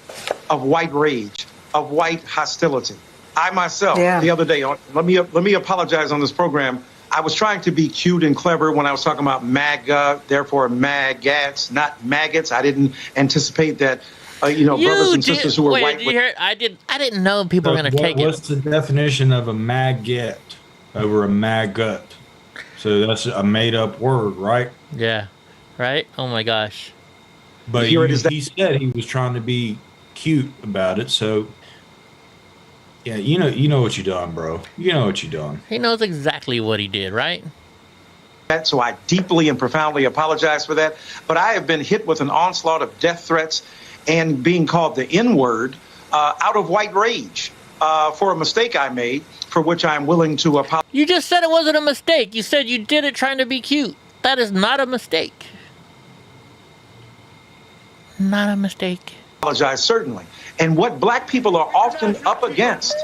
S18: of white rage, of white hostility. I myself, the other day, let me apologize on this program. I was trying to be cute and clever when I was talking about MAGA, therefore maggots, not maggots. I didn't anticipate that, brothers and sisters who were white.
S1: Did you hear it? I didn't know people were going to take it.
S2: What's the definition of a maggot over a maggot? So that's a made-up word, right?
S1: Yeah. Right? Oh, my gosh.
S2: But he said he was trying to be cute about it, so yeah, you know what you done, bro. You know what you done.
S1: He knows exactly what he did, right?
S18: So I deeply and profoundly apologize for that. But I have been hit with an onslaught of death threats and being called the N-word out of white rage for a mistake I made, for which I'm willing to apologize.
S1: You just said it wasn't a mistake. You said you did it trying to be cute. That is not a mistake. Not a mistake.
S18: Apologize, certainly. And what black people are often up against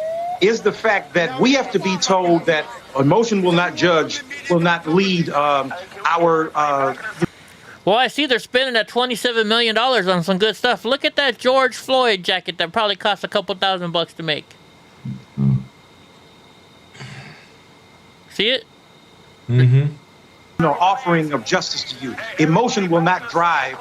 S18: is the fact that we have to be told that emotion will not judge, will not lead our...
S1: Well, I see they're spending that $27 million on some good stuff. Look at that George Floyd jacket that probably cost a couple $1,000 to make. See it?
S18: Mm-hmm. Offering of justice to you. Emotion will not drive,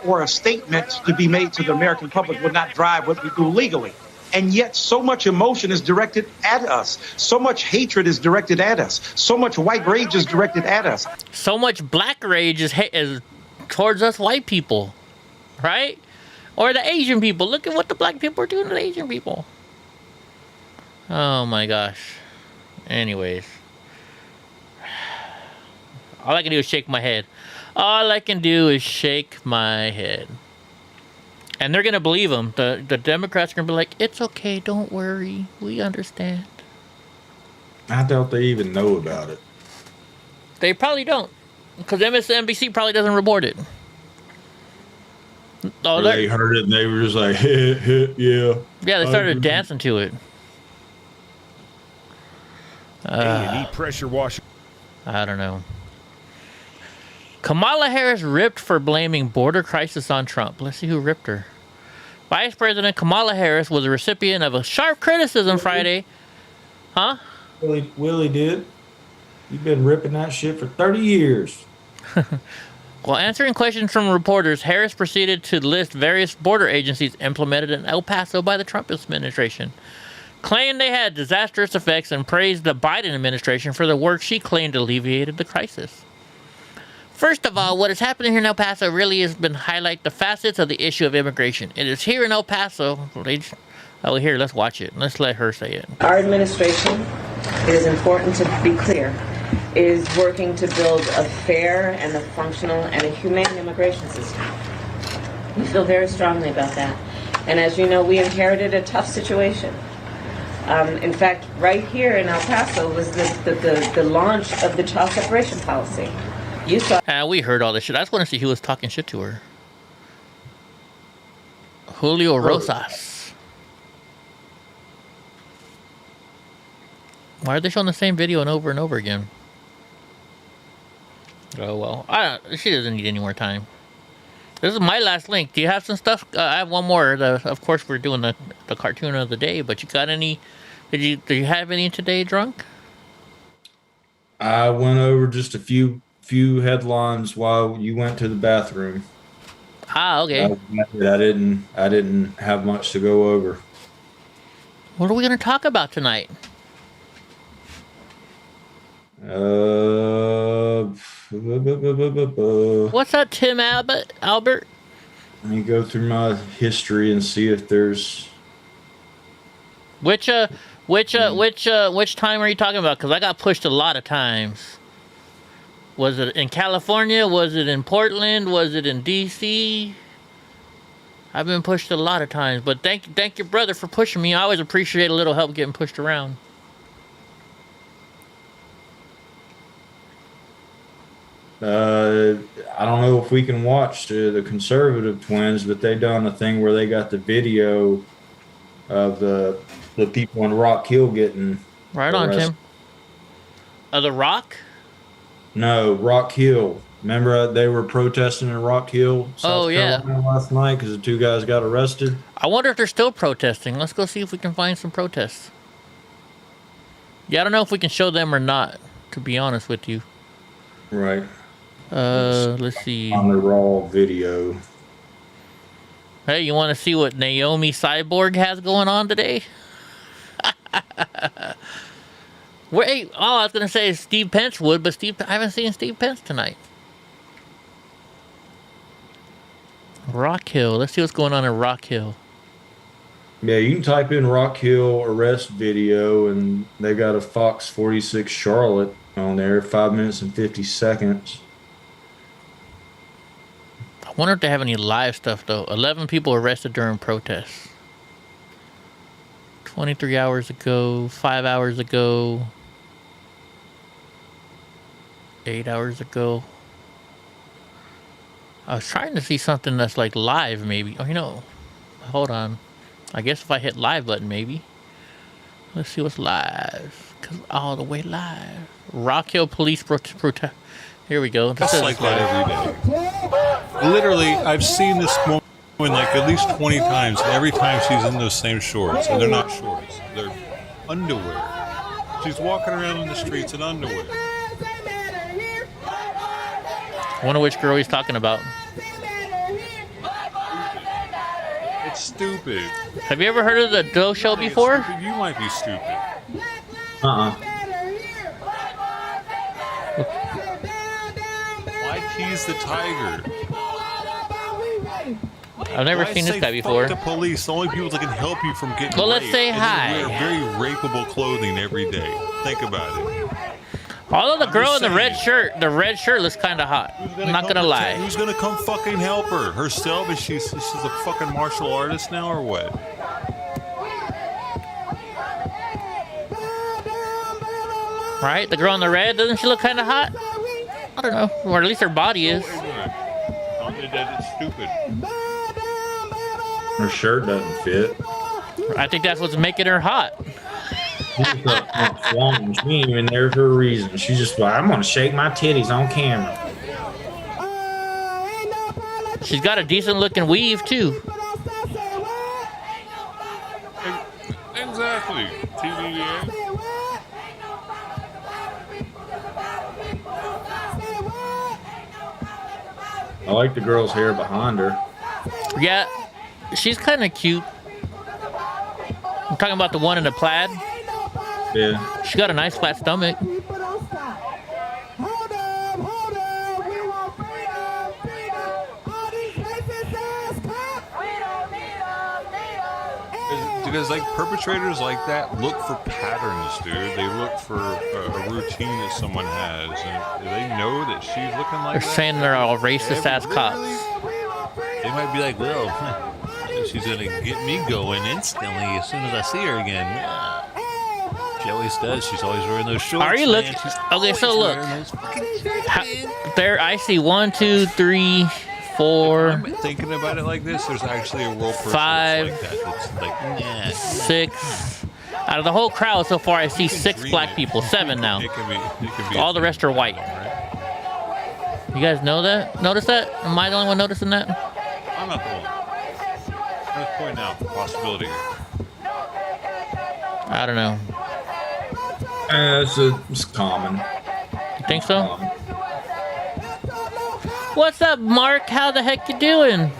S18: or a statement to be made to the American public will not drive what we do legally. And yet so much emotion is directed at us. So much hatred is directed at us. So much white rage is directed at us.
S1: So much black rage is towards us white people, right? Or the Asian people. Look at what the black people are doing to the Asian people. Oh my gosh. Anyways. All I can do is shake my head. All I can do is shake my head. And they're going to believe them. The Democrats are going to be like, it's okay, don't worry. We understand.
S2: I doubt they even know about it.
S1: They probably don't. Because MSNBC probably doesn't report it.
S2: Oh, they heard it and they were just like, yeah.
S1: Yeah, they started dancing to it.
S15: A&E pressure washer.
S1: I don't know. Kamala Harris ripped for blaming border crisis on Trump. Let's see who ripped her. Vice President Kamala Harris was a recipient of a sharp criticism Friday. Huh?
S2: Willie did. You've been ripping that shit for 30 years.
S1: While answering questions from reporters, Harris proceeded to list various border agencies implemented in El Paso by the Trump administration, claimed they had disastrous effects, and praised the Biden administration for the work she claimed alleviated the crisis. First of all, what is happening here in El Paso really has been highlight the facets of the issue of immigration. It is here in El Paso. Oh, here, let's watch it. Let's let her say it.
S19: Our administration, it is important to be clear, is working to build a fair and a functional and a humane immigration system. We feel very strongly about that. And as you know, we inherited a tough situation. In fact, right here in El Paso was the launch of the child separation policy. You saw.
S1: We heard all this shit. I just want to see who was talking shit to her. Julio Rosas. Why are they showing the same video and over again? Oh well, she doesn't need any more time. This is my last link. Do you have some stuff? I have one more. Of course, we're doing the cartoon of the day. But you got any? Did you have any today, Drunk?
S2: I went over just a few headlines while you went to the bathroom.
S1: Okay.
S2: I didn't have much to go over.
S1: What are we going to talk about tonight? What's that, Tim Albert?
S2: Let me go through my history and see if there's.
S1: Which time are you talking about? Because I got pushed a lot of times. Was it in California? Was it in Portland? Was it in DC? I've been pushed a lot of times, but thank your brother for pushing me. I always appreciate a little help getting pushed around.
S2: I don't know if we can watch the conservative twins, but they done a thing where they got the video of the people in Rock Hill getting
S1: right on, Tim. The Rock?
S2: No, Rock Hill. Remember they were protesting in Rock Hill, South Carolina last night because the two guys got arrested?
S1: I wonder if they're still protesting. Let's go see if we can find some protests. Yeah, I don't know if we can show them or not, to be honest with you.
S2: Right.
S1: Let's see.
S2: On the raw video.
S1: Hey, you want to see what Naomi Cyborg has going on today? Wait, I was going to say Steve Pence would, but I haven't seen Steve Pence tonight. Rock Hill. Let's see what's going on in Rock Hill.
S2: Yeah, you can type in Rock Hill arrest video, and they got a Fox 46 Charlotte on there, 5 minutes and 50 seconds.
S1: I wonder if they have any live stuff, though. 11 people arrested during protests. 23 hours ago, 5 hours ago, 8 hours ago. I was trying to see something that's like live, maybe. Oh, hold on. I guess if I hit live button, maybe. Let's see what's live. Cause all the way live. Rock Hill Police protest. Here we go.
S20: That's like that every day. Literally, I've seen this woman like at least 20 times. And every time she's in those same shorts, and they're not shorts, they're underwear. She's walking around in the streets in underwear.
S1: I wonder which girl he's talking about.
S20: It's stupid.
S1: Have you ever heard of the Doe Show before?
S20: You might be stupid. Why tease the tiger?
S1: I've never seen this guy before.
S20: Fuck the police. The only people that can help you from getting
S1: well, let's
S20: raped.
S1: say
S20: And
S1: hi.
S20: they wear very rapeable clothing every day. Think about it.
S1: Although the girl in the red shirt looks kind of hot. I'm not gonna lie.
S20: Who's gonna come fucking help her? Herself? Is she's a fucking martial artist now or what?
S1: Right? The girl in the red, doesn't she look kind of hot? I don't know. Or at least her body is.
S20: That's stupid.
S2: Her shirt doesn't fit.
S1: I think that's what's making her hot.
S2: She ain't even there for a reason. She's just like, I'm gonna shake my titties on camera.
S1: She's got a decent looking weave too.
S20: Exactly. TVA.
S2: I like the girl's hair behind her.
S1: Yeah, she's kind of cute. I'm talking about the one in the plaid.
S2: Yeah.
S1: She got a nice flat stomach.
S20: Because like perpetrators like that look for patterns, dude. They look for a routine that someone has, and they know that she's looking like.
S1: They're saying they're all racist ass cops.
S20: They might be like, well, she's gonna get me going instantly as soon as I see her again. She always does. She's always wearing those shorts.
S1: Are you looking? Okay, so look. There, I see 1, 2, 3, 4.
S20: If I'm thinking about it like this, there's actually a world person
S1: 5,
S20: like that. That's like, nah.
S1: 6. Out of the whole crowd so far, I see 6 black people. 7 now.
S20: It could be
S1: all the rest are white. You guys know that? Notice that? Am I the only one noticing that?
S20: I'm not the one. I'm just pointing out the possibility.
S1: I don't know.
S2: It's common.
S1: You think so? What's up, Mark? How the heck you doing?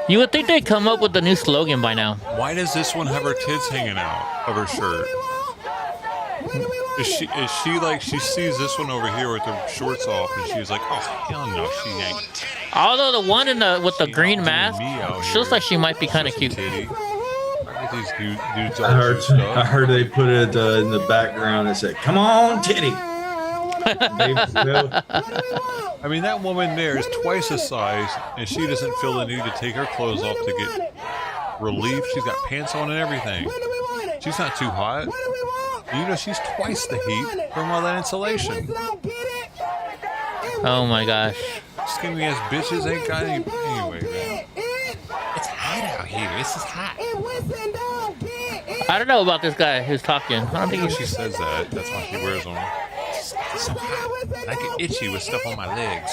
S1: You would think they'd come up with a new slogan by now.
S20: Why does this one have her tits hanging out of her shirt? Is she like, she sees this one over here with her shorts off, and she's like, oh hell no, she ain't.
S1: Although the one with the green mask, she looks like she might be kind of cute.
S20: These dudes
S2: I heard they put it in the background and said, "Come on, titty."
S20: I mean, that woman there is twice the size, and she doesn't feel the need to take her clothes off to get relief. She's got pants on and everything. She's not too hot. You know, she's twice the heat from all that insulation.
S1: Oh my gosh.
S20: Skinny ass bitches ain't got any. Anyway, man. It's hot out here. This is hot.
S1: I don't know about this guy who's talking. I don't think
S20: she says that. That's why she wears them. It's so hot. I get itchy with stuff on my legs.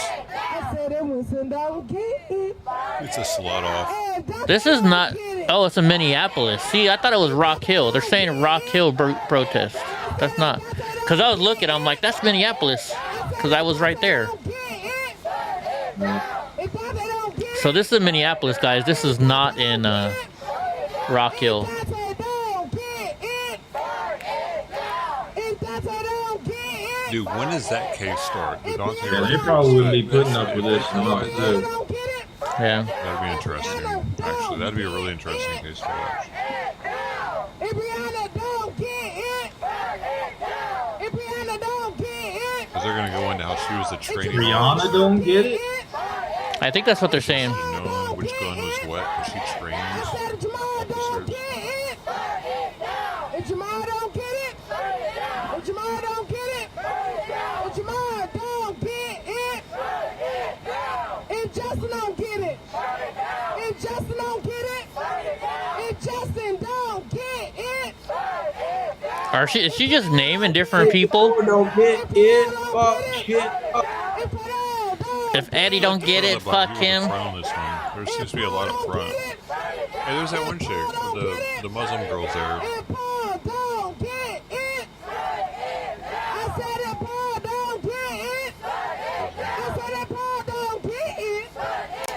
S20: It's a slut off.
S1: This is not. Oh, it's in Minneapolis. See, I thought it was Rock Hill. They're saying Rock Hill protest. That's not. Because I was looking, I'm like, that's Minneapolis. Because I was right there. So this is in Minneapolis, guys. This is not in Rock Hill.
S20: Dude, when does that case start?
S2: They probably wouldn't be putting up with this.
S1: Yeah.
S20: That'd be interesting. Actually, that'd be a really interesting case to watch. Because they're going to go into how she was the training.
S2: Rihanna don't get it?
S1: I think that's what they're saying.
S20: You know which gun was what, because she trains officers.
S1: Is she just naming different people?
S2: Don't get it, fuck shit.
S1: If Eddie don't get it, fuck him.
S20: There seems to be a lot up front. Hey, there's that one chick, the Muslim girls there.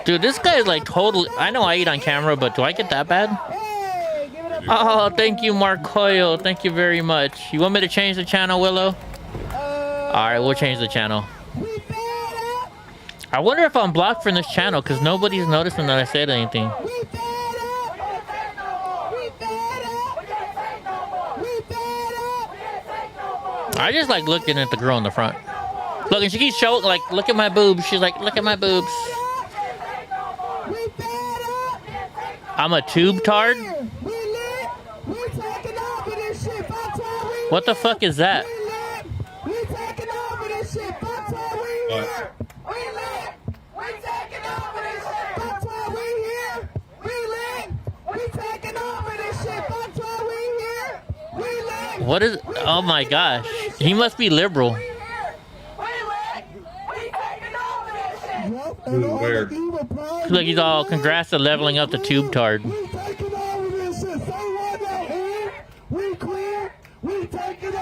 S1: Dude, this guy is like totally. I know I eat on camera, but do I get that bad? Oh, thank you, Mark Coyle. Thank you very much. You want me to change the channel, Willow? Alright, we'll change the channel. I wonder if I'm blocked from this channel because nobody's noticing that I said anything. I just like looking at the girl in the front. Look, and she keeps showing, like, look at my boobs. She's like, look at my boobs. I'm a tube tard? What the fuck is that? What is? Oh my gosh, he must be liberal.
S2: Weird.
S1: Look, he's all congrats to leveling up the tube tard.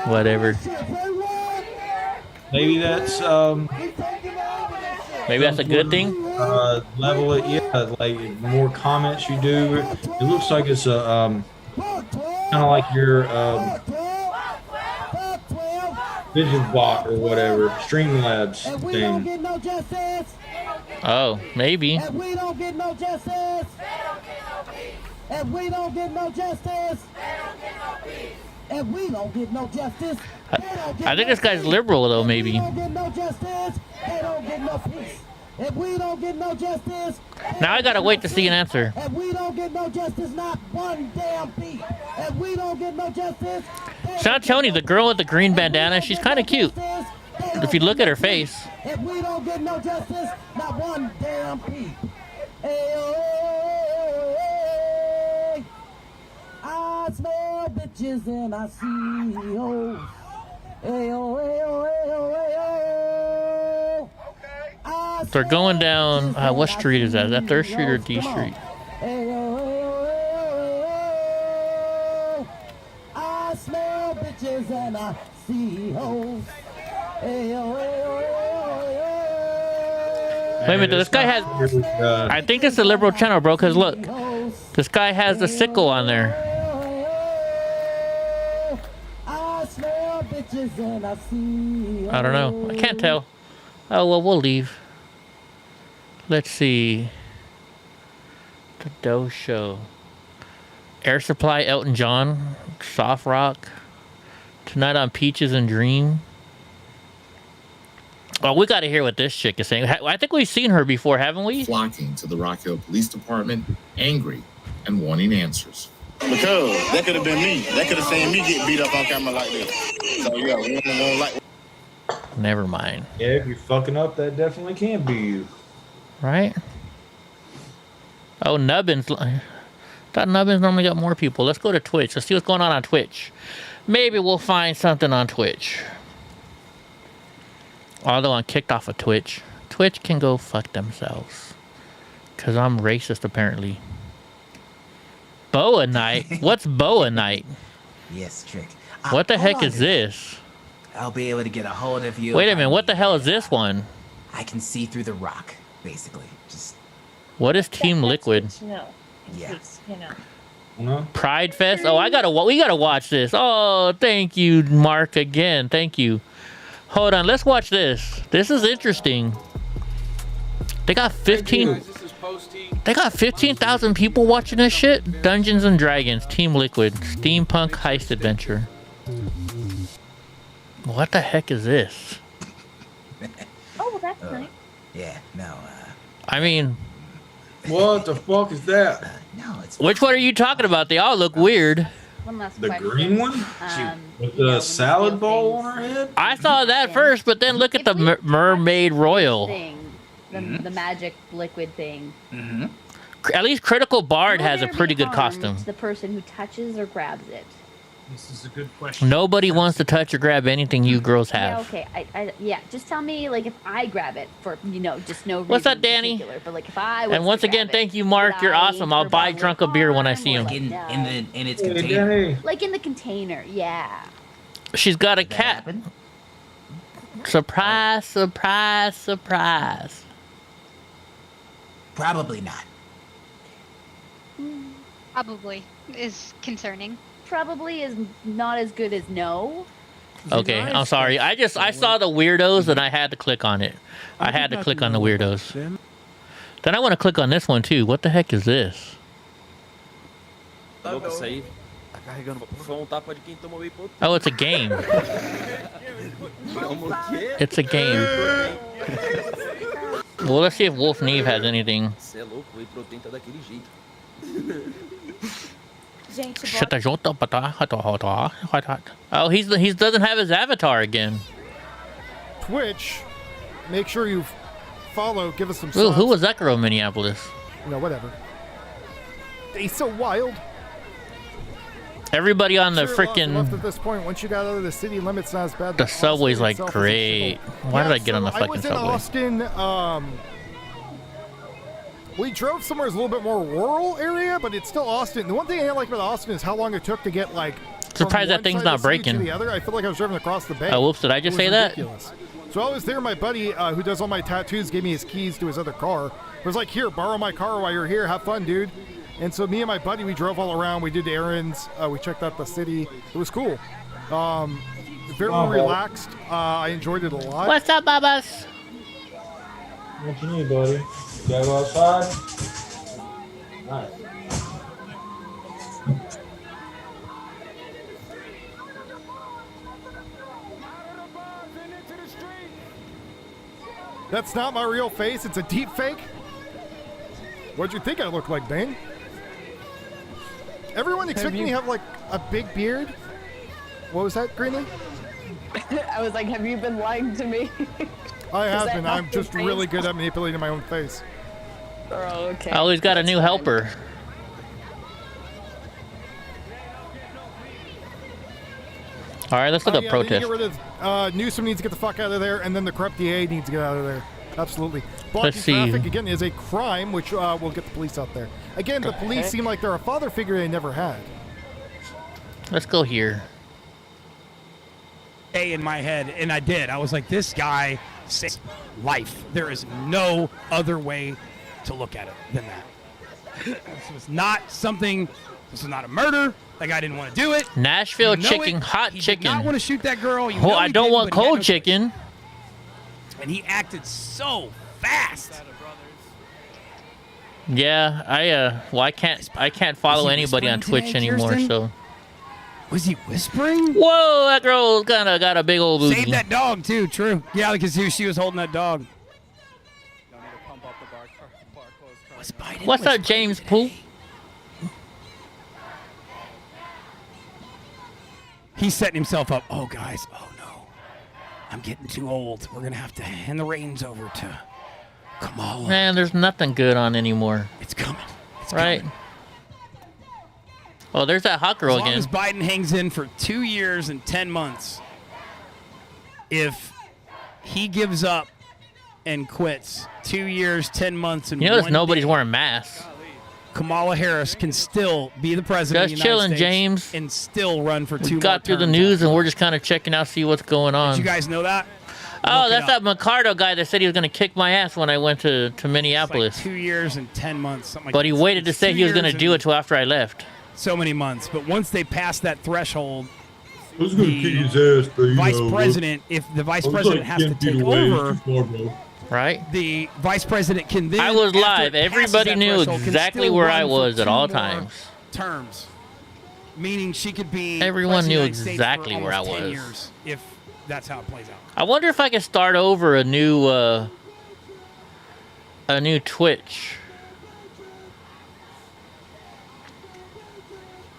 S1: Whatever.
S2: Maybe that's
S1: maybe that's a good thing.
S2: Level it, yeah. Like more comments you do, it looks like it's a kind of like your vision block or whatever, Streamlabs thing.
S1: Oh, maybe.
S21: If we don't get no justice, they don't get no peace. If we don't get no justice, they don't get no peace. If we don't get no justice, they don't get
S1: I think this guy's liberal though, maybe.
S21: If we don't get no justice, they don't get no peace. If we don't get no justice,
S1: Now I gotta wait to see an answer.
S21: if we don't get no justice, not one damn peace. If we don't get no justice,
S1: Sean Tony, the girl with the green bandana, she's kind of cute. If you look at her face.
S21: if we don't get no justice, not one damn peace. I smell bitches and I see hoes.
S1: They're going down, what street is that? Is that 3rd Street or D Street?
S21: I smell bitches and I see hoes.
S1: Wait a minute, this guy has... I think it's a liberal channel, bro, because look. This guy has the sickle on there. I don't know. I can't tell. Oh, well, we'll leave. Let's see. The Doe Show. Air Supply, Elton John. Soft Rock. Tonight on Peaches and Dream. Well, we got to hear what this chick is saying. I think we've seen her before, haven't we?
S22: Flocking to the Rock Hill Police Department, angry and wanting answers.
S23: Because that could have been me. That could have seen me get beat up on camera like this. So yeah, we don't like.
S1: Never mind.
S2: Yeah, if you're fucking up, that definitely can be you.
S1: Right? Oh, Nubbins. I thought Nubbins normally got more people. Let's go to Twitch. Let's see what's going on Twitch. Maybe we'll find something on Twitch. Although I'm kicked off of Twitch. Twitch can go fuck themselves. Because I'm racist, apparently. Boa Night? What's Boa Night?
S24: Yes, Trick.
S1: What the heck is this?
S24: I'll be able to get a hold of you.
S1: Wait a minute, what the hell is this one?
S24: I can see through the rock, basically. Just
S1: what is Team Liquid?
S24: Yeah.
S1: Pride Fest? Oh, we gotta watch this. Oh, thank you, Mark, again. Thank you. Hold on, let's watch this. This is interesting. They got 15,000 people watching this shit. Dungeons and Dragons, Team Liquid, Steampunk Heist Adventure. What the heck is this?
S25: Oh, well, that's nice.
S24: Yeah, no.
S1: I mean,
S2: what the fuck is that?
S24: No, it's.
S1: Which one are you talking about? They all look weird.
S25: One last
S2: The
S25: question.
S2: green one? With the salad bowl on her head?
S1: I saw that first, but then look at the Mermaid Royal.
S25: The magic liquid thing.
S1: At least Critical Bard
S25: Will
S1: has a
S25: there
S1: pretty
S25: be
S1: good
S25: harm
S1: costume.
S25: to the person who touches or grabs it.
S14: This is a good question.
S1: Nobody wants to touch or grab anything you girls have.
S25: Yeah, okay. Yeah, just tell me, like, if I grab it for, just no reason.
S1: What's up, Danny?
S25: But, like, if I was
S1: And once
S25: to
S1: again,
S25: grab
S1: thank
S25: it,
S1: you, Mark.
S25: would
S1: You're
S25: I
S1: awesome. I'll buy Drunk a beer when I see him.
S24: In its container.
S25: Like in the container, yeah.
S1: She's got a cat. Surprise, surprise, surprise.
S24: Probably not.
S26: Probably is concerning.
S25: Probably is not as good as no.
S1: Okay, I'm sorry. I saw the weirdos and I had to click on it. I had to click on the weirdos. Then I want to click on this one too. What the heck is this? Oh, it's a game. It's a game. Well, let's see if Wolf Neve has anything. Oh, he doesn't have his avatar again.
S6: Twitch, make sure you follow, give us some
S1: Ooh,
S6: subs.
S1: who was that girl in Minneapolis?
S6: Whatever. They so wild.
S1: Everybody on the
S6: Sure, lost
S1: freaking
S6: at this point, once you got out of the city limits, not as bad.
S1: the subway's like
S6: itself is a
S1: great.
S6: shithole.
S1: Why did
S6: Yeah,
S1: I get on the
S6: so
S1: fucking
S6: I was
S1: subway?
S6: in Austin. We drove somewhere that's a little bit more rural area, but it's still Austin. The one thing I like about Austin is how long it took to get like.
S1: Surprised
S6: from
S1: that
S6: one
S1: thing's
S6: side
S1: not
S6: of the city to
S1: breaking.
S6: the other. I feel like I was driving across the bay.
S1: Oh, whoops! Did I just
S6: It
S1: say
S6: was
S1: that?
S6: ridiculous. So I was there. My buddy who does all my tattoos gave me his keys to his other car. Was like, "Here, borrow my car while you're here. Have fun, dude." And so me and my buddy, we drove all around. We did errands. We checked out the city. It was cool. Very relaxed. I enjoyed it a lot.
S1: What's up, Babas?
S2: What you need, buddy? You gotta go outside? Nice.
S6: That's not my real face. It's a deep fake. What'd you think I looked like, Bane? Everyone expected me to have like a big beard. What was that, Greenie?
S13: I was like, have you been lying to me?
S6: I have been. I'm just really good at manipulating my own face.
S13: Oh, okay.
S1: I always got a new helper. All right, let's look up protest.
S6: Get rid of, Newsom needs to get the fuck out of there, and then the corrupt DA needs to get out of there. Absolutely. Blocking traffic, again, is a crime, which will get the police out there. Again, the police seem like they're a father figure they never had.
S1: Let's go here.
S3: In my head, and I did. I was like, this guy saves life. There is no other way to look at it than that. This was not something, this was not a murder. That guy didn't want to do it.
S1: Nashville chicken, hot chicken.
S3: He did not want to shoot that girl.
S1: Oh, I don't want cold chicken.
S3: And he acted so fast.
S1: Yeah, well, I can't follow anybody on Twitch anymore, so.
S3: Was he whispering?
S1: Whoa, that girl kind of got a big old booty.
S3: Save that dog too, true. Yeah, because she was holding that dog.
S1: What's up, James Poole?
S3: He's setting himself up. Oh, guys. Oh, no. I'm getting too old. We're going to have to hand the reins over to Kamala.
S1: Man, there's nothing good on anymore.
S3: It's coming. It's
S1: right?
S3: coming.
S1: Oh, there's that hot girl again.
S3: As long as Biden hangs in for 2 years and 10 months, if he gives up and quits 2 years, 10 months, and
S1: you notice nobody's wearing masks.
S3: Kamala Harris can still be the president
S1: just
S3: of the United
S1: chilling,
S3: States
S1: James.
S3: And still run for 2 more terms.
S1: We got through the news, and we're just kind of checking out, see what's going on.
S3: Did you guys know that?
S1: Oh, that's that Mercado guy that said he was going to kick my ass when I went to Minneapolis.
S3: It's like 2 years and 10 months, something like that.
S1: But he waited to say he was going to do it till after I left.
S3: So many months. But once they pass that threshold,
S2: who's going to kick his ass?
S3: Vice president, if the vice president has to take over,
S1: right?
S3: The vice president can then.
S1: I was live. Everybody knew exactly where I was at all times.
S3: Terms, meaning she could be.
S1: Everyone knew exactly where I was.
S3: Years, if that's how it plays out.
S1: I wonder if I could start over a new Twitch.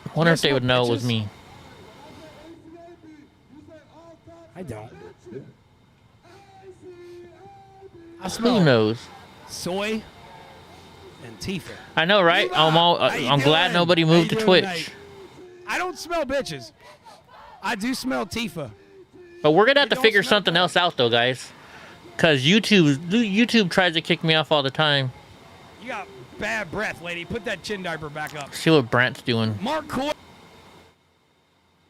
S1: I wonder if they would know it was me.
S3: I don't.
S1: Who knows?
S3: Soy and Tifa.
S1: I know, right? I'm glad nobody moved to Twitch.
S3: I don't smell bitches. I do smell Tifa.
S1: But we're gonna have to figure something else out, though, guys. Cause YouTube tries to kick me off all the time.
S3: You got bad breath, lady. Put that chin diaper back up.
S1: See what Brant's doing.
S3: Mark Coy.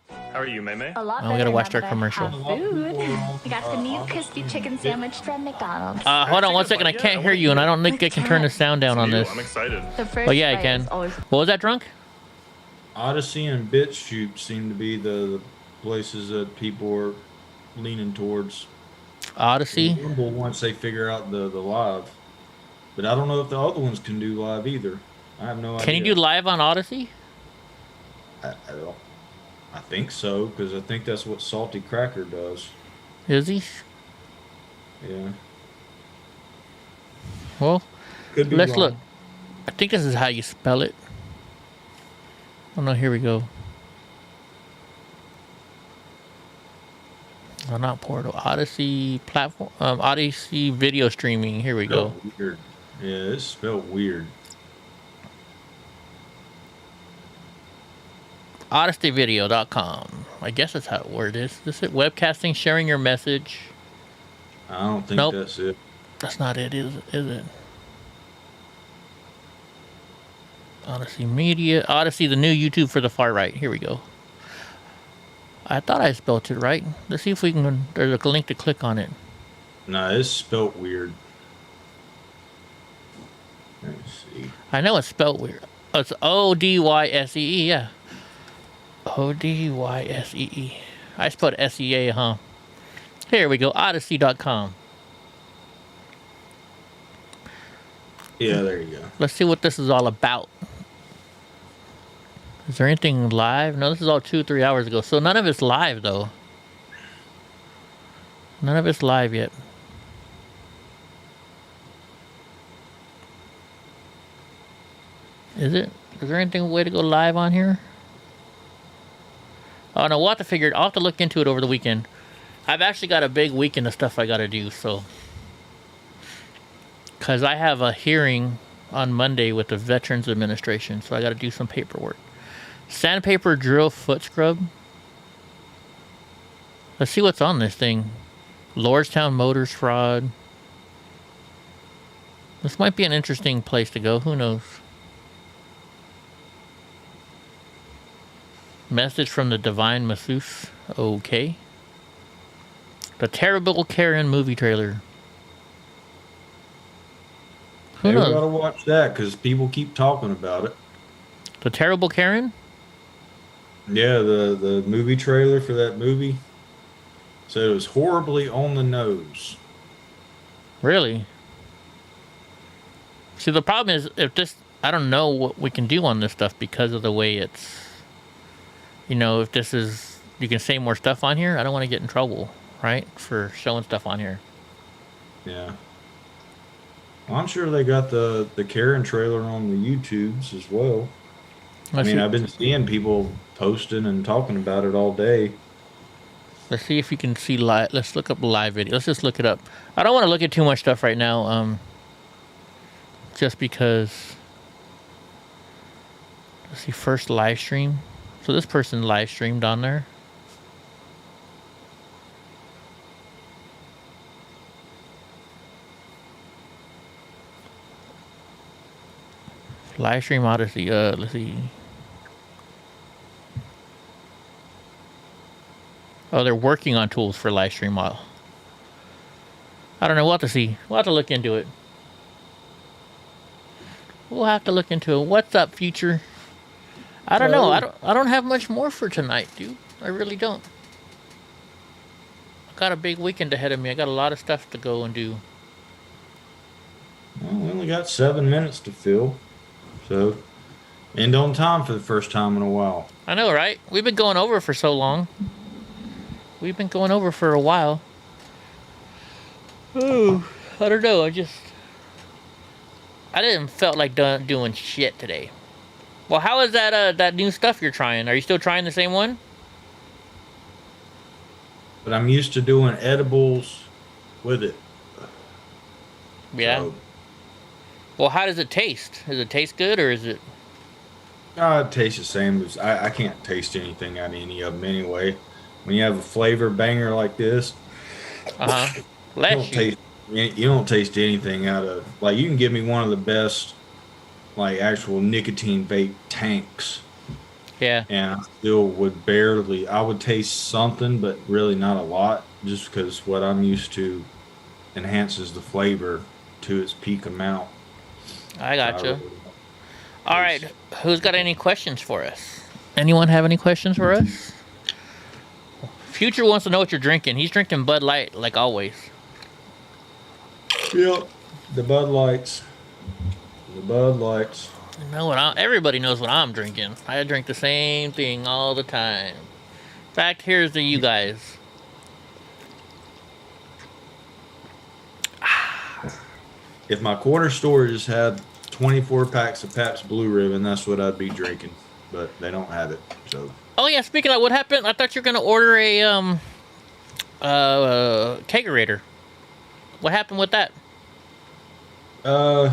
S4: How are you, Meme?
S1: Oh, we gotta watch our commercial.
S25: Food. I got the new crispy chicken sandwich from McDonald's.
S1: Hold on 1 second. I can't hear you, and I don't think I can turn the sound down on this.
S4: I'm excited.
S1: Oh yeah, I can. What was that, Drunk?
S2: Odyssey and BitChute seem to be the places that people are leaning towards.
S1: Odyssey?
S2: Once they figure out the live. But I don't know if the other ones can do live either. I have no idea.
S1: Can you do live on Odyssey?
S2: I think so, because I think that's what Salty Cracker does.
S1: Is he?
S2: Yeah.
S1: Well, let's
S2: wrong.
S1: look. I think this is how you spell it. Oh no, here we go. Oh, not Portal. Odyssey platform. Odyssey video streaming. Here we go.
S2: Weird. Yeah, it's spelled weird.
S1: OdysseyVideo.com. I guess that's how it word is. This is webcasting, sharing your message.
S2: I don't think that's it.
S1: That's not it, is it? Odyssey Media. Odyssey, the new YouTube for the far right. Here we go. I thought I spelled it right. Let's see if we can. There's a link to click on it.
S2: Nah, it's spelled weird. Let me see.
S1: I know it's spelled weird. It's O-D-Y-S-E-E, yeah. O-D-Y-S-E-E. I spelled S-E-A, huh? Here we go. Odyssey.com.
S2: Yeah, there you go.
S1: Let's see what this is all about. Is there anything live? No, this is all 2-3 hours ago. So none of it's live, though. None of it's live yet. Is it? Is there anything way to go live on here? Oh, no, we'll have to figure it. I'll have to look into it over the weekend. I've actually got a big weekend of stuff I got to do, so. Because I have a hearing on Monday with the Veterans Administration, so I got to do some paperwork. Sandpaper drill foot scrub. Let's see what's on this thing. Lordstown Motors fraud. This might be an interesting place to go. Who knows? Message from the Divine Masseuse. Okay. The Terrible Karen movie trailer. Who knows?
S2: We gotta watch that because people keep talking about it.
S1: The Terrible Karen?
S2: Yeah, the movie trailer for that movie said it was horribly on the nose.
S1: Really? See, the problem is, if this, I don't know what we can do on this stuff because of the way it's, you know, if this is, you can say more stuff on here. I don't want to get in trouble, right, for showing stuff on here.
S2: Yeah. Well, I'm sure they got the Karen trailer on the YouTubes as well. I mean, I've been seeing people posting and talking about it all day.
S1: Let's see if you can see live. Let's look up live video. Let's just look it up. I don't want to look at too much stuff right now. Just because. Let's see, first live stream. So this person live streamed on there. Live stream Odyssey. Let's see. Oh, they're working on tools for live stream model. I don't know. We'll have to see. We'll have to look into it. We'll have to look into it. What's up, Future? I don't know. I don't have much more for tonight, dude. I really don't. I got a big weekend ahead of me. I got a lot of stuff to go and do.
S2: Well, we only got 7 minutes to fill. So, end on time for the first time in a while.
S1: I know, right? We've been going over for so long. We've been going over for a while. Oh, I don't know. I didn't felt like doing shit today. Well, how is that new stuff you're trying? Are you still trying the same one?
S2: But I'm used to doing edibles with it.
S1: Yeah. So, well, how does it taste? Does it taste good or is it?
S2: It tastes the same. I can't taste anything out of any of them anyway. When you have a flavor banger like this, you don't taste anything out of, like, you can give me one of the best, like, actual nicotine vape tanks.
S1: Yeah.
S2: And I still would barely, I would taste something, but really not a lot, just because what I'm used to enhances the flavor to its peak amount.
S1: I gotcha. All right. Who's got any questions for us? Anyone have any questions for us? Future wants to know what you're drinking. He's drinking Bud Light, like always.
S2: Yep. The Bud Lights. The Bud Lights.
S1: You know what? Everybody knows what I'm drinking. I drink the same thing all the time. In fact, here's to you guys.
S2: If my corner store just had 24 packs of Pabst Blue Ribbon, that's what I'd be drinking. But they don't have it, so.
S1: Oh yeah, speaking of what happened, I thought you were gonna order a kegerator. What happened with that?
S2: I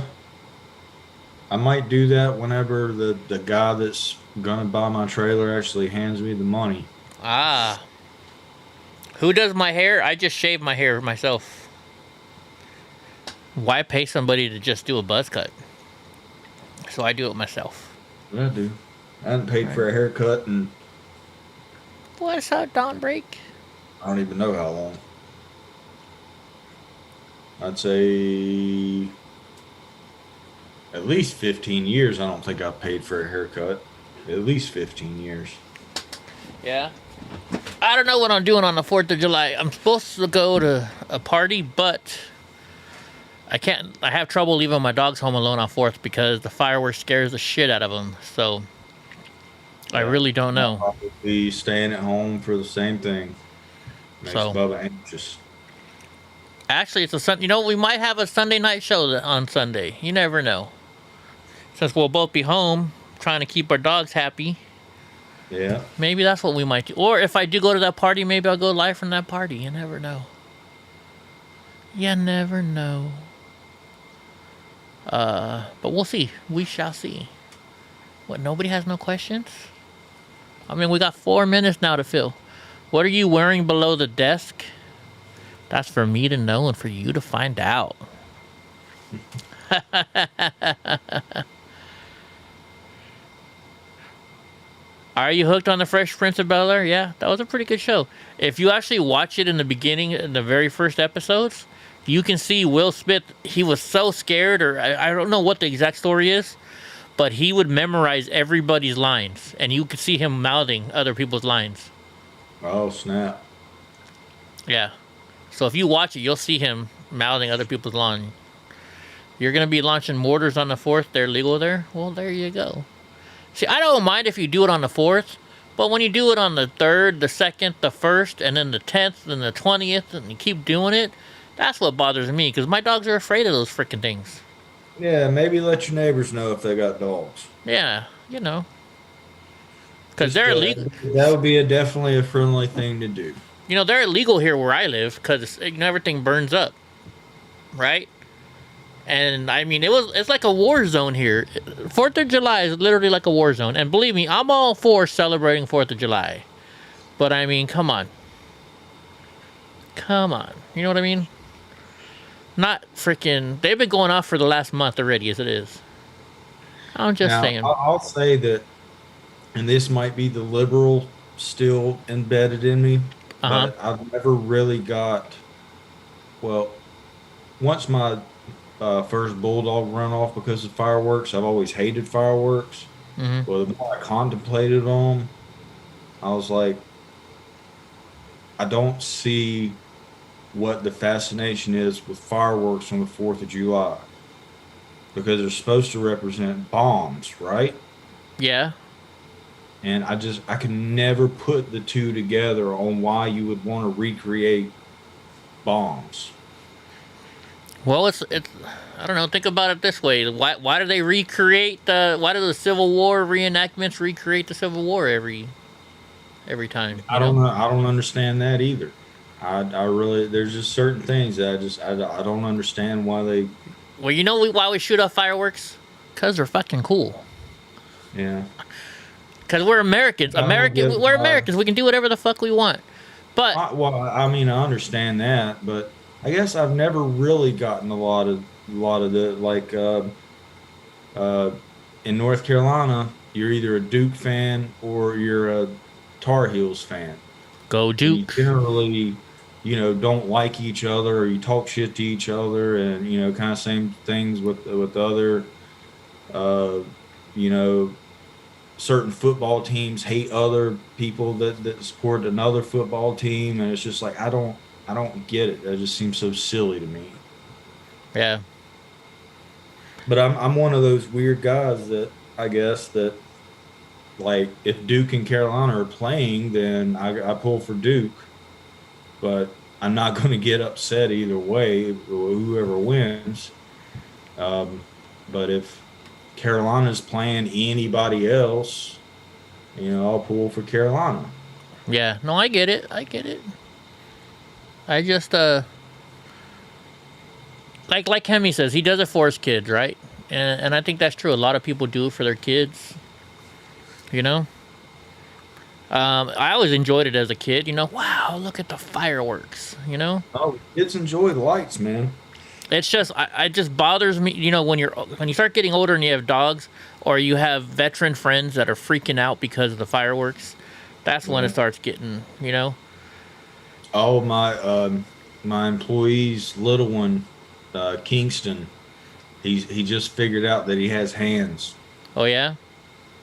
S2: might do that whenever the guy that's gonna buy my trailer actually hands me the money.
S1: Ah. Who does my hair? I just shave my hair myself. Why pay somebody to just do a buzz cut? So I do it myself.
S2: I do. I haven't paid for a haircut and
S1: what's up, Dawn Break?
S2: I don't even know how long. I'd say at least 15 years. I don't think I've paid for a haircut. At least 15 years.
S1: Yeah. I don't know what I'm doing on the 4th of July. I'm supposed to go to a party, but I have trouble leaving my dogs home alone on 4th because the fireworks scares the shit out of them. So I really don't know.
S2: I'll probably staying at home for the same thing. Makes Bubba anxious.
S1: Actually, it's a Sunday. You know, we might have a Sunday night show on Sunday. You never know. Since we'll both be home trying to keep our dogs happy.
S2: Yeah.
S1: Maybe that's what we might do. Or if I do go to that party, maybe I'll go live from that party. You never know. You never know. But we'll see. We shall see. What, nobody has no questions? I mean, we got 4 minutes now to fill. What are you wearing below the desk? That's for me to know and for you to find out. Are you hooked on the Fresh Prince of Bel-Air? Yeah, that was a pretty good show. If you actually watch it in the beginning, in the very first episodes, you can see Will Smith, he was so scared, or I don't know what the exact story is, but he would memorize everybody's lines, and you could see him mouthing other people's lines.
S2: Oh, snap.
S1: Yeah. So if you watch it, you'll see him mouthing other people's lines. You're going to be launching mortars on the 4th. They're legal there? Well, there you go. See, I don't mind if you do it on the 4th, but when you do it on the 3rd, the 2nd, the 1st, and then the 10th, and the 20th, and you keep doing it, that's what bothers me, because my dogs are afraid of those freaking things.
S2: Yeah, maybe let your neighbors know if they got dogs.
S1: Yeah, you know. Because they're illegal.
S2: That would be definitely a friendly thing to do.
S1: You know, they're illegal here where I live, because everything burns up, right? And I mean, it's like a war zone here. 4th of July is literally like a war zone. And believe me, I'm all for celebrating 4th of July. But I mean, come on. Come on. You know what I mean? Not freaking... They've been going off for the last month already, as it is. I'm just saying.
S2: I'll say that, and this might be the liberal still embedded in me, but I've never really got... Well, once my... first bulldog run off because of fireworks. I've always hated fireworks. Well, the more I contemplated them, I was like, I don't see what the fascination is with fireworks on the 4th of July, because they're supposed to represent bombs, right?
S1: Yeah.
S2: And I can never put the two together on why you would want to recreate bombs.
S1: Well, it's I don't know. Think about it this way: why do they recreate why do the Civil War reenactments recreate the Civil War every time?
S2: I don't know. I don't understand that either. I really, there's just certain things that I don't understand why they.
S1: Well, you know why we shoot off fireworks? Because they're fucking cool.
S2: Yeah.
S1: Because we're Americans. We're Americans. We can do whatever the fuck we want. But
S2: I mean, I understand that, but I guess I've never really gotten a lot of the, like, in North Carolina, you're either a Duke fan or you're a Tar Heels fan.
S1: Go Duke.
S2: You generally, don't like each other, or you talk shit to each other, and kind of same things with other, certain football teams hate other people that support another football team, and it's just like I don't get it. It just seems so silly to me.
S1: Yeah.
S2: But I'm one of those weird guys that I guess that, like, if Duke and Carolina are playing, then I pull for Duke. But I'm not going to get upset either way, whoever wins. But if Carolina's playing anybody else, I'll pull for Carolina.
S1: Yeah, no, I get it. I just like Hemi says, he does it for his kids, right? And I think that's true. A lot of people do it for their kids. I always enjoyed it as a kid. Wow, look at the fireworks.
S2: Oh, kids enjoy the lights, man.
S1: It's just, it just bothers me, when you start getting older and you have dogs, or you have veteran friends that are freaking out because of the fireworks. That's when it starts getting,
S2: Oh, my employee's little one, Kingston, he just figured out that he has hands.
S1: Oh yeah?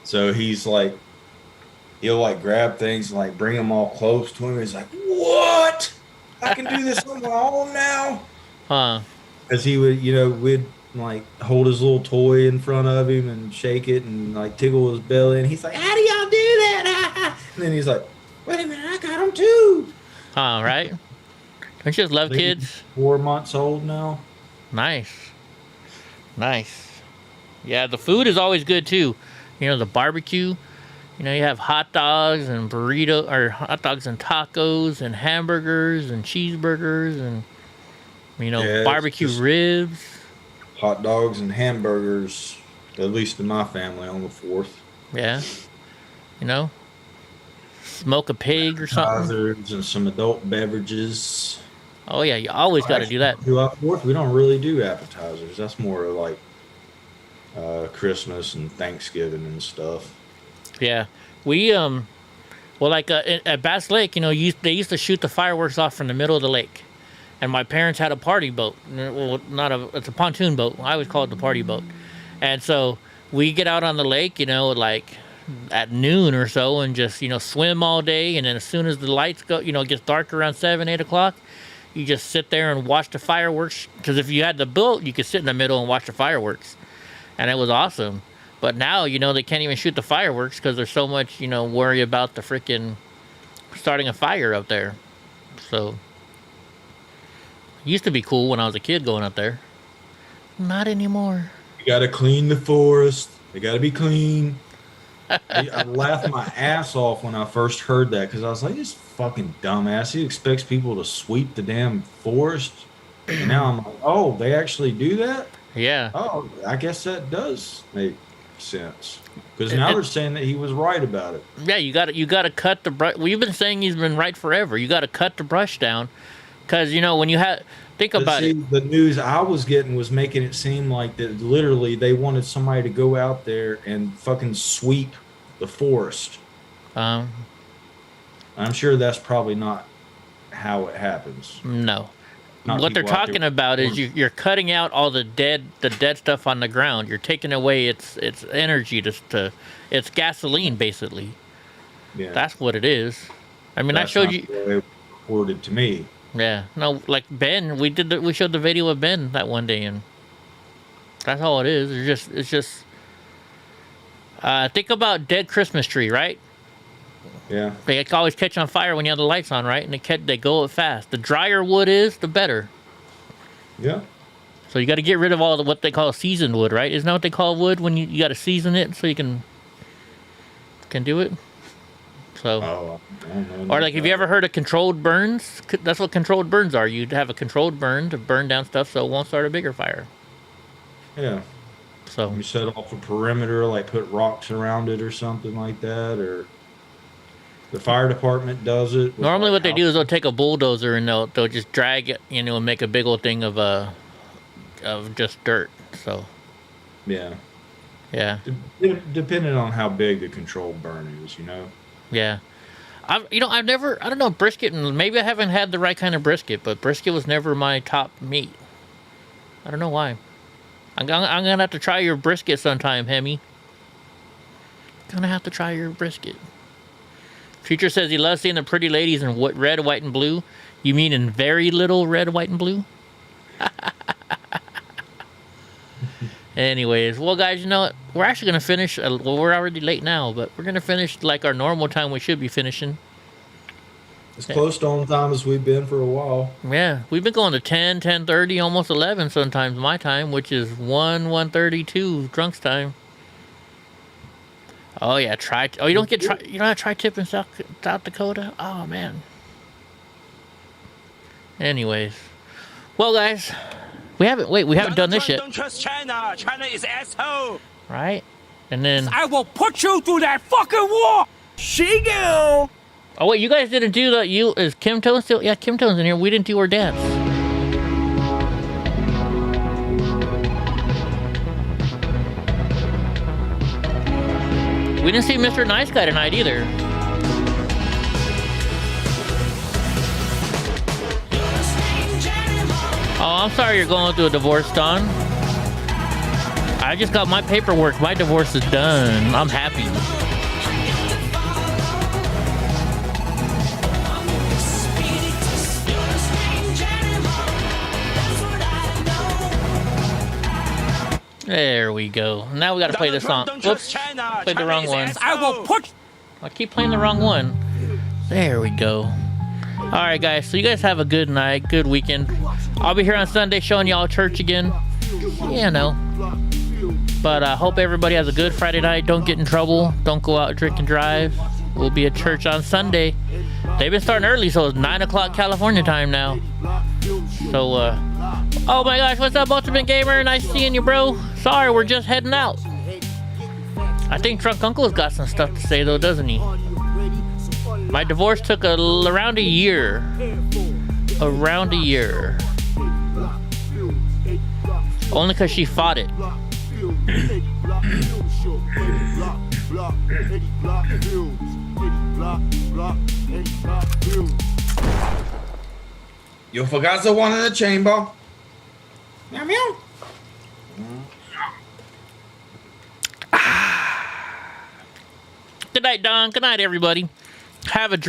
S2: So he's like, he'll like grab things and like bring them all close to him. He's like, what? I can do this on my own now?
S1: Huh.
S2: Because he would, we'd like hold his little toy in front of him and shake it and like tickle his belly. And he's like, how do y'all do that? And then he's like, wait a minute, I got him too.
S1: All right. Don't you just love kids?
S2: 4 months old now.
S1: Nice. Yeah, the food is always good too. The barbecue. You have hot dogs and burrito, or hot dogs and tacos and hamburgers and cheeseburgers and barbecue ribs.
S2: Hot dogs and hamburgers, at least in my family, on the 4th.
S1: Yeah. Smoke a pig or something.
S2: And some adult beverages.
S1: Oh yeah, you always got to do that.
S2: July 4th, we don't really do appetizers. That's more like Christmas and Thanksgiving and stuff.
S1: Yeah, we at Bass Lake, they used to shoot the fireworks off from the middle of the lake, and my parents had a party boat. Well, it's a pontoon boat. I always call it the party boat. And so we get out on the lake, like at noon or so, and just swim all day. And then as soon as the lights go, it gets dark around 7, 8 o'clock. You just sit there and watch the fireworks. Because if you had the boat, you could sit in the middle and watch the fireworks, and it was awesome. But now, they can't even shoot the fireworks because there's so much, worry about the freaking starting a fire up there. So, it used to be cool when I was a kid going up there. Not anymore.
S2: You got to clean the forest. They got to be clean. I laughed my ass off when I first heard that because I was like, this fucking dumbass. He expects people to sweep the damn forest. And now I'm like, oh, they actually do that?
S1: Yeah.
S2: Oh, I guess that does make sense, because now they're saying that he was right about it.
S1: Yeah, you got to cut the brush. We've been saying he's been right forever. You got to cut the brush down, because when you think about it.
S2: The news I was getting was making it seem like that literally they wanted somebody to go out there and fucking sweep the forest. I'm sure that's probably not how it happens.
S1: No. What they're talking about is you're cutting out all the dead stuff on the ground. You're taking away its energy to it's gasoline basically. Yeah. That's what it is. I mean, I showed you.
S2: It reported to me.
S1: Yeah. No, like Ben, we showed the video of Ben that one day, and that's all it is. It's just. Think about dead Christmas tree, right?
S2: Yeah.
S1: They always catch on fire when you have the lights on, right? And they go fast. The drier wood is, the better.
S2: Yeah.
S1: So you got to get rid of all what they call seasoned wood, right? Isn't that what they call wood when you got to season it so you can do it? So. Or like, have you ever heard of controlled burns? That's what controlled burns are. You'd have a controlled burn to burn down stuff so it won't start a bigger fire.
S2: Yeah.
S1: So.
S2: You set off a perimeter, like put rocks around it or something like that, or. The fire department does it.
S1: Normally what they do is they'll take a bulldozer and they'll just drag it, and make a big old thing of just dirt. So.
S2: Yeah.
S1: Yeah.
S2: Depending on how big the controlled burn is,
S1: Yeah. I don't know, brisket, and maybe I haven't had the right kind of brisket, but brisket was never my top meat. I don't know why. I'm gonna have to try your brisket sometime, Hemi. Gonna have to try your brisket. Future says he loves seeing the pretty ladies in red, white, and blue. You mean in very little red, white, and blue? Anyways, well, guys, you know what? We're actually going to finish. Well, we're already late now, but we're going to finish like our normal time we should be finishing.
S2: As close to on time as we've been for a while.
S1: Yeah, we've been going to 10, 10:30, almost 11 sometimes my time, which is 1:32 drunk's time. Oh yeah, you don't have tri-tip in South Dakota? Oh man. Anyways, well guys, we haven't done this yet.
S4: Don't trust China. China is asshole.
S1: Right? And then
S4: I will put you through that fucking war. She go.
S1: Oh wait, you guys didn't do that. Is Kim Tone still? Yeah, Kim Tone's in here. We didn't do our dance. We didn't see Mr. Nice Guy tonight either. Oh, I'm sorry you're going through a divorce, Don. I just got my paperwork. My divorce is done. I'm happy. There we go. Now we got to play this song. Whoops. Played the wrong one.
S4: I will put.
S1: I keep playing the wrong one. There we go. All right, guys. So you guys have a good night, good weekend. I'll be here on Sunday showing y'all church again. You know. But I hope everybody has a good Friday night. Don't get in trouble. Don't go out, drink and drive. We'll be at church on Sunday. They've been starting early, so it's 9 o'clock California time now. So, oh my gosh, what's up, Ultimate Gamer? Nice seeing you, bro. Sorry, we're just heading out. I think Drunk Uncle's got some stuff to say, though, doesn't he? My divorce took around a year. Around a year. Only because she fought it.
S5: You forgot the one in the chamber. Meow meow.
S1: Good night, Don. Good night, everybody. Have a drink.